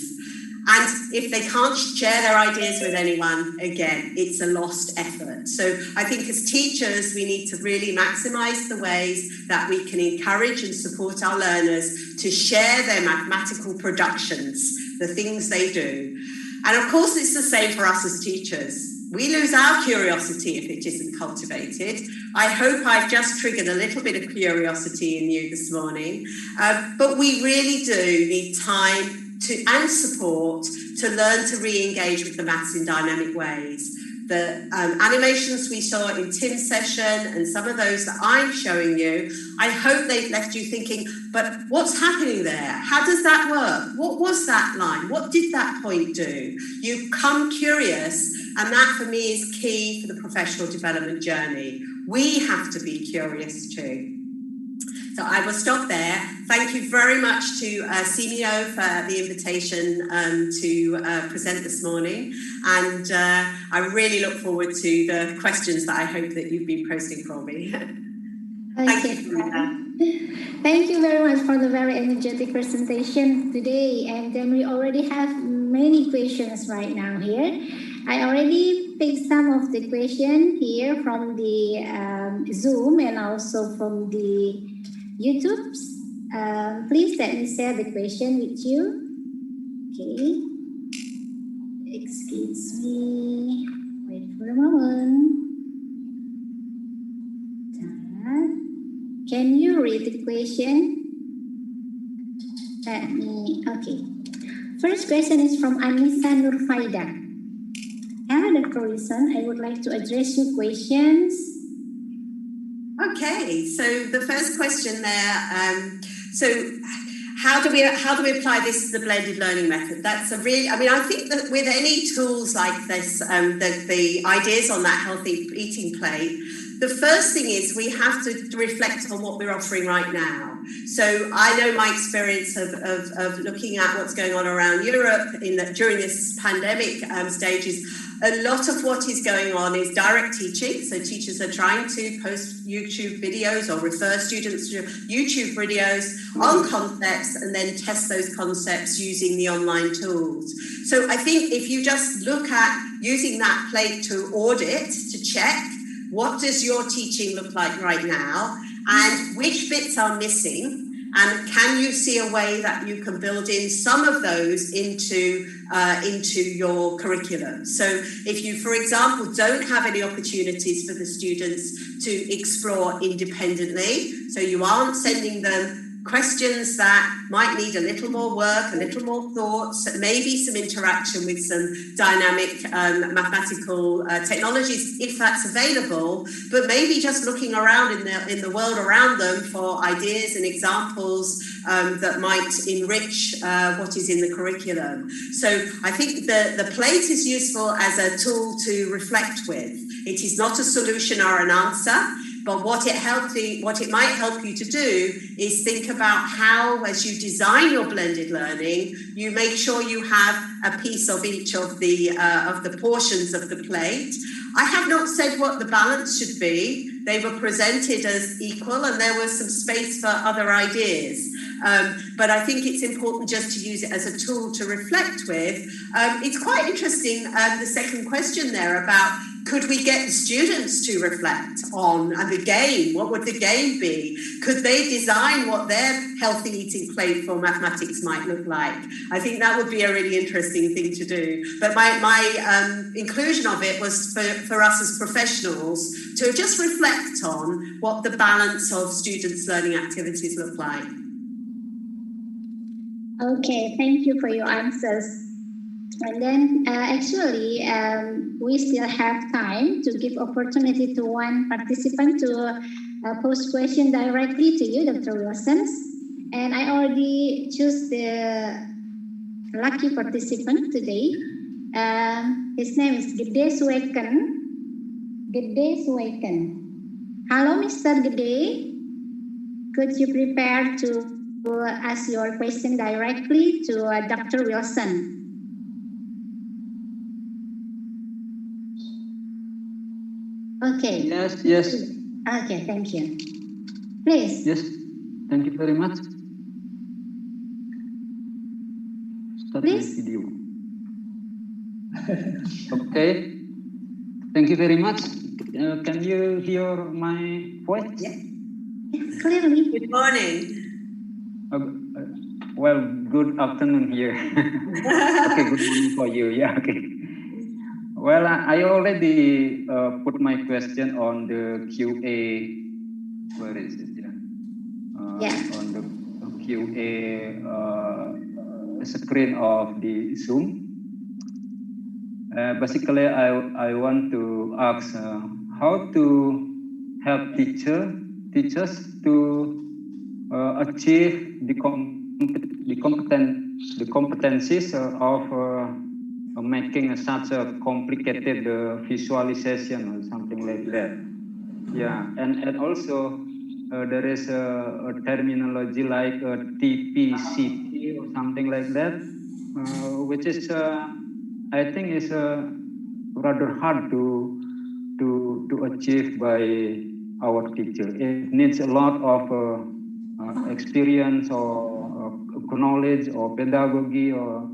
And if they can't share their ideas with anyone, again, it's a lost effort. So I think as teachers, we need to really maximize the ways that we can encourage and support our learners to share their mathematical productions, the things they do. And of course, it's the same for us as teachers. We lose our curiosity if it isn't cultivated. I hope I've just triggered a little bit of curiosity in you this morning. But we really do need time and support to learn to re-engage with the maths in dynamic ways. The animations we saw in Tim's session and some of those that I'm showing you, I hope they've left you thinking, but what's happening there? How does that work? What was that line? What did that point do? You become curious, and that for me is key for the professional development journey. We have to be curious too. So I will stop there. Thank you very much to SEAQiM for the invitation to present this morning. And I really look forward to the questions that I hope that you've been posting for me. Thank you. Thank you very much for the very energetic presentation today. And then we already have many questions right now here. I already picked some of the questions here from the Zoom and also from the YouTube. Please let me share the question with you. Okay. Excuse me. Wait for a moment. Can you read the question? Okay. First question is from Anissa Nurfaida. Hello, Dr. Wilson. I would like to address your questions. Okay, so the first question there, so how do we apply this to the blended learning method? That's a really, I mean, I think that with any tools like this, the ideas on that healthy eating plate, the first thing is we have to reflect on what we're offering right now. So I know my experience of looking at what's going on around Europe during this pandemic stage is a lot of what is going on is direct teaching. So teachers are trying to post YouTube videos or refer students to YouTube videos on concepts and then test those concepts using the online tools. So I think if you just look at using that plate to audit, to check, what does your teaching look like right now and which bits are missing? And can you see a way that you can build in some of those into your curriculum? So if you, for example, don't have any opportunities for the students to explore independently, so you aren't sending them questions that might need a little more work, a little more thoughts, maybe some interaction with some dynamic mathematical technologies, if that's available, but maybe just looking around in the world around them for ideas and examples that might enrich what is in the curriculum. So I think the plate is useful as a tool to reflect with. It is not a solution or an answer. But what it might help you to do is think about how, as you design your blended learning, you make sure you have a piece of each of the portions of the plate. I have not said what the balance should be. They were presented as equal, and there was some space for other ideas. But I think it's important just to use it as a tool to reflect with. It's quite interesting, the second question there about could we get the students to reflect on the game? What would the game be? Could they design what their healthy eating plate for mathematics might look like? I think that would be a really interesting thing to do. But my inclusion of it was for us as professionals to just reflect on what the balance of students' learning activities look like. Okay, thank you for your answers. And then actually, we still have time to give opportunity to one participant to post question directly to you, Dr. Wilson. And I already choose the lucky participant today. His name is Gede Sueken. Gede Sueken. Hello, Mr. Gede. Could you prepare to ask your question directly to Dr. Wilson? Okay. Yes. Okay, thank you. Please. Yes, thank you very much. Start the Please. video. Okay. Thank you very much. Can you hear my voice? Yeah. Yes, clearly. Good morning. Well, good afternoon here. Okay, good morning for you. Yeah, okay. Well, I already put my question on the QA. Where is it? Yeah. On the QA screen of the Zoom. Basically, I want to ask how to help teachers to achieve the competencies of making such a complicated visualization or something like that. Yeah, and also there is a terminology like TPCT or something like that, which is I think is rather hard to achieve by our teacher. It needs a lot of experience or knowledge or pedagogy or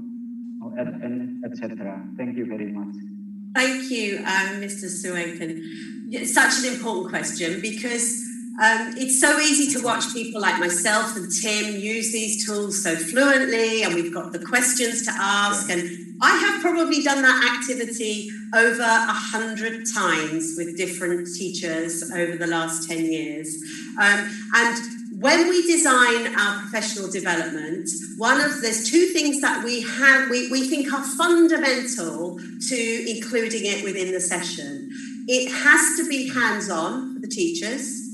etc. Thank you very much. Thank you, Mr. Sueken. It's such an important question because it's so easy to watch people like myself and Tim use these tools so fluently, and we've got the questions to ask. And I have probably done that activity over 100 times with different teachers over the last 10 years. And when we design our professional development, there's two things that we think are fundamental to including it within the session. It has to be hands-on for the teachers.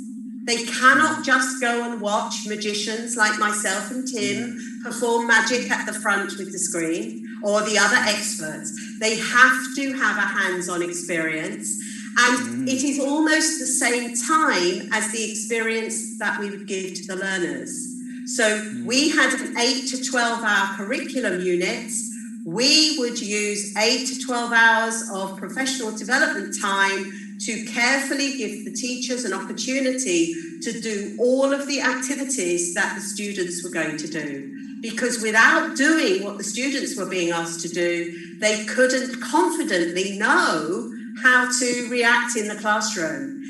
They cannot just go and watch magicians like myself and Tim perform magic at the front with the screen or the other experts. They have to have a hands-on experience. And it is almost the same time as the experience that we would give to the learners. So we had an 8 to 12 hour curriculum unit. We would use 8 to 12 hours of professional development time to carefully give the teachers an opportunity to do all of the activities that the students were going to do. Because without doing what the students were being asked to do, they couldn't confidently know how to react in the classroom.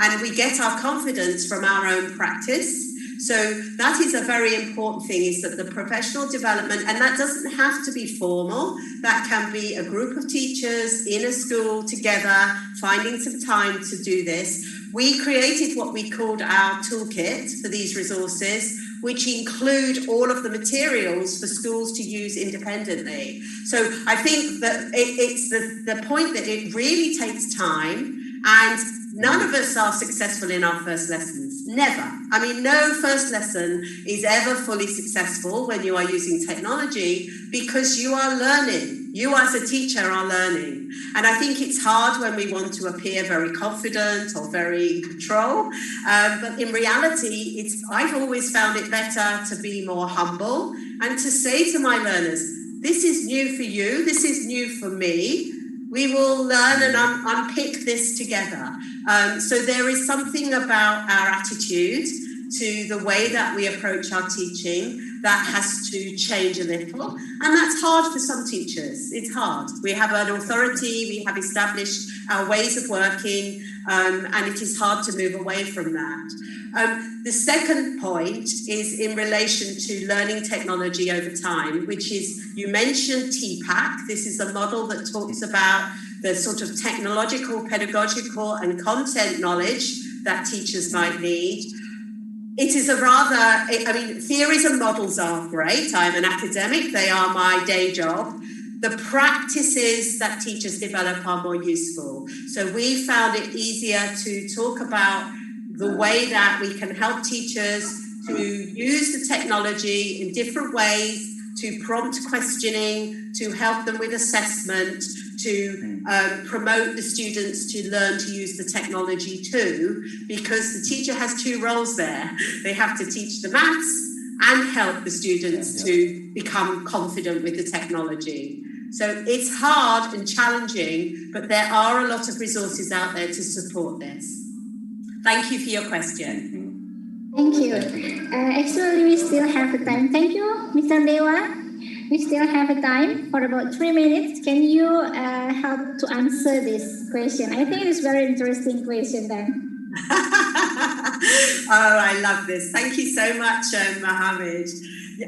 And we get our confidence from our own practice. So that is a very important thing, is that the professional development, and that doesn't have to be formal, that can be a group of teachers in a school together, finding some time to do this. We created what we called our toolkit for these resources, which include all of the materials for schools to use independently. So I think that it's the point that it really takes time, and none of us are successful in our first lessons. Never. I mean, no first lesson is ever fully successful when you are using technology, because you are learning. You as a teacher are learning. And I think it's hard when we want to appear very confident or very in control. But in reality, I've always found it better to be more humble and to say to my learners, this is new for you, this is new for me. We will learn and unpick this together. So there is something about our attitude to the way that we approach our teaching that has to change a little. And that's hard for some teachers. It's hard. We have an authority, we have established our ways of working, and it is hard to move away from that. The second point is in relation to learning technology over time, which is, you mentioned TPAC. This is a model that talks about the sort of technological, pedagogical, and content knowledge that teachers might need. It is theories and models are great. I'm an academic. They are my day job. The practices that teachers develop are more useful. So we found it easier to talk about the way that we can help teachers to use the technology in different ways to prompt questioning, to help them with assessment, to promote the students to learn to use the technology too, because the teacher has two roles there. They have to teach the maths and help the students to become confident with the technology. So it's hard and challenging, but there are a lot of resources out there to support this. Thank you for your question. Thank you. Actually, we still have the time. Thank you, Mr. Dewa. We still have a time for about 3 minutes. Can you help to answer this question? I think it's a very interesting question then. Oh, I love this. Thank you so much, Mohammed.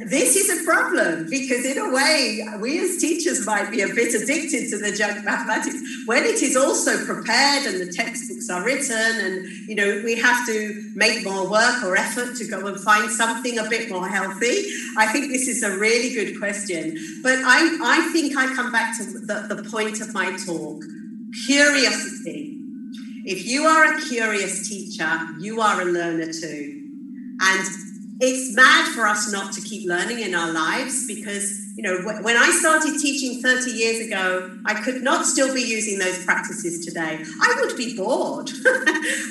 This is a problem because in a way, we as teachers might be a bit addicted to the junk mathematics when it is also prepared and the textbooks are written and, you know, we have to make more work or effort to go and find something a bit more healthy. I think this is a really good question. But I think I come back to the point of my talk, curiosity. If you are a curious teacher, you are a learner too. And it's mad for us not to keep learning in our lives because, you know, when I started teaching 30 years ago, I could not still be using those practices today. I would be bored.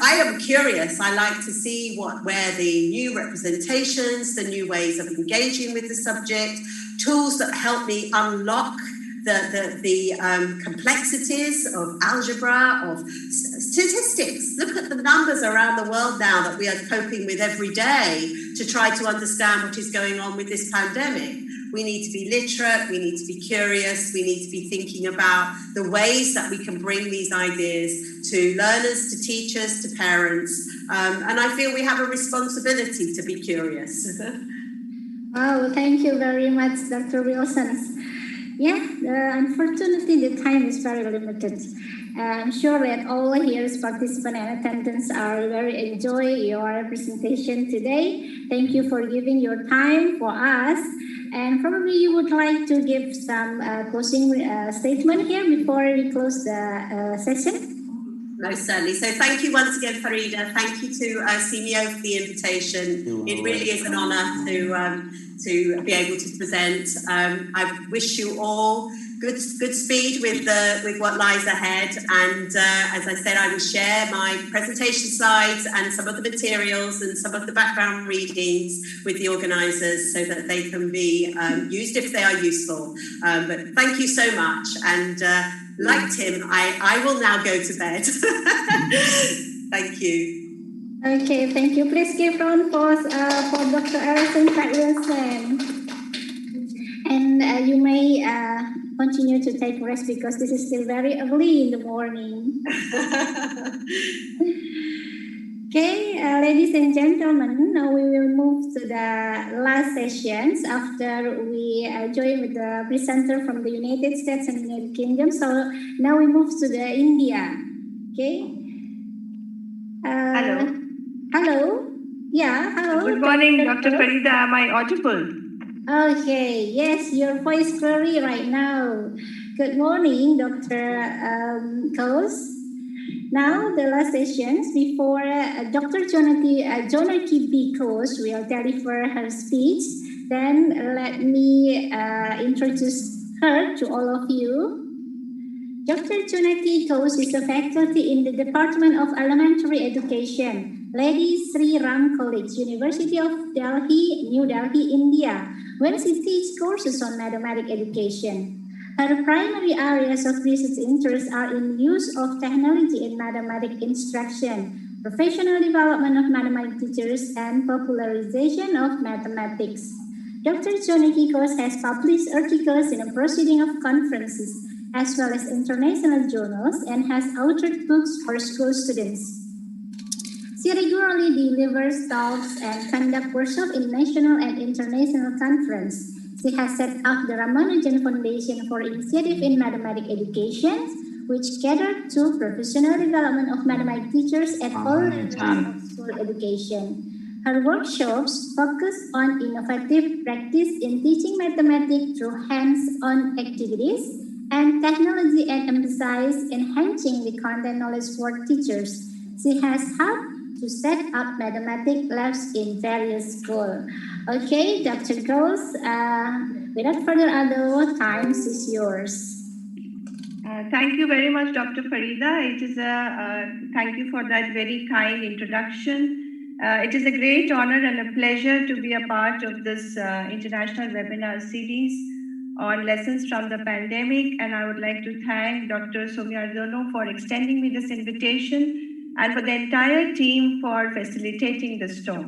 I am curious. I like to see where the new representations, the new ways of engaging with the subject, tools that help me unlock the complexities of algebra, of statistics. Look at the numbers around the world now that we are coping with every day to try to understand what is going on with this pandemic. We need to be literate, we need to be curious, we need to be thinking about the ways that we can bring these ideas to learners, to teachers, to parents. And I feel we have a responsibility to be curious. Wow, thank you very much, Dr. Wilson. Yeah, unfortunately, the time is very limited. I'm sure that all here's participants and attendants are very enjoy your presentation today. Thank you for giving your time for us. And probably you would like to give some closing statement here before we close the session. Most certainly. So thank you once again, Farida. Thank you to SEAQiM for the invitation. It really is an honour to be able to present. I wish you all good speed with what lies ahead. And as I said, I will share my presentation slides and some of the materials and some of the background readings with the organisers so that they can be used if they are useful. But thank you so much. And like Tim, I will now go to bed. Thank you. Okay, thank you. Please give round for Dr. Alison Wilson. And you may continue to take rest because this is still very early in the morning. Okay, ladies and gentlemen, now we will move to the last sessions after we join with the presenter from the United States and United Kingdom. So now we move to the India. Okay. Hello. Hello. Yeah, hello. Good morning, Dr. Farida. Am I audible? Okay. Yes, your voice clearly right now. Good morning, Dr. Coase. Now, the last sessions before Dr. Jonaki B. Coase will deliver her speech. Then let me introduce her to all of you. Dr. Jonaki Coase is a faculty in the Department of Elementary Education, Lady Sri Ram College, University of Delhi, New Delhi, India, where she teaches courses on mathematics education. Her primary areas of research interest are in use of technology in mathematics instruction, professional development of mathematics teachers, and popularization of mathematics. Dr. Jonaki Coase has published articles in a proceeding of conferences, as well as international journals, and has authored books for school students. She regularly delivers talks and conducts workshops in national and international conferences. She has set up the Ramanujan Foundation for Initiative in Mathematics Education, which catered to professional development of mathematics teachers at all levels of school education. Her workshops focus on innovative practice in teaching mathematics through hands-on activities and technology, and emphasize enhancing the content knowledge for teachers. She has helped to set up mathematics labs in various schools. Okay, Dr. Coase, Without further ado, time is yours. Thank you very much, Dr. Farida. It is thank you for that very kind introduction. It is a great honor and a pleasure to be a part of this international webinar series on lessons from the pandemic. And I would like to thank Dr. Somiardono for extending me this invitation and for the entire team for facilitating this talk.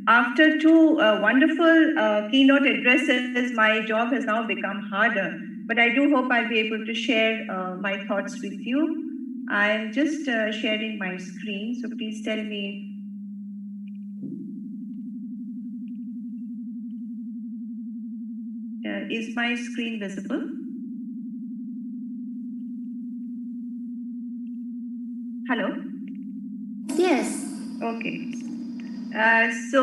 After two wonderful keynote addresses, my job has now become harder, but I do hope I'll be able to share my thoughts with you. I'm just sharing my screen, so please tell me. Is my screen visible? Hello? Yes. Okay. So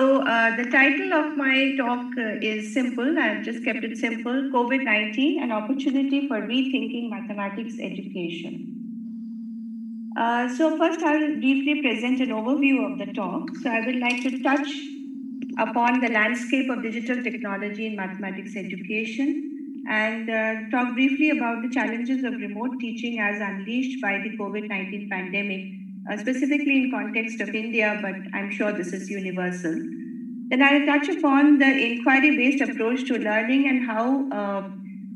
the title of my talk is simple. I've just kept it simple. COVID-19, an opportunity for rethinking mathematics education. So first I'll briefly present an overview of the talk. So I would like to touch upon the landscape of digital technology in mathematics education and talk briefly about the challenges of remote teaching as unleashed by the COVID-19 pandemic, specifically in context of India, but I'm sure this is universal. Then I'll touch upon the inquiry-based approach to learning and how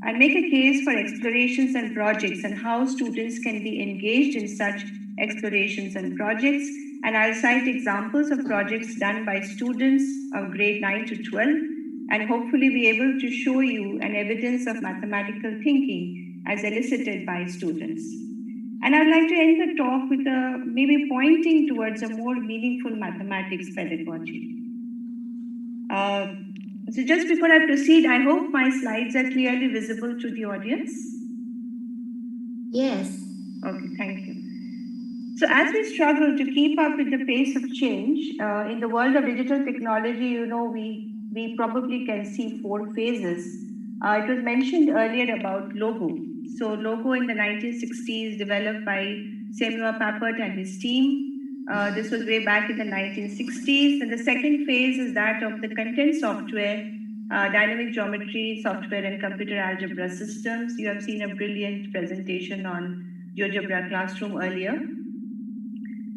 I'll make a case for explorations and projects and how students can be engaged in such explorations and projects. And I'll cite examples of projects done by students of grade 9 to 12 and hopefully be able to show you an evidence of mathematical thinking as elicited by students. And I'd like to end the talk with maybe pointing towards a more meaningful mathematics pedagogy. So just before I proceed, I hope my slides are clearly visible to the audience. Yes. Okay, thank you. So as we struggle to keep up with the pace of change, in the world of digital technology, you know, we probably can see 4 phases. It was mentioned earlier about Logo. So Logo in the 1960s developed by Samuel Papert and his team. This was way back in the 1960s. And the second phase is that of the content software, dynamic geometry software and computer algebra systems. You have seen a brilliant presentation on Geogebra classroom earlier.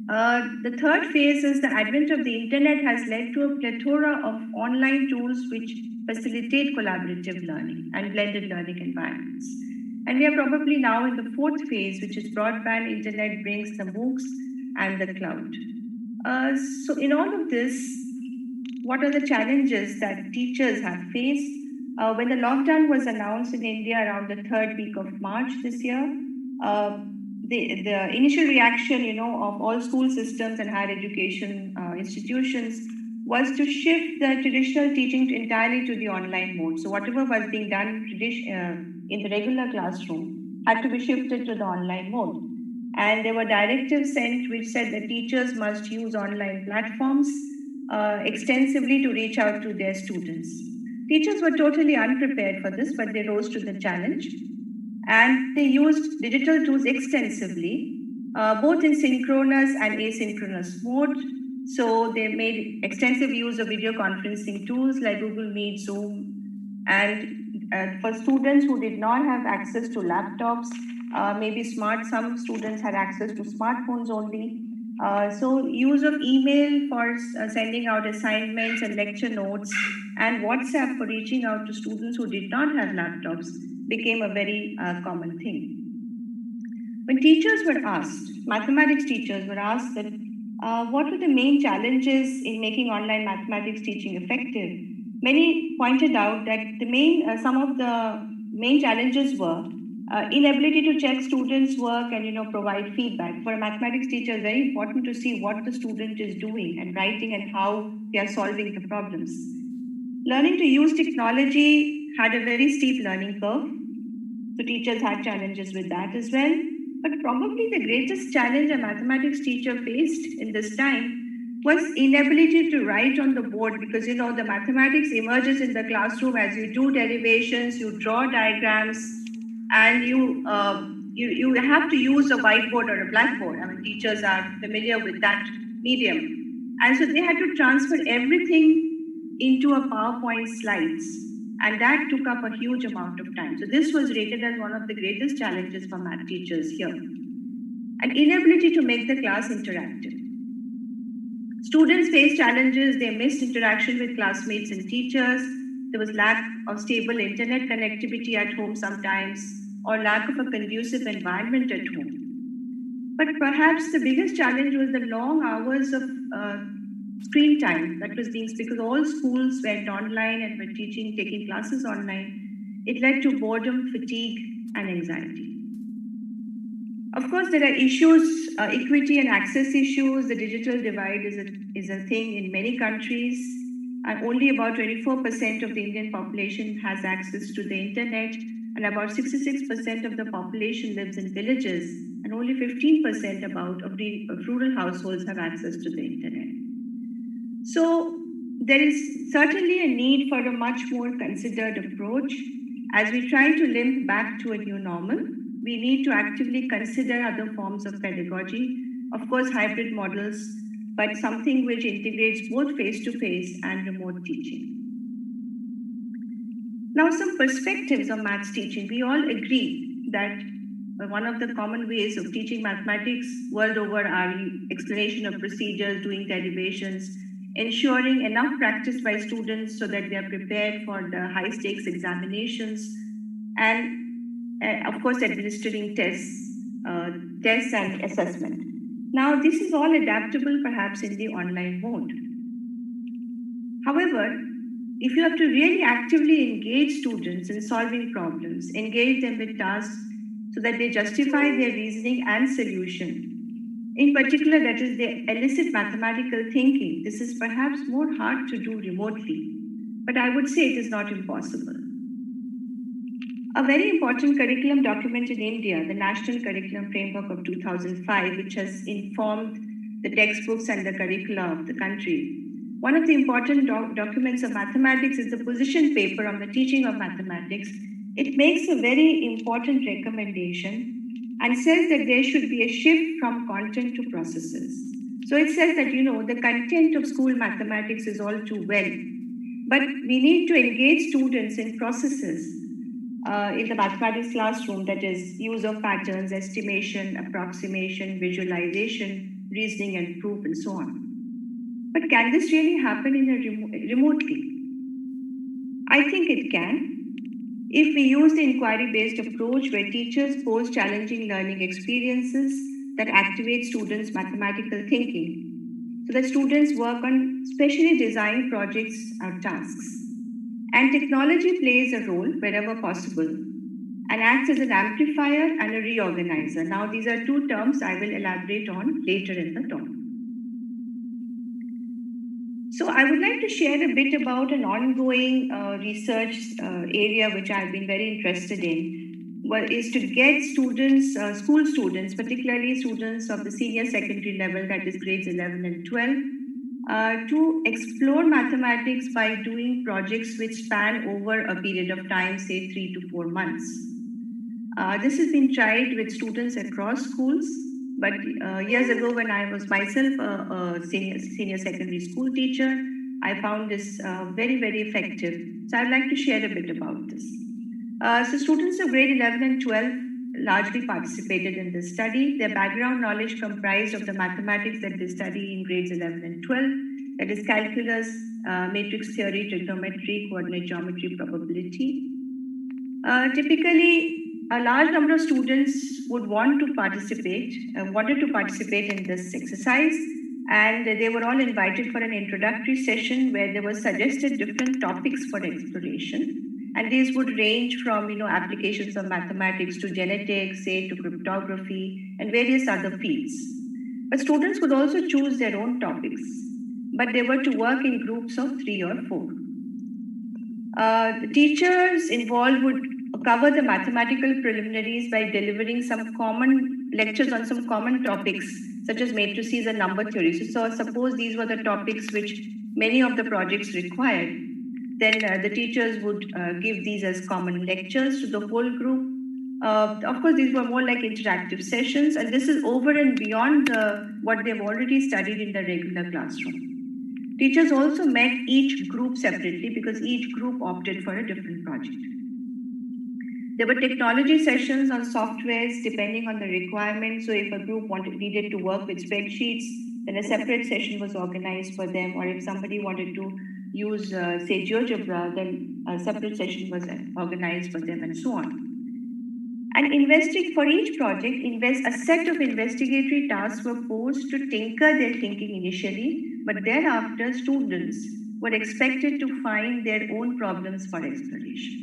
The third phase is the advent of the internet has led to a plethora of online tools which facilitate collaborative learning and blended learning environments. And we are probably now in the 4th phase, which is broadband internet brings the MOOCs and the cloud. So in all of this, what are the challenges that teachers have faced? When the lockdown was announced in India around the 3rd week of March this year, the initial reaction, you know, of all school systems and higher education institutions was to shift the traditional teaching entirely to the online mode. So whatever was being done in the regular classroom had to be shifted to the online mode. And there were directives sent which said that teachers must use online platforms extensively to reach out to their students. Teachers were totally unprepared for this, but they rose to the challenge. And they used digital tools extensively, both in synchronous and asynchronous mode. So they made extensive use of video conferencing tools like Google Meet, Zoom, and for students who did not have access to laptops, maybe some students had access to smartphones only. So use of email for sending out assignments and lecture notes and WhatsApp for reaching out to students who did not have laptops became a very common thing. When teachers were asked, mathematics teachers were asked that what were the main challenges in making online mathematics teaching effective, many pointed out that some of the main challenges were inability to check students' work and provide feedback. For a mathematics teacher, it's very important to see what the student is doing and writing and how they are solving the problems. Learning to use technology had a very steep learning curve. So teachers had challenges with that as well. But probably the greatest challenge a mathematics teacher faced in this time was inability to write on the board, because the mathematics emerges in the classroom as you do derivations, you draw diagrams, and you have to use a whiteboard or a blackboard. I mean, teachers are familiar with that medium. And so they had to transfer everything into a PowerPoint slides. And that took up a huge amount of time. So this was rated as one of the greatest challenges for math teachers here. An inability to make the class interactive. Students faced challenges. They missed interaction with classmates and teachers. There was lack of stable internet connectivity at home sometimes, or lack of a conducive environment at home. But perhaps the biggest challenge was the long hours of screen time that was being, because all schools went online and were taking classes online. It led to boredom, fatigue, and anxiety. Of course, there are issues, equity and access issues. The digital divide is a thing in many countries, and only about 24% of the Indian population has access to the internet, and about 66% of the population lives in villages, and only 15% of rural households have access to the internet. So there is certainly a need for a much more considered approach. As we try to limp back to a new normal, we need to actively consider other forms of pedagogy, of course, hybrid models, but something which integrates both face-to-face and remote teaching. Now, some perspectives of maths teaching. We all agree that one of the common ways of teaching mathematics world over are explanation of procedures, doing derivations, ensuring enough practice by students so that they are prepared for the high-stakes examinations, and of course, administering tests and assessment. Now, this is all adaptable perhaps in the online mode. However, if you have to really actively engage students in solving problems, engage them with tasks so that they justify their reasoning and solution, in particular, that is, they elicit mathematical thinking, this is perhaps more hard to do remotely, but I would say it is not impossible. A very important curriculum document in India, the National Curriculum Framework of 2005, which has informed the textbooks and the curricula of the country. One of the important documents of mathematics is the position paper on the teaching of mathematics. It makes a very important recommendation and says that there should be a shift from content to processes. So it says that, the content of school mathematics is all too well, but we need to engage students in processes in the mathematics classroom, that is use of patterns, estimation, approximation, visualization, reasoning and proof, and so on. But can this really happen remotely? I think it can. If we use the inquiry-based approach where teachers pose challenging learning experiences that activate students' mathematical thinking, so that students work on specially designed projects or tasks. And technology plays a role wherever possible and acts as an amplifier and a reorganizer. Now, these are two terms I will elaborate on later in the talk. So I would like to share a bit about an ongoing research area which I've been very interested in, is to get students, school students, particularly students of the senior secondary level, that is grades 11 and 12, to explore mathematics by doing projects which span over a period of time, say 3 to 4 months. This has been tried with students across schools, but years ago when I was myself a senior secondary school teacher, I found this very, very effective. So I'd like to share a bit about this. So students of grade 11 and 12 largely participated in this study. Their background knowledge comprised of the mathematics that they study in grades 11 and 12, that is calculus, matrix theory, trigonometry, coordinate geometry, probability. Typically, a large number of students wanted to participate in this exercise, and they were all invited for an introductory session where they were suggested different topics for exploration. And these would range from, applications of mathematics to genetics, say, to cryptography, and various other fields. But students could also choose their own topics, but they were to work in groups of 3 or 4. The teachers involved would cover the mathematical preliminaries by delivering some common lectures on some common topics, such as matrices and number theory. So suppose these were the topics which many of the projects required. Then the teachers would give these as common lectures to the whole group. Of course, these were more like interactive sessions, and this is over and beyond what they've already studied in the regular classroom. Teachers also met each group separately because each group opted for a different project. There were technology sessions on softwares depending on the requirements. So if a group needed to work with spreadsheets, then a separate session was organized for them. Or if somebody wanted to use, say, Geogebra, then a separate session was organized for them, and so on. And for each project, a set of investigatory tasks were posed to tinker their thinking initially, but thereafter students were expected to find their own problems for exploration.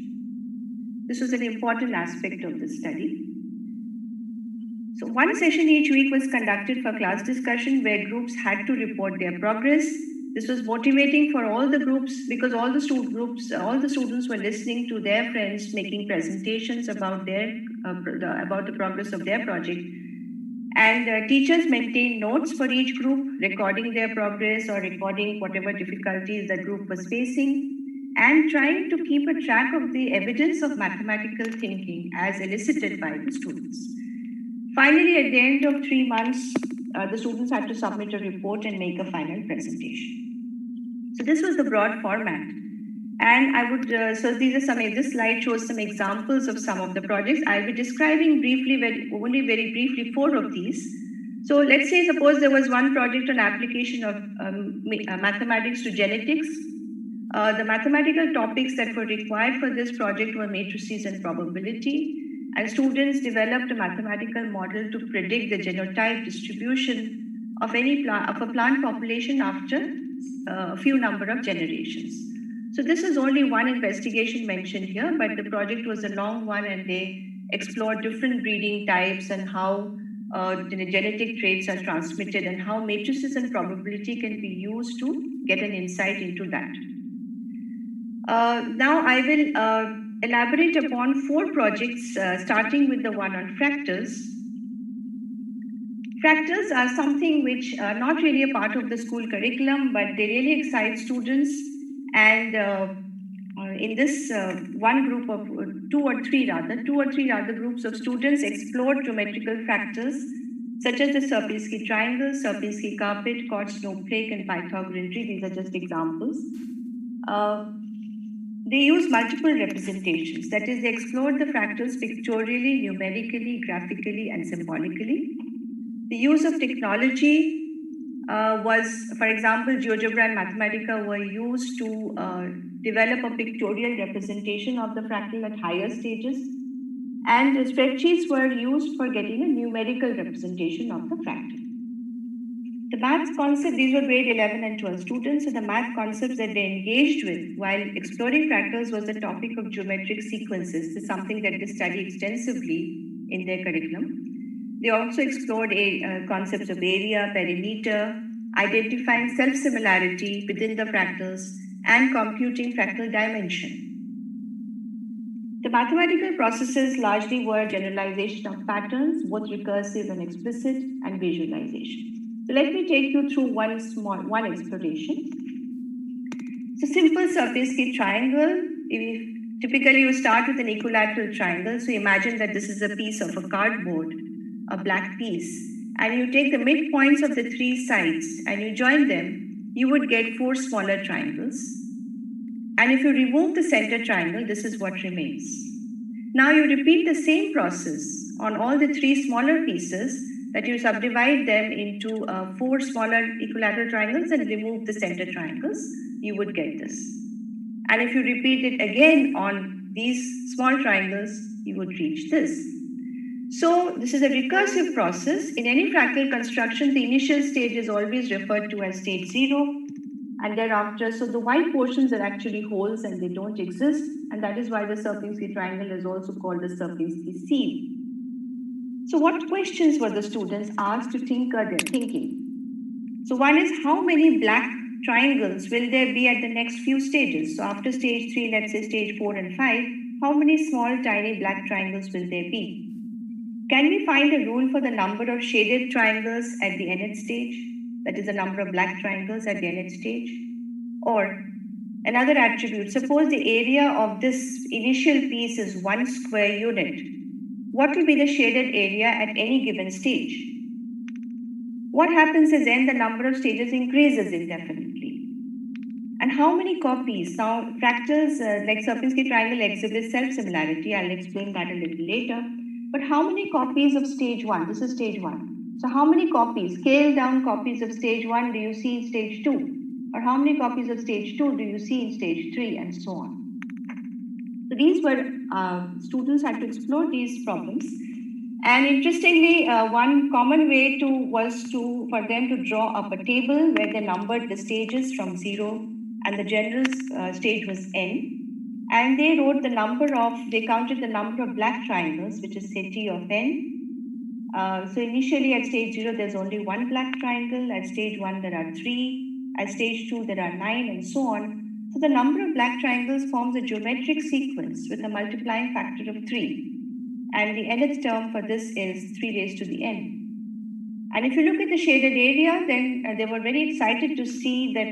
This was an important aspect of the study. So one session each week was conducted for class discussion where groups had to report their progress. This was motivating for all the groups because all the students were listening to their friends making presentations about about the progress of their project. And teachers maintained notes for each group, recording their progress or recording whatever difficulties the group was facing, and trying to keep a track of the evidence of mathematical thinking as elicited by the students. Finally, at the end of 3 months, the students had to submit a report and make a final presentation. So this was the broad format. And I would, this slide shows some examples of some of the projects. I'll be describing briefly, very briefly, 4 of these. So let's say, suppose there was one project on application of mathematics to genetics. The mathematical topics that were required for this project were matrices and probability. And students developed a mathematical model to predict the genotype distribution of a plant population after a few number of generations. So this is only one investigation mentioned here, but the project was a long one and they explored different breeding types and how genetic traits are transmitted and how matrices and probability can be used to get an insight into that. Now I will elaborate upon 4 projects, starting with the one on fractals. Fractals are something which are not really a part of the school curriculum, but they really excite students. And in this one group of 2 or 3 groups of students explored geometrical fractals, such as the Sierpinski triangle, Sierpinski carpet, chord snowflake, and Pythagorean tree. These are just examples. They use multiple representations. That is, they explored the fractals pictorially, numerically, graphically, and symbolically. The use of technology was, for example, Geogebra and Mathematica were used to develop a pictorial representation of the fractal at higher stages. And the spreadsheets were used for getting a numerical representation of the fractal. The math concept, these were grade 11 and 12 students, so the math concepts that they engaged with while exploring fractals was the topic of geometric sequences. This is something that they study extensively in their curriculum. They also explored concepts of area, perimeter, identifying self-similarity within the fractals, and computing fractal dimension. The mathematical processes largely were generalization of patterns, both recursive and explicit, and visualization. So let me take you through one exploration. So simple Sierpinski triangle. Typically, you start with an equilateral triangle. So imagine that this is a piece of a cardboard, a black piece, and you take the midpoints of the 3 sides and you join them, you would get 4 smaller triangles. And if you remove the center triangle, this is what remains. Now you repeat the same process on all the 3 smaller pieces, that you subdivide them into 4 smaller equilateral triangles and remove the center triangles, you would get this. And if you repeat it again on these small triangles, you would reach this. So this is a recursive process. In any fractal construction, the initial stage is always referred to as stage 0. And thereafter, so the white portions are actually holes and they don't exist. And that is why the Sierpinski triangle is also called the Sierpinski seed. So what questions were the students asked to tinker their thinking? So one is, how many black triangles will there be at the next few stages? So after stage 3, let's say stage 4 and 5, how many small tiny black triangles will there be? Can we find a rule for the number of shaded triangles at the nth stage? That is the number of black triangles at the nth stage. Or another attribute, suppose the area of this initial piece is 1 square unit. What will be the shaded area at any given stage? What happens is then the number of stages increases indefinitely. how many copies? Now, fractals like Sierpinski triangle exhibit self-similarity. I'll explain that a little later. But how many copies of stage 1? This is stage 1. So how many copies, scaled down copies of stage 1 do you see in stage 2? Or how many copies of stage 2 do you see in stage 3, and so on? So these were, students had to explore these problems. And interestingly, one common way was for them to draw up a table where they numbered the stages from 0, and the general stage was n. And they wrote they counted the number of black triangles, which is say T of n. So initially at stage 0, there's only one black triangle. At stage 1, there are 3. At stage 2, there are 9, and so on. So the number of black triangles forms a geometric sequence with a multiplying factor of 3. And the nth term for this is 3 raised to the n. And if you look at the shaded area, then they were very excited to see that,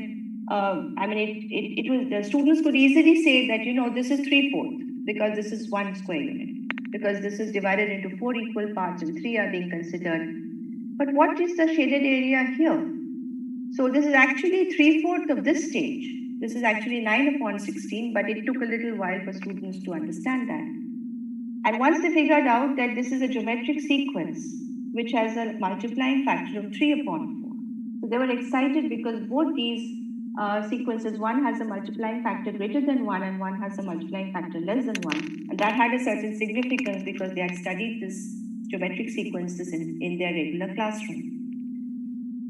it was, the students could easily say that, this is 3/4, because this is 1 square unit, because this is divided into 4 equal parts and 3 are being considered. But what is the shaded area here? So this is actually 3/4 of this stage. This is actually 9/16, but it took a little while for students to understand that. And once they figured out that this is a geometric sequence, which has a multiplying factor of 3/4. So they were excited because both these sequences, one has a multiplying factor greater than 1 and one has a multiplying factor less than 1. And that had a certain significance because they had studied this geometric sequences in their regular classroom.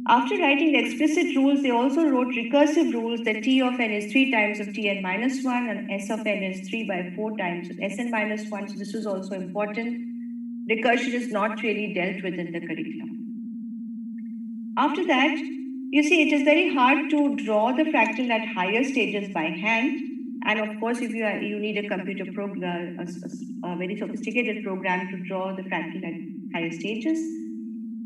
After writing the explicit rules, they also wrote recursive rules that T of n is 3 times of Tn minus 1 and S of n is 3 by 4 times of Sn minus 1. So this is also important. Recursion is not really dealt with in the curriculum. After that, you see, it is very hard to draw the fractal at higher stages by hand. And of course, if you need a computer program, a very sophisticated program to draw the fractal at higher stages.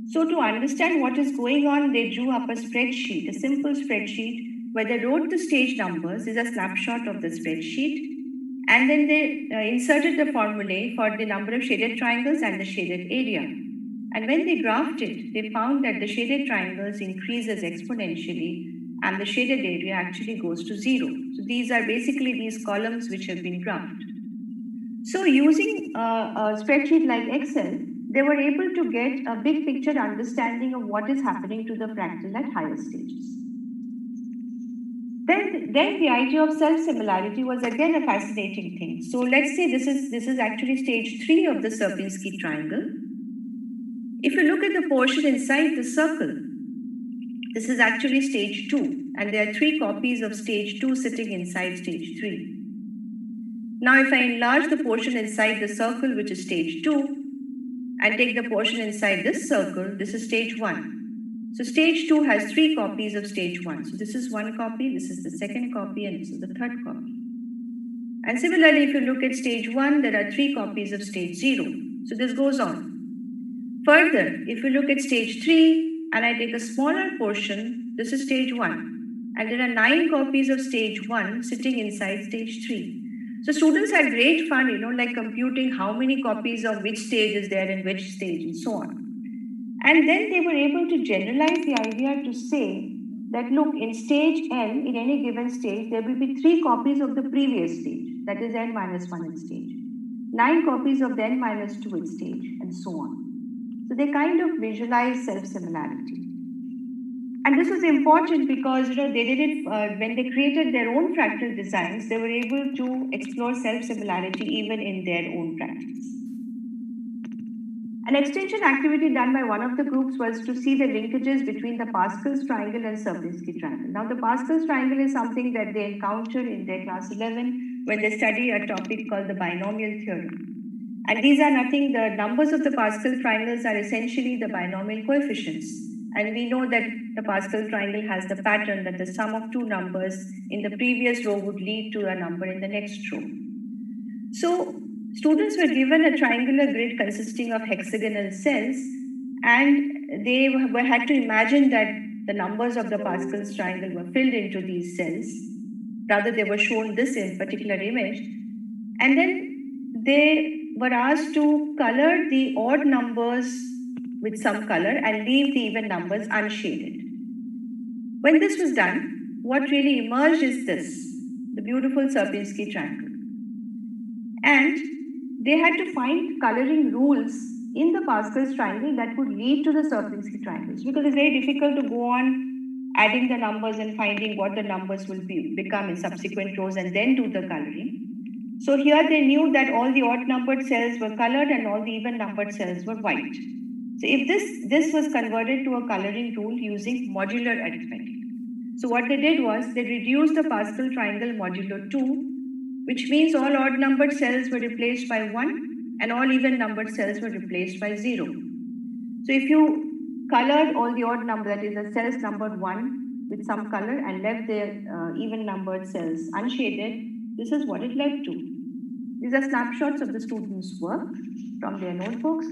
So to understand what is going on, they drew up a spreadsheet, a simple spreadsheet, where they wrote the stage numbers. This is a snapshot of the spreadsheet. And then they inserted the formulae for the number of shaded triangles and the shaded area. And when they graphed it, they found that the shaded triangles increases exponentially and the shaded area actually goes to 0. So these are basically these columns which have been graphed. So using a spreadsheet like Excel, they were able to get a big picture understanding of what is happening to the fractal at higher stages. Then the idea of self-similarity was again a fascinating thing. So let's say this is actually stage 3 of the Sierpinski triangle. If you look at the portion inside the circle, this is actually stage 2, and there are 3 copies of stage 2 sitting inside stage 3. Now if I enlarge the portion inside the circle, which is stage 2, and take the portion inside this circle, this is stage 1. So stage 2 has 3 copies of stage 1. So this is 1 copy, this is the second copy, and this is the third copy. And similarly, if you look at stage 1, there are 3 copies of stage 0. So this goes on. Further, if you look at stage 3, and I take a smaller portion, this is stage 1. And there are 9 copies of stage 1 sitting inside stage 3. So students had great fun, like computing how many copies of which stage is there in which stage and so on. And then they were able to generalize the idea to say that, look, in stage n, in any given stage, there will be 3 copies of the previous stage, that is n minus 1 in stage, 9 copies of the n minus 2 in stage, and so on. So they kind of visualize self-similarity. And this is important because they did it when they created their own fractal designs, they were able to explore self-similarity even in their own practice. An extension activity done by one of the groups was to see the linkages between the Pascal's triangle and Sierpinski triangle. Now the Pascal's triangle is something that they encountered in their class 11 when they study a topic called the binomial theorem. And these are nothing, the numbers of the Pascal triangles are essentially the binomial coefficients. And we know that the Pascal triangle has the pattern that the sum of 2 numbers in the previous row would lead to a number in the next row. So students were given a triangular grid consisting of hexagonal cells, and they had to imagine that the numbers of the Pascal's triangle were filled into these cells. Rather, they were shown this in particular image. And then they were asked to color the odd numbers with some color and leave the even numbers unshaded. When this was done, what really emerged is this, the beautiful Sierpinski triangle. And they had to find coloring rules in the Pascal's triangle that would lead to the Sierpinski triangles, because it's very difficult to go on adding the numbers and finding what the numbers will become in subsequent rows and then do the coloring. So here they knew that all the odd numbered cells were colored and all the even numbered cells were white. So if this was converted to a coloring rule using modular arithmetic. So what they did was they reduced the Pascal triangle modulo 2, which means all odd numbered cells were replaced by 1 and all even numbered cells were replaced by 0. So if you colored all the odd number, that is the cells numbered 1 with some color and left the even numbered cells unshaded, this is what it led to. These are snapshots of the students' work from their notebooks.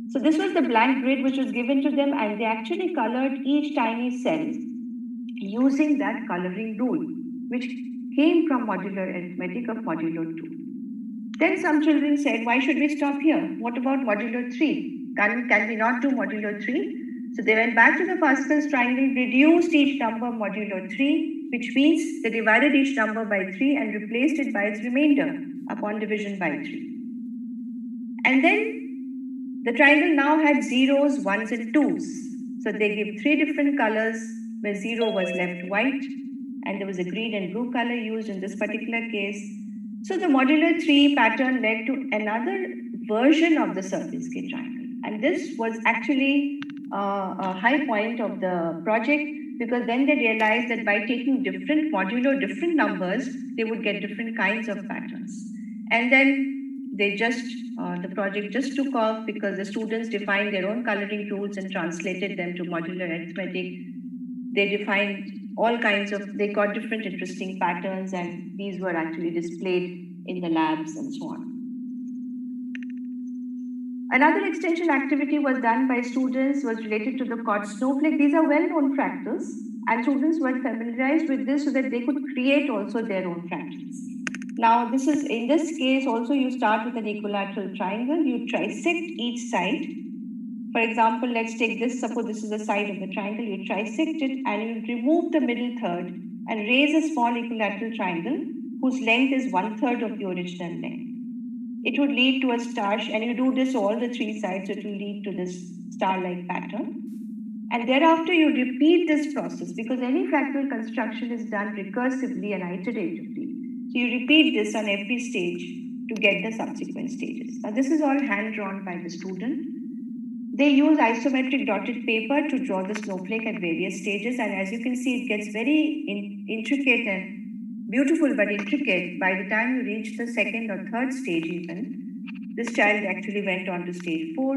So this was the blank grid which was given to them, and they actually colored each tiny cell using that coloring rule, which came from modular arithmetic of modulo 2. Then some children said, why should we stop here? What about modulo 3? Can we not do modulo 3? So they went back to the Pascal's triangle, reduced each number modulo 3, which means they divided each number by 3 and replaced it by its remainder upon division by 3. And then the triangle now had zeros, ones, and twos. So they give 3 different colors, where 0 was left white, and there was a green and blue color used in this particular case. So the modular 3 pattern led to another version of the Sierpinski triangle. And this was actually a high point of the project, because then they realized that by taking different modulo different numbers, they would get different kinds of patterns. And then they the project just took off because the students defined their own coloring rules and translated them to modular arithmetic. They defined all kinds of, they got different interesting patterns, and these were actually displayed in the labs and so on. Another extension activity was done by students was related to the chord snowflake. These are well-known fractals, and students were familiarized with this so that they could create also their own fractals. Now, this is, in this case, also you start with an equilateral triangle. You trisect each side. For example, let's take this, suppose this is the side of the triangle. You trisect it and you remove the middle third and raise a small equilateral triangle whose length is 1/3 of the original length. It would lead to a star, and you do this all the 3 sides, it will lead to this star-like pattern. And thereafter, you repeat this process, because any fractal construction is done recursively and iteratively. So you repeat this on every stage to get the subsequent stages. Now, this is all hand-drawn by the student. They use isometric dotted paper to draw the snowflake at various stages, and as you can see, it gets very intricate and beautiful but intricate by the time you reach the 2nd or 3rd stage even. This child actually went on to stage 4.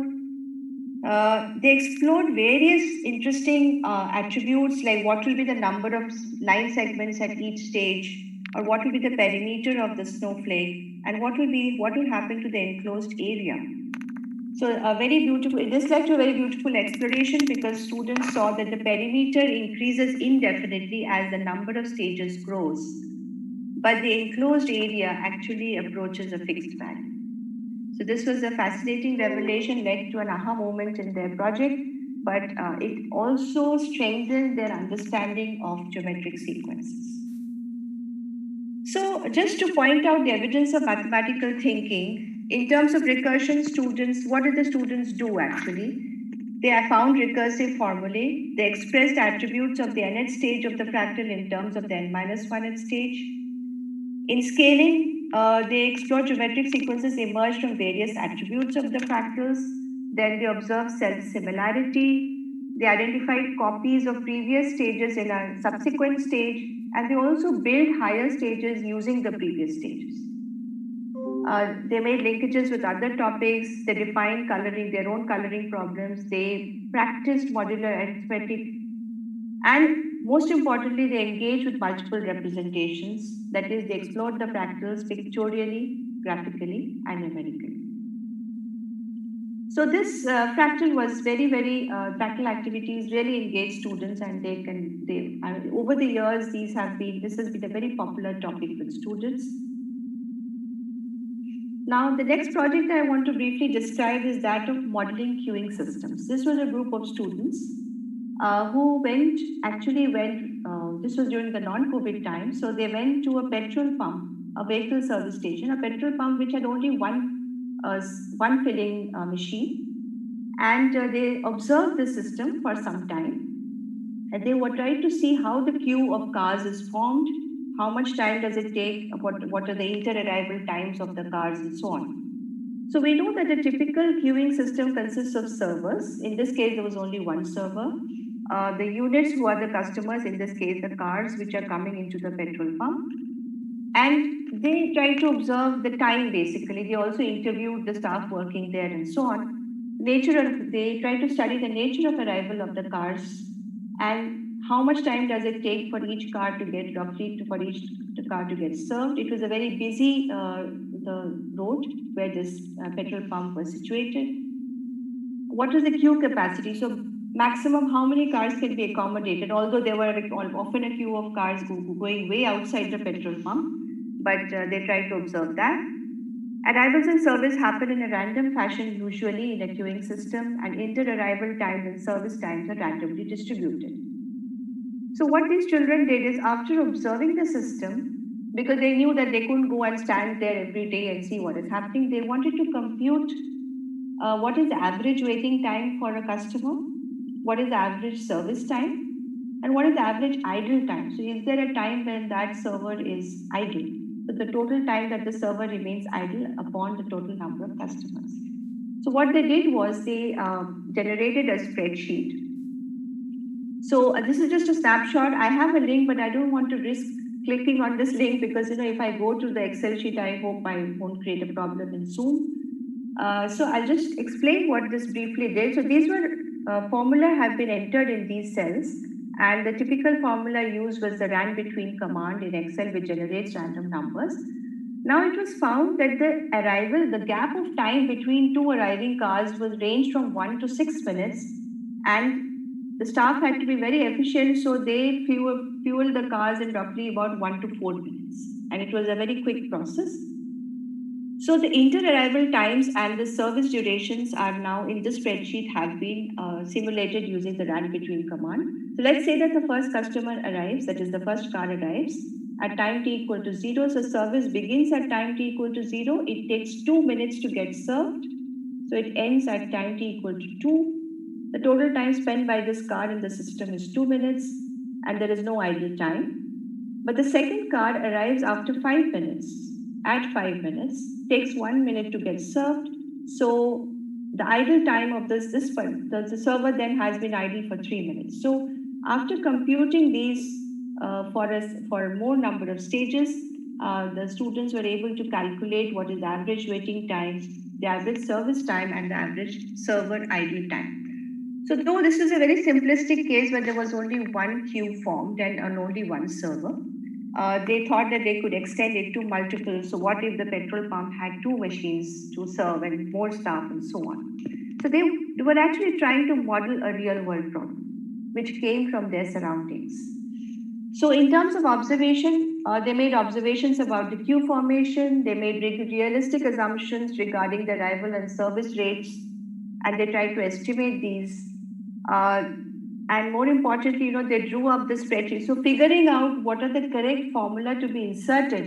They explored various interesting attributes, like what will be the number of line segments at each stage, or what will be the perimeter of the snowflake, and what will happen to the enclosed area. So this led to a very beautiful exploration, because students saw that the perimeter increases indefinitely as the number of stages grows, but the enclosed area actually approaches a fixed value. So this was a fascinating revelation, led to an aha moment in their project, but it also strengthened their understanding of geometric sequences. So just to point out the evidence of mathematical thinking, in terms of recursion, what did the students do actually? They have found recursive formulae. They expressed attributes of the nth stage of the fractal in terms of the n-1th stage. In scaling, they explored geometric sequences emerged from various attributes of the fractals. Then they observed self-similarity. They identified copies of previous stages in a subsequent stage, and they also built higher stages using the previous stages. They made linkages with other topics. They defined their own coloring problems. They practiced modular arithmetic. And most importantly, they engaged with multiple representations. That is, they explored the fractals pictorially, graphically, and numerically. So this fractal was fractal activities really engage students, and over the years, this has been a very popular topic with students. Now, the next project I want to briefly describe is that of modeling queuing systems. This was a group of students. who this was during the non-COVID time, so they went to a petrol pump, a vehicle service station, a petrol pump which had only one filling machine, and they observed the system for some time, and they were trying to see how the queue of cars is formed, how much time does it take, what are the inter-arrival times of the cars, and so on. So we know that a typical queuing system consists of servers. In this case, there was only one server. The units who are the customers, in this case, the cars which are coming into the petrol pump. And they try to observe the time, basically. They also interviewed the staff working there and so on. They try to study the nature of arrival of the cars and how much time does it take for each car to get for each car to get served. It was a very busy the road where this petrol pump was situated. What was the queue capacity? So maximum how many cars can be accommodated, although there were often a queue of cars going way outside the petrol pump, but they tried to observe that. Arrivals and service happen in a random fashion, usually in a queuing system, and inter-arrival times and service times are randomly distributed. So what these children did is, after observing the system, because they knew that they couldn't go and stand there every day and see what is happening, they wanted to compute what is the average waiting time for a customer, what is the average service time, and what is the average idle time. So is there a time when that server is idle? So the total time that the server remains idle upon the total number of customers. So what they did was they generated a spreadsheet. So this is just a snapshot. I have a link, but I don't want to risk clicking on this link because if I go to the Excel sheet, I hope I won't create a problem in Zoom. So I'll just explain what this briefly did. So these were formula have been entered in these cells, and the typical formula used was the ran between command in Excel, which generates random numbers. Now it was found that the gap of time between two arriving cars was ranged from 1 to 6 minutes, and the staff had to be very efficient, so they fueled the cars in roughly about 1 to 4 minutes, and it was a very quick process. So the inter-arrival times and the service durations are now in the spreadsheet have been simulated using the ran between command. So let's say that the first customer arrives, that is the first car arrives at time t equal to 0. So service begins at time t equal to 0. It takes 2 minutes to get served. So it ends at time t equal to 2. The total time spent by this car in the system is 2 minutes, and there is no idle time. But the second car arrives after 5 minutes. At 5 minutes, takes 1 minute to get served. So the idle time of the server then has been idle for 3 minutes. So after computing these for more number of stages, the students were able to calculate what is the average waiting time, the average service time, and the average server idle time. So though this is a very simplistic case where there was only one queue formed and only one server, they thought that they could extend it to multiple. So what if the petrol pump had 2 machines to serve and more staff and so on? So they were actually trying to model a real world problem, which came from their surroundings. So in terms of observation, they made observations about the queue formation, they made realistic assumptions regarding the arrival and service rates, and they tried to estimate these. And more importantly, they drew up the spreadsheet. So figuring out what are the correct formula to be inserted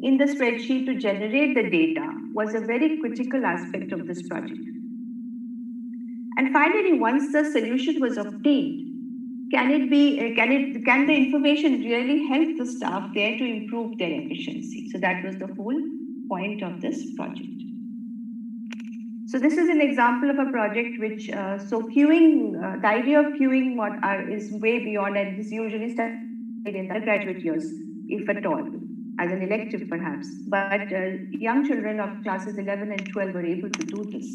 in the spreadsheet to generate the data was a very critical aspect of this project. And finally, once the solution was obtained, can the information really help the staff there to improve their efficiency? So that was the whole point of this project. So this is an example of a project which, queuing, the idea of queuing is way beyond, and this usually started in the graduate years, if at all, as an elective perhaps. But young children of classes 11 and 12 were able to do this.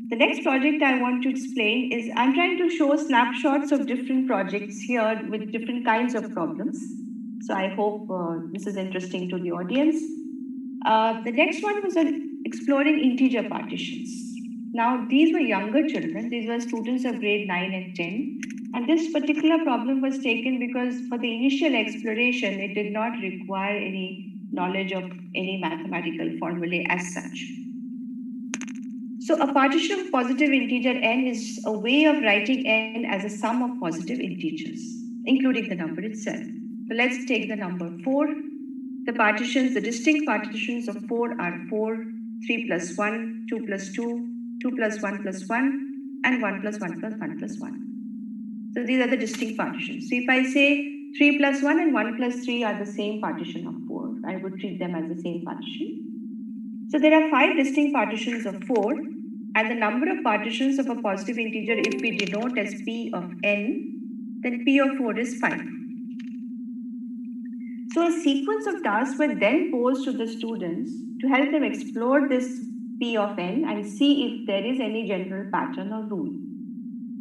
The next project I want to explain is, I'm trying to show snapshots of different projects here with different kinds of problems. So I hope this is interesting to the audience. The next one was exploring integer partitions. Now, these were younger children. These were students of grade 9 and 10. And this particular problem was taken because for the initial exploration, it did not require any knowledge of any mathematical formulae as such. So a partition of positive integer n is a way of writing n as a sum of positive integers, including the number itself. So let's take the number 4. The partitions, the distinct partitions of 4 are 4, 3 plus 1, 2 plus 2, 2 plus 1 plus 1, and 1 plus 1 plus 1 plus 1. So these are the distinct partitions. So if I say 3 plus 1 and 1 plus 3 are the same partition of 4, I would treat them as the same partition. So there are 5 distinct partitions of 4, and the number of partitions of a positive integer, if we denote as p of n, then p of 4 is 5. So a sequence of tasks were then posed to the students to help them explore this p of n and see if there is any general pattern or rule.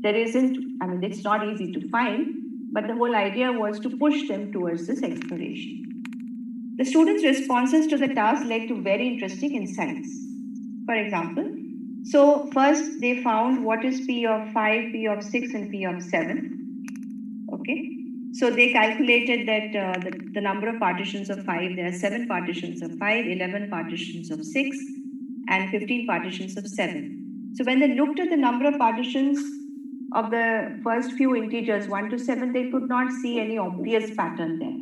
There isn't, it's not easy to find, but the whole idea was to push them towards this exploration. The students' responses to the task led to very interesting insights. For example, so first they found what is p of 5, p of 6, and p of 7. Okay. So they calculated that the number of partitions of 5, there are 7 partitions of 5, 11 partitions of 6, and 15 partitions of 7. So when they looked at the number of partitions of the first few integers, 1 to 7, they could not see any obvious pattern there.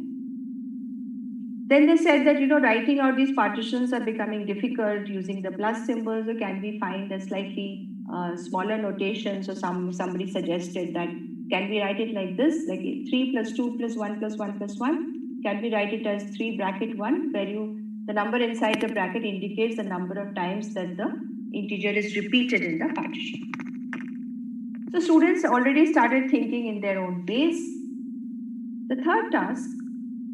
Then they said that, writing out these partitions are becoming difficult using the plus symbols, or can we find a slightly smaller notation? So somebody suggested that, can we write it like this, like 3 plus 2 plus 1 plus 1 plus 1? Can we write it as 3 bracket 1, where the number inside the bracket indicates the number of times that the integer is repeated in the partition. So students already started thinking in their own ways. The third task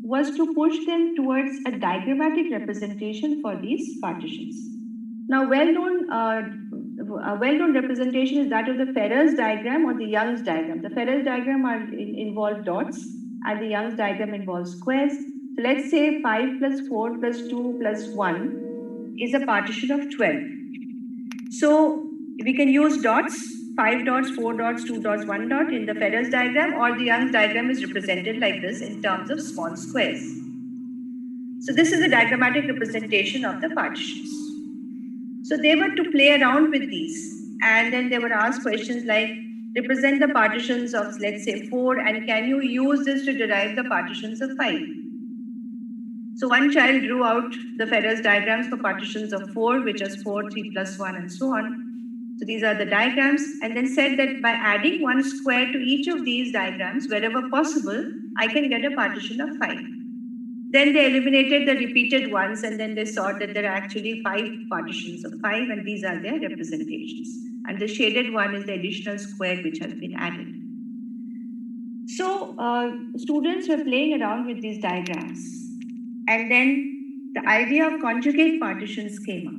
was to push them towards a diagrammatic representation for these partitions. Now, a well-known representation is that of the Ferrer's diagram or the Young's diagram. The Ferrer's diagram involve dots, and the Young's diagram involves squares. So let's say 5 plus 4 plus 2 plus 1 is a partition of 12. So we can use dots, 5 dots, 4 dots, 2 dots, 1 dot in the Ferrer's diagram, or the Young's diagram is represented like this in terms of small squares. So this is a diagrammatic representation of the partitions. So they were to play around with these, and then they were asked questions like, represent the partitions of, let's say, 4, and can you use this to derive the partitions of 5? So one child drew out the Ferrer's diagrams for partitions of 4, which is 4, 3 plus 1, and so on. So these are the diagrams, and then said that by adding 1 square to each of these diagrams, wherever possible, I can get a partition of 5. Then they eliminated the repeated ones, and then they saw that there are actually 5 partitions of 5, and these are their representations. And the shaded one is the additional square which has been added. So students were playing around with these diagrams. And then the idea of conjugate partitions came up.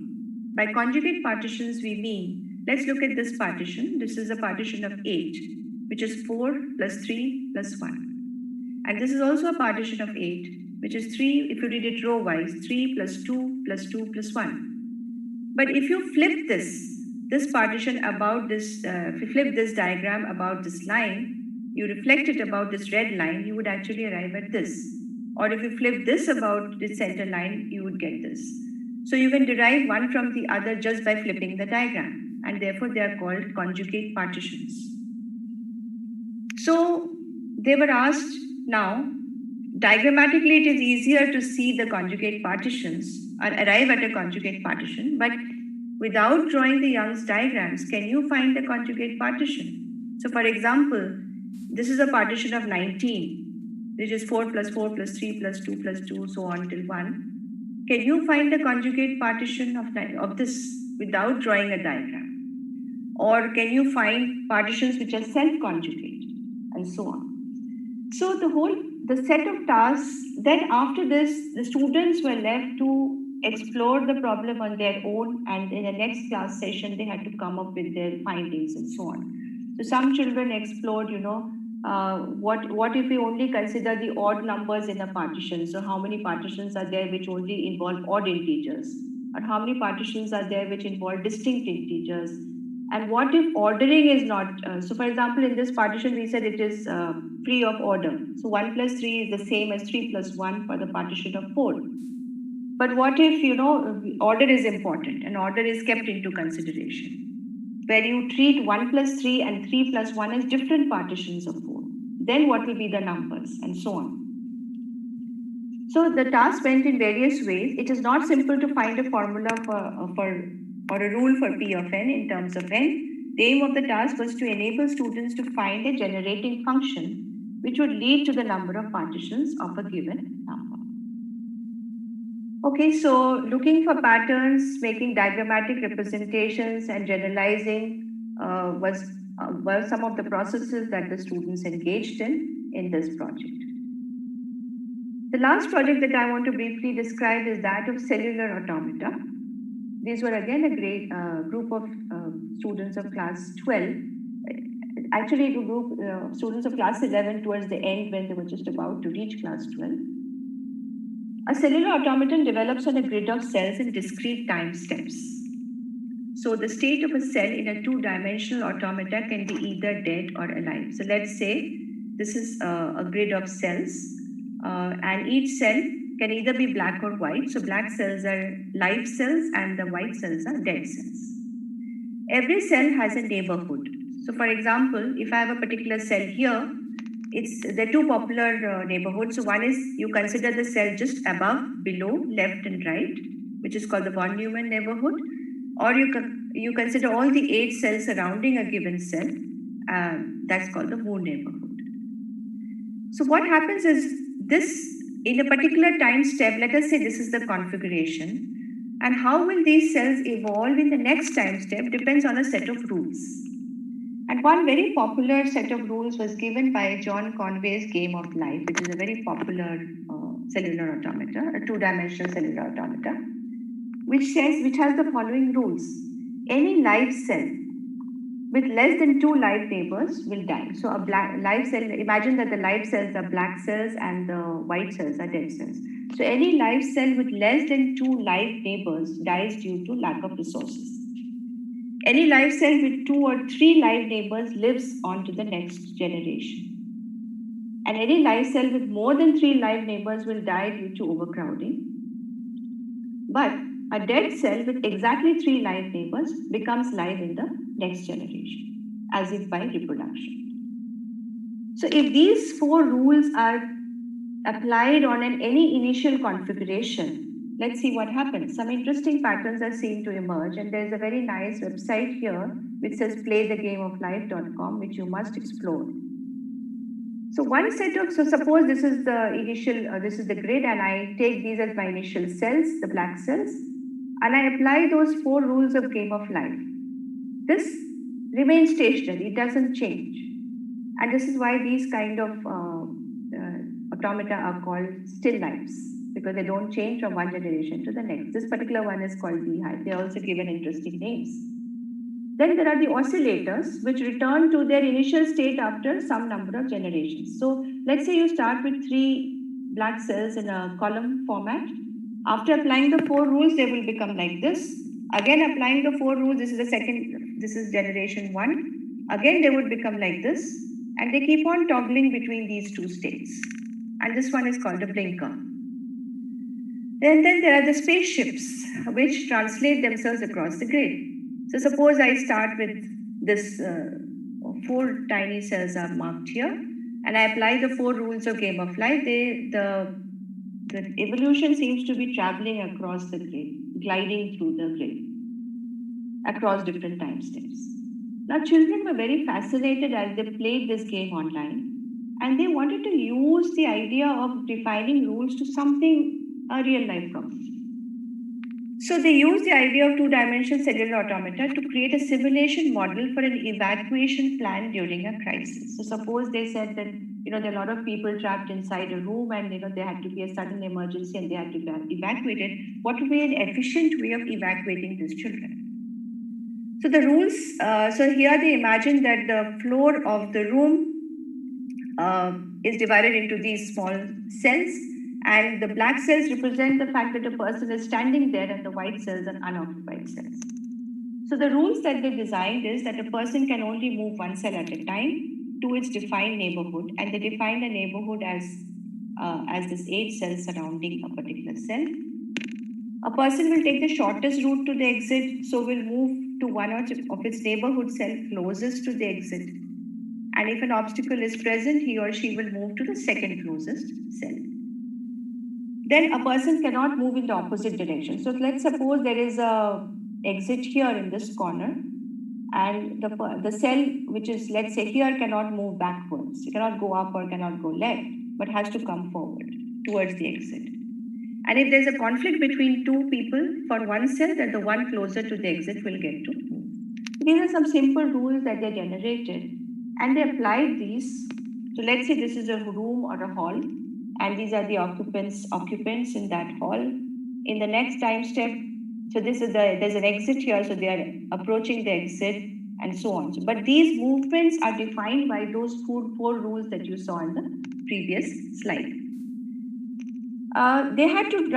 By conjugate partitions, we mean, let's look at this partition. This is a partition of 8, which is 4 plus 3 plus 1. And this is also a partition of 8, which is 3, if you read it row-wise, 3 plus 2 plus 2 plus 1. But if you flip this partition about this, if you flip this diagram about this line, you reflect it about this red line, you would actually arrive at this. Or if you flip this about this center line, you would get this. So you can derive one from the other just by flipping the diagram, and therefore they are called conjugate partitions. So they were asked now, diagrammatically it is easier to see the conjugate partitions or arrive at a conjugate partition, but without drawing the Young's diagrams, can you find the conjugate partition? So for example, this is a partition of 19, which is 4 plus 4 plus 3 plus 2 plus 2, so on till 1. Can you find the conjugate partition of this without drawing a diagram? Or can you find partitions which are self-conjugate, and so on? So the set of tasks, then after this, the students were left to explore the problem on their own, and in the next class session, they had to come up with their findings and so on. So some children explored, what if we only consider the odd numbers in a partition? So how many partitions are there which only involve odd integers? Or how many partitions are there which involve distinct integers? And what if ordering is not, so for example, in this partition, we said it is free of order. So 1 plus 3 is the same as 3 plus 1 for the partition of 4. But what if, order is important and order is kept into consideration? where you treat 1 plus 3 and 3 plus 1 as different partitions of 4. Then what will be the numbers and so on. So the task went in various ways. It is not simple to find a formula or a rule for P of n in terms of n. The aim of the task was to enable students to find a generating function which would lead to the number of partitions of a given number. Okay, so looking for patterns, making diagrammatic representations and generalizing were some of the processes that the students engaged in this project. The last project that I want to briefly describe is that of cellular automata. These were again a great group of students of class 12. Actually, a group students of class 11 towards the end when they were just about to reach class 12. A cellular automaton develops on a grid of cells in discrete time steps. So the state of a cell in a two-dimensional automata can be either dead or alive. So let's say this is a grid of cells and each cell can either be black or white. So black cells are live cells and the white cells are dead cells. Every cell has a neighborhood. So for example, if I have a particular cell here, there are two popular neighborhoods. So one is you consider the cell just above, below, left and right, which is called the von Neumann neighborhood. Or you consider all the 8 cells surrounding a given cell. That's called the Moore neighborhood. So what happens is this, in a particular time step, let us say this is the configuration. And how will these cells evolve in the next time step depends on a set of rules. And one very popular set of rules was given by John Conway's Game of Life, which is a very popular cellular automata, a two-dimensional cellular automata, which has the following rules. Any live cell with less than 2 live neighbors will die. So a live cell, imagine that the live cells are black cells and the white cells are dead cells. So any live cell with less than 2 live neighbors dies due to lack of resources. Any live cell with 2 or 3 live neighbors lives on to the next generation. And any live cell with more than 3 live neighbors will die due to overcrowding. But a dead cell with exactly 3 live neighbors becomes live in the next generation, as if by reproduction. So if these 4 rules are applied on any initial configuration, let's see what happens. Some interesting patterns are seen to emerge, and there's a very nice website here which says playthegameoflife.com, which you must explore. So suppose this is the initial, this is the grid, and I take these as my initial cells, the black cells, and I apply those 4 rules of Game of Life. This remains stationary, it doesn't change. And this is why these kind of automata are called still lives, because they don't change from one generation to the next. This particular one is called beehive. They're also given interesting names. Then there are the oscillators, which return to their initial state after some number of generations. So let's say you start with 3 black cells in a column format. After applying the 4 rules, they will become like this. Again, applying the 4 rules, this is generation 1. Again, they would become like this. And they keep on toggling between these 2 states. And this one is called a blinker. Then there are the spaceships, which translate themselves across the grid. So suppose I start with this 4 tiny cells are marked here, and I apply the 4 rules of Game of Life. The evolution seems to be traveling across the grid, gliding through the grid, across different time steps. Now children were very fascinated as they played this game online, and they wanted to use the idea of defining rules to something, a real life problem. So they used the idea of 2-dimensional cellular automata to create a simulation model for an evacuation plan during a crisis. So suppose they said that there are a lot of people trapped inside a room, and there had to be a sudden emergency and they had to be evacuated. What would be an efficient way of evacuating these children? So the rules, so here they imagine that the floor of the room is divided into these small cells, and the black cells represent the fact that a person is standing there, and the white cells are unoccupied cells. So the rules that they designed is that a person can only move 1 cell at a time to its defined neighborhood, and they defined a neighborhood as this 8 cells surrounding a particular cell. A person will take the shortest route to the exit, so will move to one of its neighborhood cell closest to the exit. And if an obstacle is present, he or she will move to the second closest cell. Then a person cannot move in the opposite direction. So let's suppose there is a exit here in this corner, and the cell which is, let's say, here cannot move backwards. It cannot go up or cannot go left, but has to come forward towards the exit. And if there's a conflict between two people for one cell, then the one closer to the exit will get to move. These are some simple rules that they generated, and they applied these. So let's say this is a room or a hall, and these are the occupants in that hall. In the next time step, so there's an exit here, so they are approaching the exit and so on. But these movements are defined by those four rules that you saw in the previous slide. They had to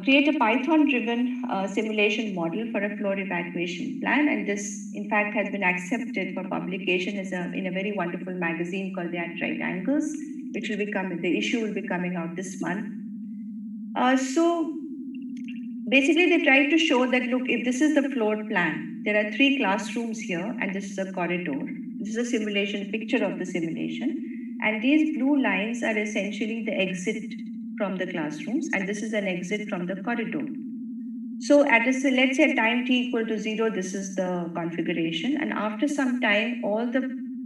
create a Python-driven simulation model for a floor evacuation plan, and this, in fact, has been accepted for publication in a very wonderful magazine called the At Right Angles, which will the issue will be coming out this month. So basically, they tried to show that, look, if this is the floor plan, there are 3 classrooms here, and this is a corridor. This is a simulation picture of the simulation, and these blue lines are essentially the exit from the classrooms, and this is an exit from the corridor. So let's say at time t equal to 0, this is the configuration, and after some time, all the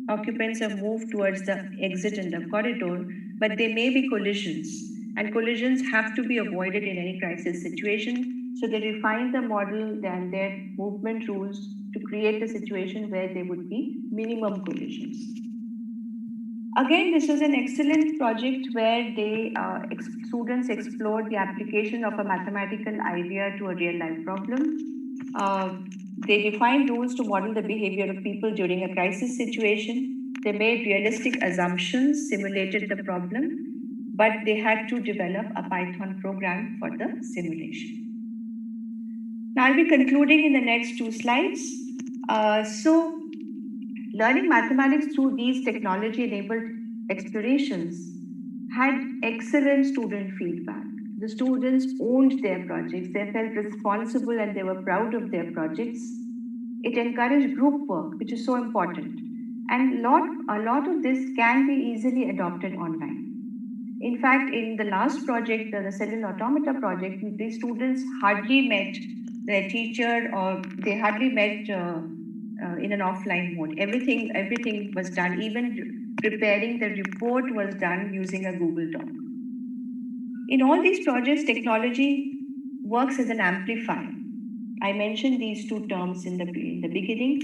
occupants have moved towards the exit in the corridor, but there may be collisions, and collisions have to be avoided in any crisis situation. So they refined the model and their movement rules to create a situation where there would be minimum collisions. Again, this was an excellent project where students explored the application of a mathematical idea to a real-life problem. They defined rules to model the behavior of people during a crisis situation. They made realistic assumptions, simulated the problem, but they had to develop a Python program for the simulation. Now, I'll be concluding in the next 2 slides. So, learning mathematics through these technology-enabled explorations had excellent student feedback. The students owned their projects. They felt responsible and they were proud of their projects. It encouraged group work, which is so important. And a lot of this can be easily adopted online. In fact, in the last project, the cellular automata project, the students hardly met their teacher, or they hardly met in an offline mode. Everything was done. Even preparing the report was done using a Google Doc. In all these projects, technology works as an amplifier. I mentioned these 2 terms in the beginning.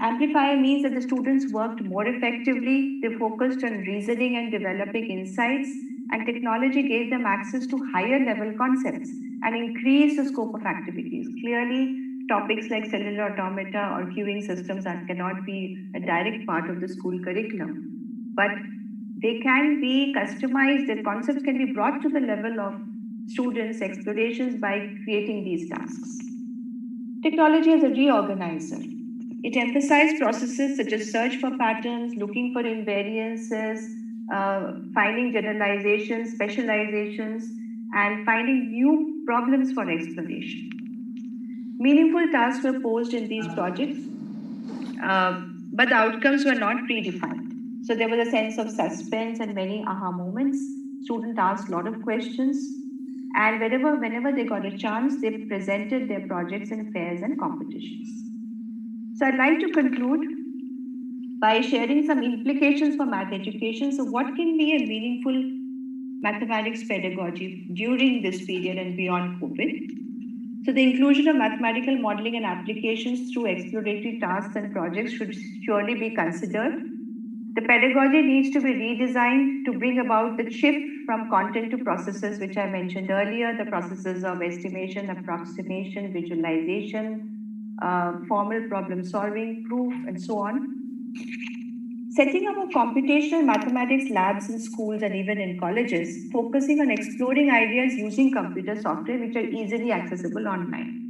Amplifier means that the students worked more effectively. They focused on reasoning and developing insights, and technology gave them access to higher level concepts and increased the scope of activities. Clearly, topics like cellular automata or queuing systems cannot be a direct part of the school curriculum, but they can be customized. The concepts can be brought to the level of students' explorations by creating these tasks. Technology as a reorganizer. It emphasized processes such as search for patterns, looking for invariances, finding generalizations, specializations, and finding new problems for exploration. Meaningful tasks were posed in these projects, but the outcomes were not predefined. So there was a sense of suspense and many aha moments. Students asked a lot of questions, and whenever they got a chance, they presented their projects in fairs and competitions. So I'd like to conclude by sharing some implications for math education. So what can be a meaningful mathematics pedagogy during this period and beyond COVID? So the inclusion of mathematical modeling and applications through exploratory tasks and projects should surely be considered. The pedagogy needs to be redesigned to bring about the shift from content to processes, which I mentioned earlier, the processes of estimation, approximation, visualization, formal problem solving, proof, and so on. Setting up a computational mathematics labs in schools and even in colleges, focusing on exploring ideas using computer software which are easily accessible online.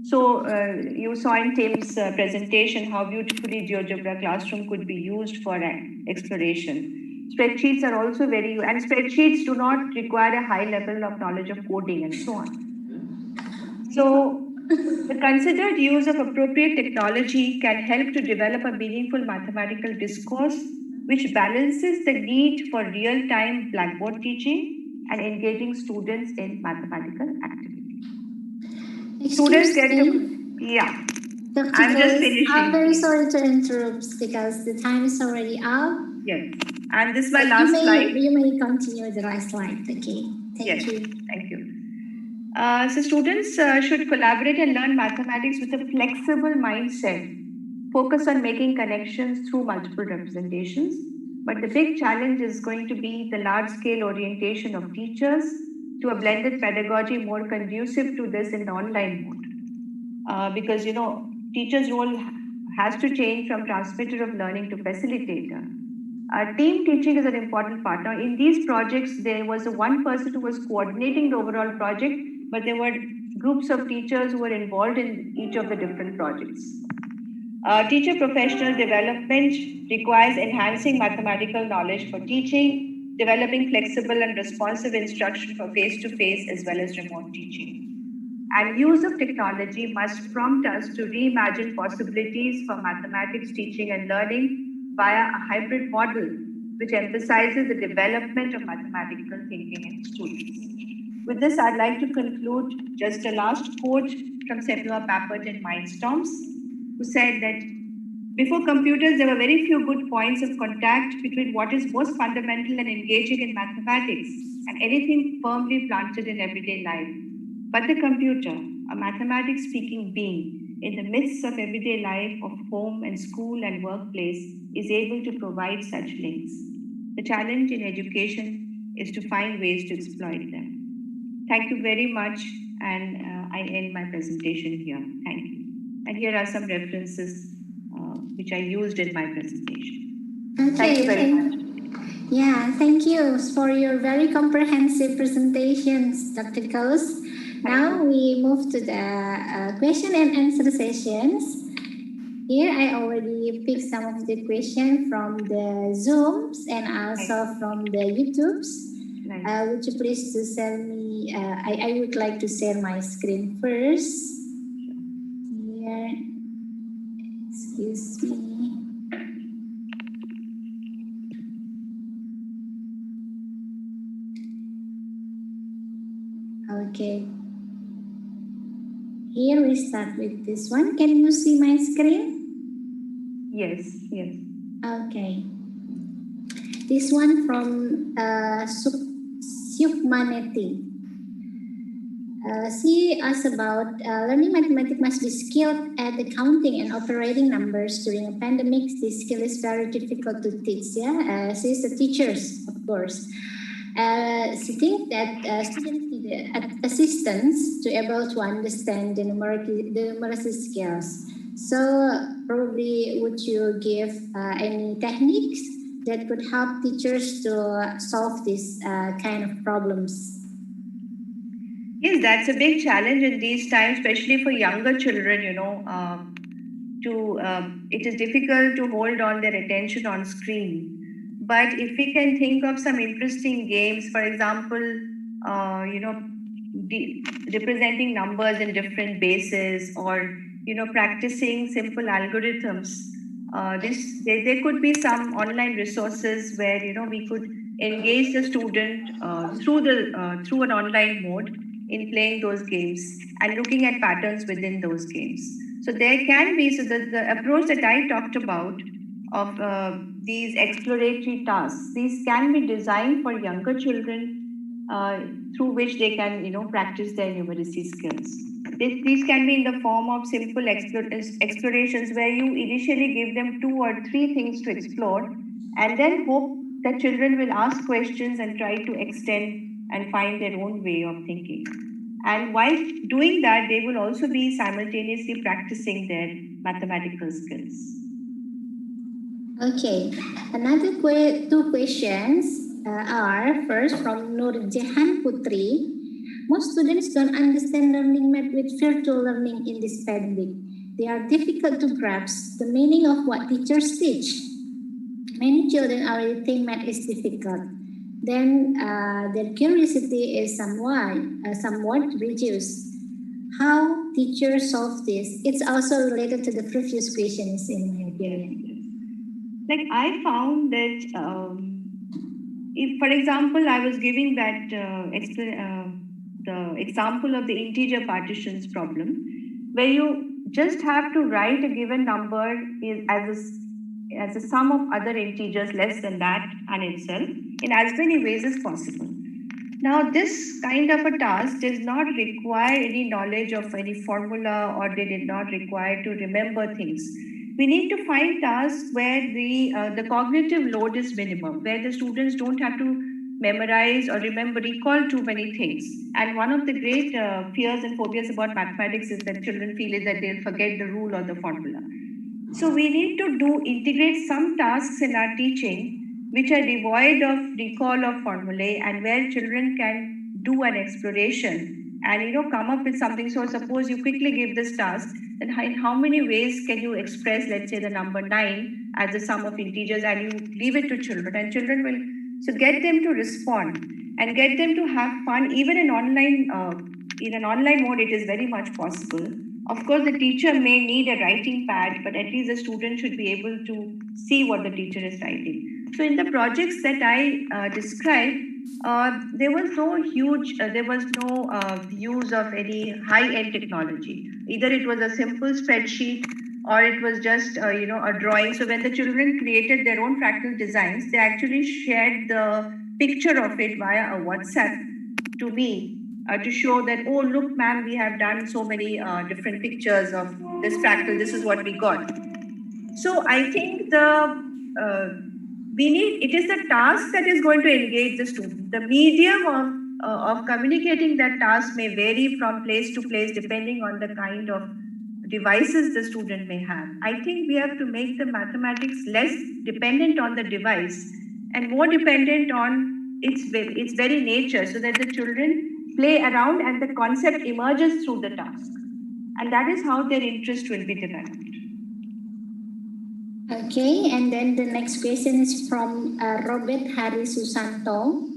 So you saw in Tim's presentation how beautifully Geogebra Classroom could be used for exploration. Spreadsheets are also and spreadsheets do not require a high level of knowledge of coding and so on. So The considered use of appropriate technology can help to develop a meaningful mathematical discourse which balances the need for real-time blackboard teaching and engaging students in mathematical activity. Students get to, yeah. I'm just finishing. I'm very sorry to interrupt because the time is already up. Yes, and this is my last slide. You may continue the last slide. Okay, thank you. Thank you. So students should collaborate and learn mathematics with a flexible mindset. Focus on making connections through multiple representations. But the big challenge is going to be the large-scale orientation of teachers to a blended pedagogy more conducive to this in the online mode. Because, you know, teacher's role has to change from transmitter of learning to facilitator. Team teaching is an important part. Now, in these projects, there was one person who was coordinating the overall project, but there were groups of teachers who were involved in each of the different projects. Teacher professional development requires enhancing mathematical knowledge for teaching, developing flexible and responsive instruction for face-to-face as well as remote teaching. And use of technology must prompt us to reimagine possibilities for mathematics teaching and learning via a hybrid model, which emphasizes the development of mathematical thinking in students. With this, I'd like to conclude just a last quote from Samuel Papert in Mindstorms, who said that before computers, there were very few good points of contact between what is most fundamental and engaging in mathematics and anything firmly planted in everyday life. But the computer, a mathematics-speaking being in the midst of everyday life of home and school and workplace, is able to provide such links. The challenge in education is to find ways to exploit them. Thank you very much, and I end my presentation here. Thank you. And here are some references which I used in my presentation. Okay, thank you very much. Yeah, thank you for your very comprehensive presentations, Dr. Kaus. Now we move to the question and answer sessions. Here I already picked some of the questions from the Zooms and also from the YouTubes. Would you please to share me, I would like to share my screen first. Here, excuse me. Okay. Here we start with this one. Can you see my screen? Yes, yes. Okay. This one from Sukmaneti. She asked about learning mathematics must be skilled at the counting and operating numbers during a pandemic. This skill is very difficult to teach. Yeah, she's a teacher, of course. She thinks that students need assistance to able to understand the numeracy skills. So probably would you give any techniques that could help teachers to solve this kind of problems? Yes, that's a big challenge in these times, especially for younger children, you know, it is difficult to hold on their attention on screen. But if we can think of some interesting games, for example, you know, representing numbers in different bases, or, you know, practicing simple algorithms, there could be some online resources where, you know, we could engage the student through an online mode in playing those games and looking at patterns within those games. So there can be, so the approach that I talked about of these exploratory tasks, these can be designed for younger children through which they can, you know, practice their numeracy skills. These can be in the form of simple explorations where you initially give them 2 or 3 things to explore and then hope that children will ask questions and try to extend and find their own way of thinking. And while doing that, they will also be simultaneously practicing their mathematical skills. Okay, another 2 questions are first from Nurjahan Putri. Most students don't understand learning math with virtual learning in this pandemic. They are difficult to grasp the meaning of what teachers teach. Many children already think math is difficult. Then their curiosity is somewhat reduced. how teachers solve this. It's also related to the previous questions in my opinion. Like I found that if, for example, I was giving that the example of the integer partitions problem, where you just have to write a given number as a sum of other integers less than that and itself in as many ways as possible. Now, this kind of a task does not require any knowledge of any formula, or they did not require to remember things. We need to find tasks where the cognitive load is minimum, where the students don't have to memorize or recall too many things. And one of the great fears and phobias about mathematics is that children feel is that they'll forget the rule or the formula. So we need to integrate some tasks in our teaching which are devoid of recall of formulae, and where children can do an exploration and come up with something. So suppose you quickly give this task, then in how many ways can you express, let's say, the number 9 as the sum of integers, and you leave it to children, and children will, so get them to respond and get them to have fun. Even in an online mode, it is very much possible. Of course, the teacher may need a writing pad, but at least the student should be able to see what the teacher is writing. So in the projects that I described, there was no use of any high-end technology. Either it was a simple spreadsheet or it was just a drawing. So when the children created their own fractal designs, they actually shared the picture of it via a WhatsApp to me to show that, oh, look, ma'am, we have done so many different pictures of this fractal. This is what we got. So I think it is the task that is going to engage the student. The medium of communicating that task may vary from place to place depending on the kind of devices the student may have. I think we have to make the mathematics less dependent on the device and more dependent on its very nature, so that the children play around and the concept emerges through the task. And that is how their interest will be developed. Okay, and then the next question is from Robert Hari Susanto.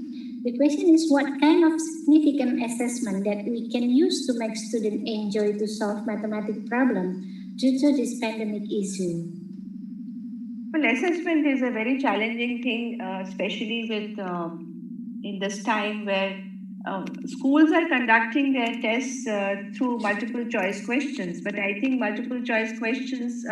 The question is, what kind of significant assessment that we can use to make students enjoy to solve mathematics problem due to this pandemic issue? Well, assessment is a very challenging thing, especially with in this time where schools are conducting their tests through multiple choice questions. But I think multiple choice questions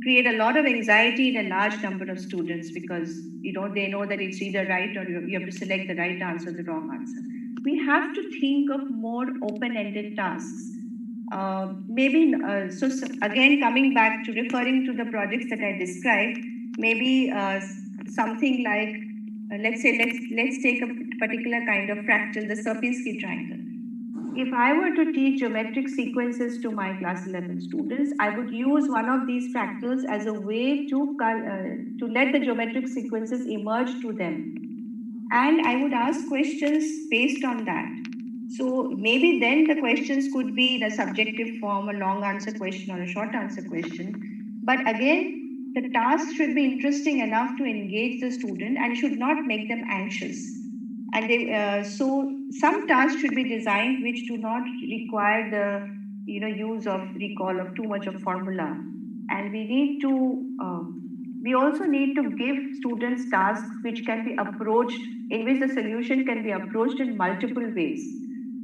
create a lot of anxiety in a large number of students, because they know that it's either right or you have to select the right answer or the wrong answer. We have to think of more open-ended tasks. So again, coming back to referring to the projects that I described, maybe something like, let's take a particular kind of fractal, the Sierpinski triangle. If I were to teach geometric sequences to my class 11 students, I would use one of these fractals as a way to let the geometric sequences emerge to them. And I would ask questions based on that. So maybe then the questions could be in a subjective form, a long answer question or a short answer question. But again, the task should be interesting enough to engage the student and should not make them anxious. And so some tasks should be designed which do not require the use of recall of too much of formula. And we also need to give students tasks which can be approached, in which the solution can be approached in multiple ways.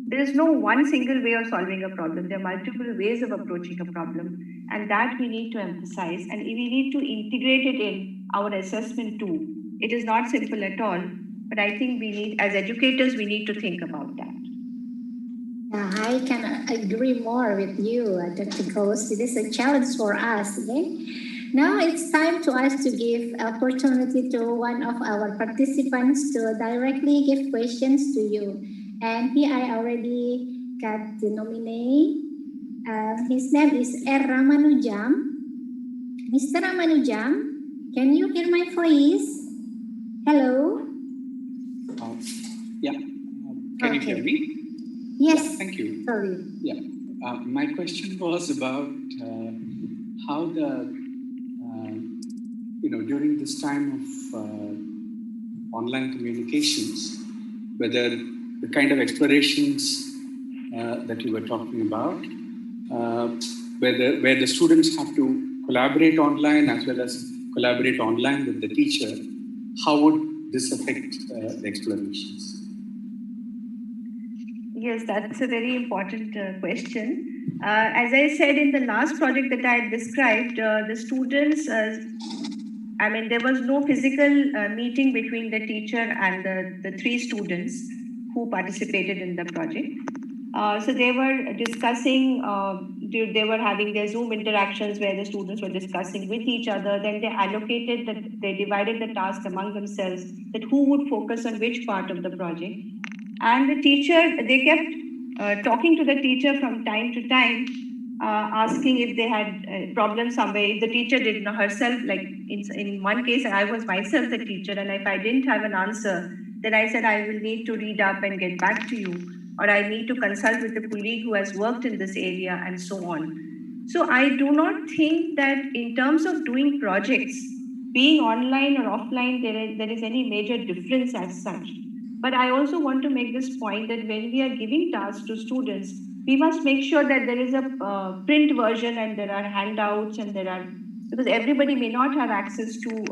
There is no one single way of solving a problem. There are multiple ways of approaching a problem, and that we need to emphasize, and we need to integrate it in our assessment too. It is not simple at all, but I think as educators, we need to think about that. I can agree more with you, Dr. Ghost. It is a challenge for us. Okay? Now it's time to us to give opportunity to one of our participants to directly give questions to you. And here I already got the nominee. His name is R. Ramanujam. Mr. Ramanujam, can you hear my voice? Hello? Yeah. Can you hear me? Yes. Yeah, thank you. Sorry. Yeah. My question was about how during this time of online communications, whether the kind of explorations that you were talking about, where the students have to collaborate online as well as collaborate online with the teacher, how would this affect the explorations? Yes, that's a very important question. As I said in the last project that I had described, the students, there was no physical meeting between the teacher and the three students who participated in the project. So they were discussing, they were having their Zoom interactions where the students were discussing with each other. Then they divided the task among themselves, that who would focus on which part of the project. And the teacher, they kept talking to the teacher from time to time, asking if they had problems somewhere. If the teacher did not herself, like in one case, I was myself the teacher, and if I didn't have an answer, then I said, I will need to read up and get back to you, or I need to consult with a colleague who has worked in this area, and so on. So I do not think that in terms of doing projects, being online or offline, there is any major difference as such. But I also want to make this point that when we are giving tasks to students, we must make sure that there is a print version and there are handouts and because everybody may not have access to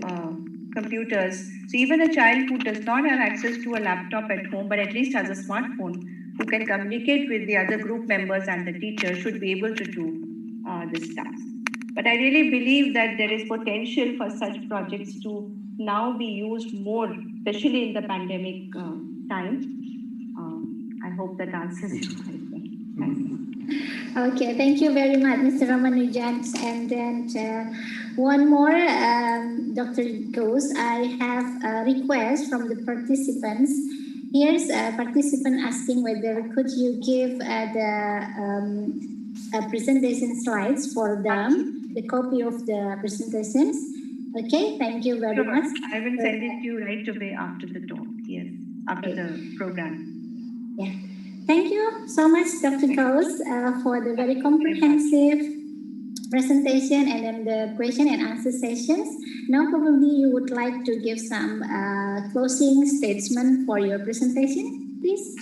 computers. So even a child who does not have access to a laptop at home, but at least has a smartphone, who can communicate with the other group members and the teacher, should be able to do this task. But I really believe that there is potential for such projects to now be used more, especially in the pandemic time. I hope that answers your question. Thank you. Okay, thank you very much, Mr. Ramanujan. And then one more, Dr. Ghosh, I have a request from the participants. Here's a participant asking whether could you give the presentation slides for them, the copy of the presentations. Okay, thank you very much. I will send it to you right away after the talk, yes, after the program. Yeah. Thank you so much, Dr. Ghosh, for the very comprehensive presentation and then the question and answer sessions. Now probably you would like to give some closing statement for your presentation, please.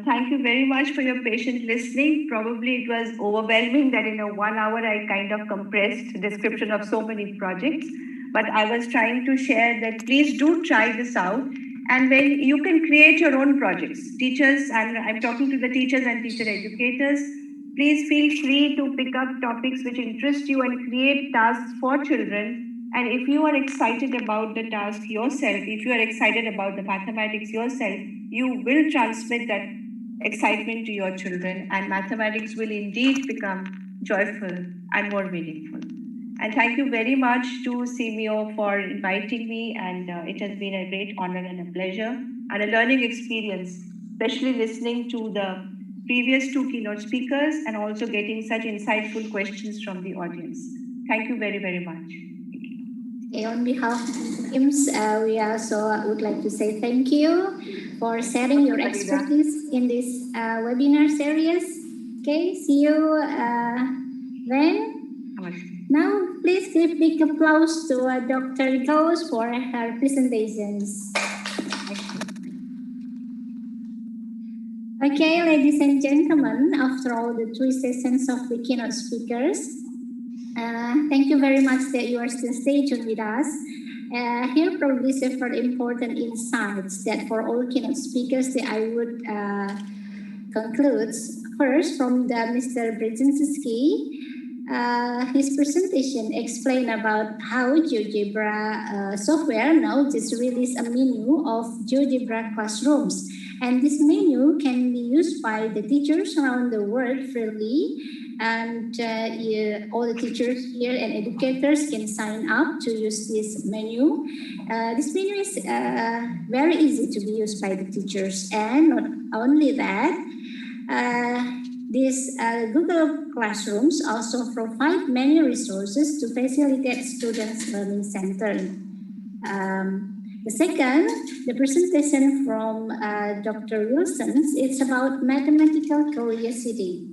Thank you very much for your patient listening. Probably it was overwhelming that in a 1 hour I kind of compressed description of so many projects, but I was trying to share that please do try this out. And when you can create your own projects, teachers, and I'm talking to the teachers and teacher educators, please feel free to pick up topics which interest you and create tasks for children. And if you are excited about the task yourself, if you are excited about the mathematics yourself, you will transmit that excitement to your children, and mathematics will indeed become joyful and more meaningful. And thank you very much to SEAQiM for inviting me, and it has been a great honor and a pleasure and a learning experience, especially listening to the previous two keynote speakers and also getting such insightful questions from the audience. Thank you very, very much. Okay, on behalf of SEAQiM, we also would like to say thank you for sharing your expertise in this webinar series. Okay, see you then. Now, please give big applause to Dr. Ghosh for her presentations. Okay, ladies and gentlemen, after all the 3 sessions of the keynote speakers, thank you very much that you are still stay tuned with us. Here probably several important insights that for all keynote speakers that I would conclude. First, from the Mr. Brzezinski, his presentation explained about how Geogebra software now just released a menu of Geogebra classrooms. And this menu can be used by the teachers around the world freely. And all the teachers here and educators can sign up to use this menu. This menu is very easy to be used by the teachers. And not only that, these Google Classrooms also provide many resources to facilitate students' learning center. The second, the presentation from Dr. Wilson, it's about mathematical curiosity.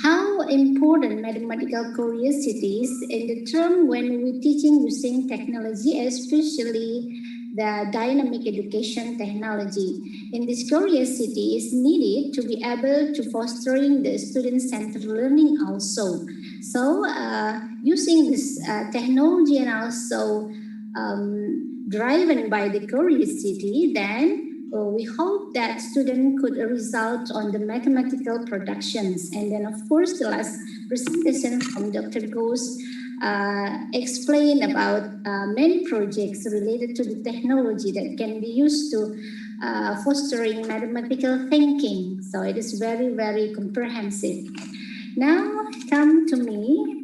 How important mathematical curiosity is in the term when we're teaching using technology, especially the dynamic education technology. In this curiosity is needed to be able to fostering the student-centered learning also. So using this technology and also driven by the curiosity, then we hope that students could result on the mathematical productions. And then of course the last presentation from Dr. Ghosh explain about many projects related to the technology that can be used to fostering mathematical thinking. So it is very, very comprehensive. Now come to me,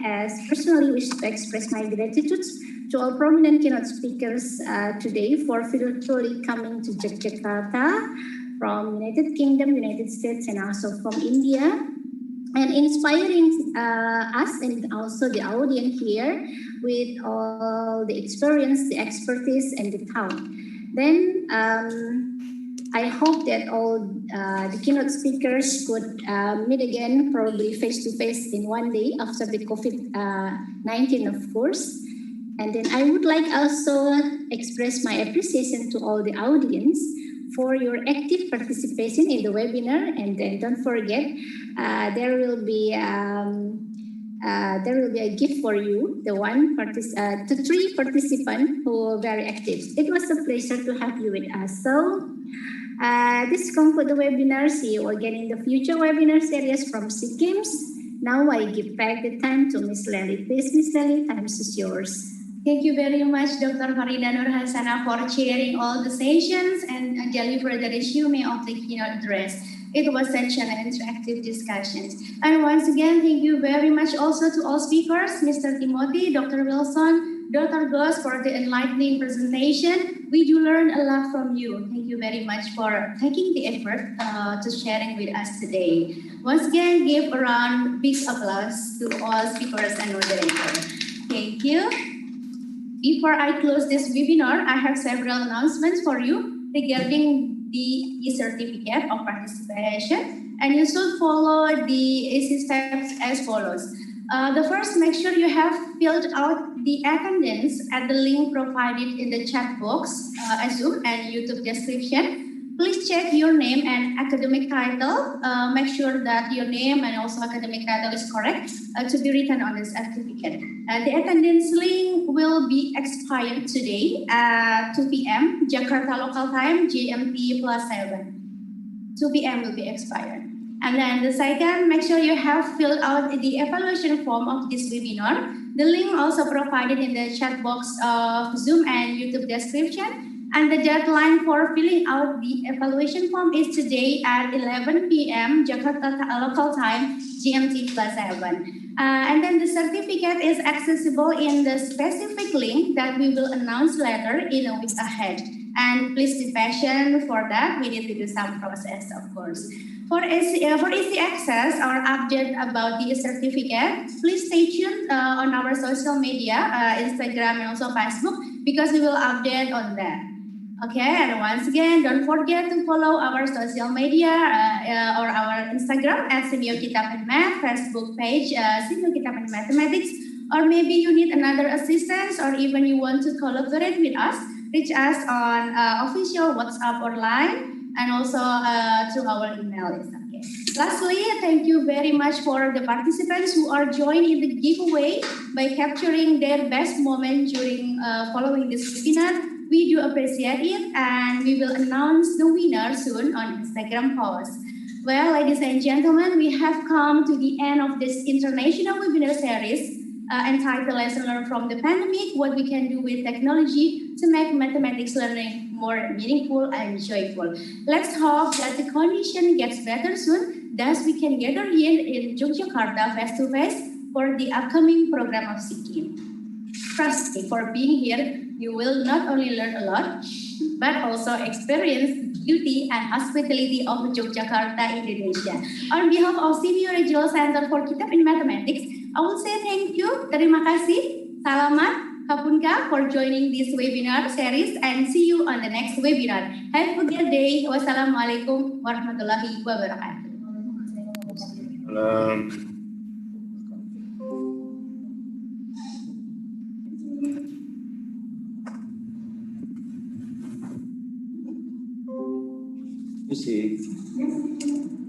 as personally wish to express my gratitude to all prominent keynote speakers today for virtually coming to Geogebra from United Kingdom, United States, and also from India, and inspiring us and also the audience here with all the experience, the expertise, and the thought. Then I hope that all the keynote speakers could meet again, probably face-to-face in one day after the COVID-19, of course. And then I would like also express my appreciation to all the audience for your active participation in the webinar. And then don't forget, there will be a gift for you, the three participants who are very active. It was a pleasure to have you with us. So this concludes the webinar. See you again in the future webinar series from SEAQiM. Now I give back the time to Ms. Lely. Please, Ms. Lely, time is yours. Thank you very much, Dr. Farida Nur Hasana, for chairing all the sessions and deliver the resume of the keynote address. It was such an interactive discussion. And once again, thank you very much also to all speakers, Mr. Timothy, Dr. Wilson, Dr. Ghosh, for the enlightening presentation. We do learn a lot from you. Thank you very much for taking the effort to sharing with us today. Once again, give a round big applause to all speakers and moderators. Thank you. Before I close this webinar, I have several announcements for you regarding the e-certificate of participation, and you should follow the easy steps as follows. The first, make sure you have filled out the attendance at the link provided in the chat box, Zoom and YouTube description. Please check your name and academic title. Make sure that your name and also academic title is correct to be written on the certificate. The attendance link will be expired today at 2 p.m. Jakarta local time, GMT +7. 2 p.m. will be expired. And then the second, make sure you have filled out the evaluation form of this webinar. The link also provided in the chat box of Zoom and YouTube description. And the deadline for filling out the evaluation form is today at 11 p.m. Jakarta local time, GMT +7. And then the certificate is accessible in the specific link that we will announce later in a week ahead. And please be patient for that. We need to do some process, of course. For easy access or update about the certificate, please stay tuned on our social media, Instagram and also Facebook, because we will update on that. Okay, and once again, don't forget to follow our social media or our Instagram at SEAQiM and Math, Facebook page, SEAQiM and Mathematics, or maybe you need another assistance or even you want to collaborate with us, reach us on official WhatsApp or line, and also through our email. Okay. Lastly, thank you very much for the participants who are joining the giveaway by capturing their best moment during following this webinar. We do appreciate it, and we will announce the winner soon on Instagram post. Well, ladies and gentlemen, we have come to the end of this international webinar series entitled Lesson Learned from the Pandemic, What We Can Do with Technology to Make Mathematics Learning More Meaningful and Joyful. Let's hope that the condition gets better soon, thus we can gather here in Yogyakarta face-to-face for the upcoming program of SEAQiM. Trust me, for being here, you will not only learn a lot, but also experience the beauty and hospitality of Yogyakarta, Indonesia. On behalf of CMU Regional Center for Kitab in Mathematics, I will say thank you, terima kasih, salamat, kapunka for joining this webinar series, and see you on the next webinar. Have a good day. Wassalamualaikum warahmatullahi wabarakatuh. see.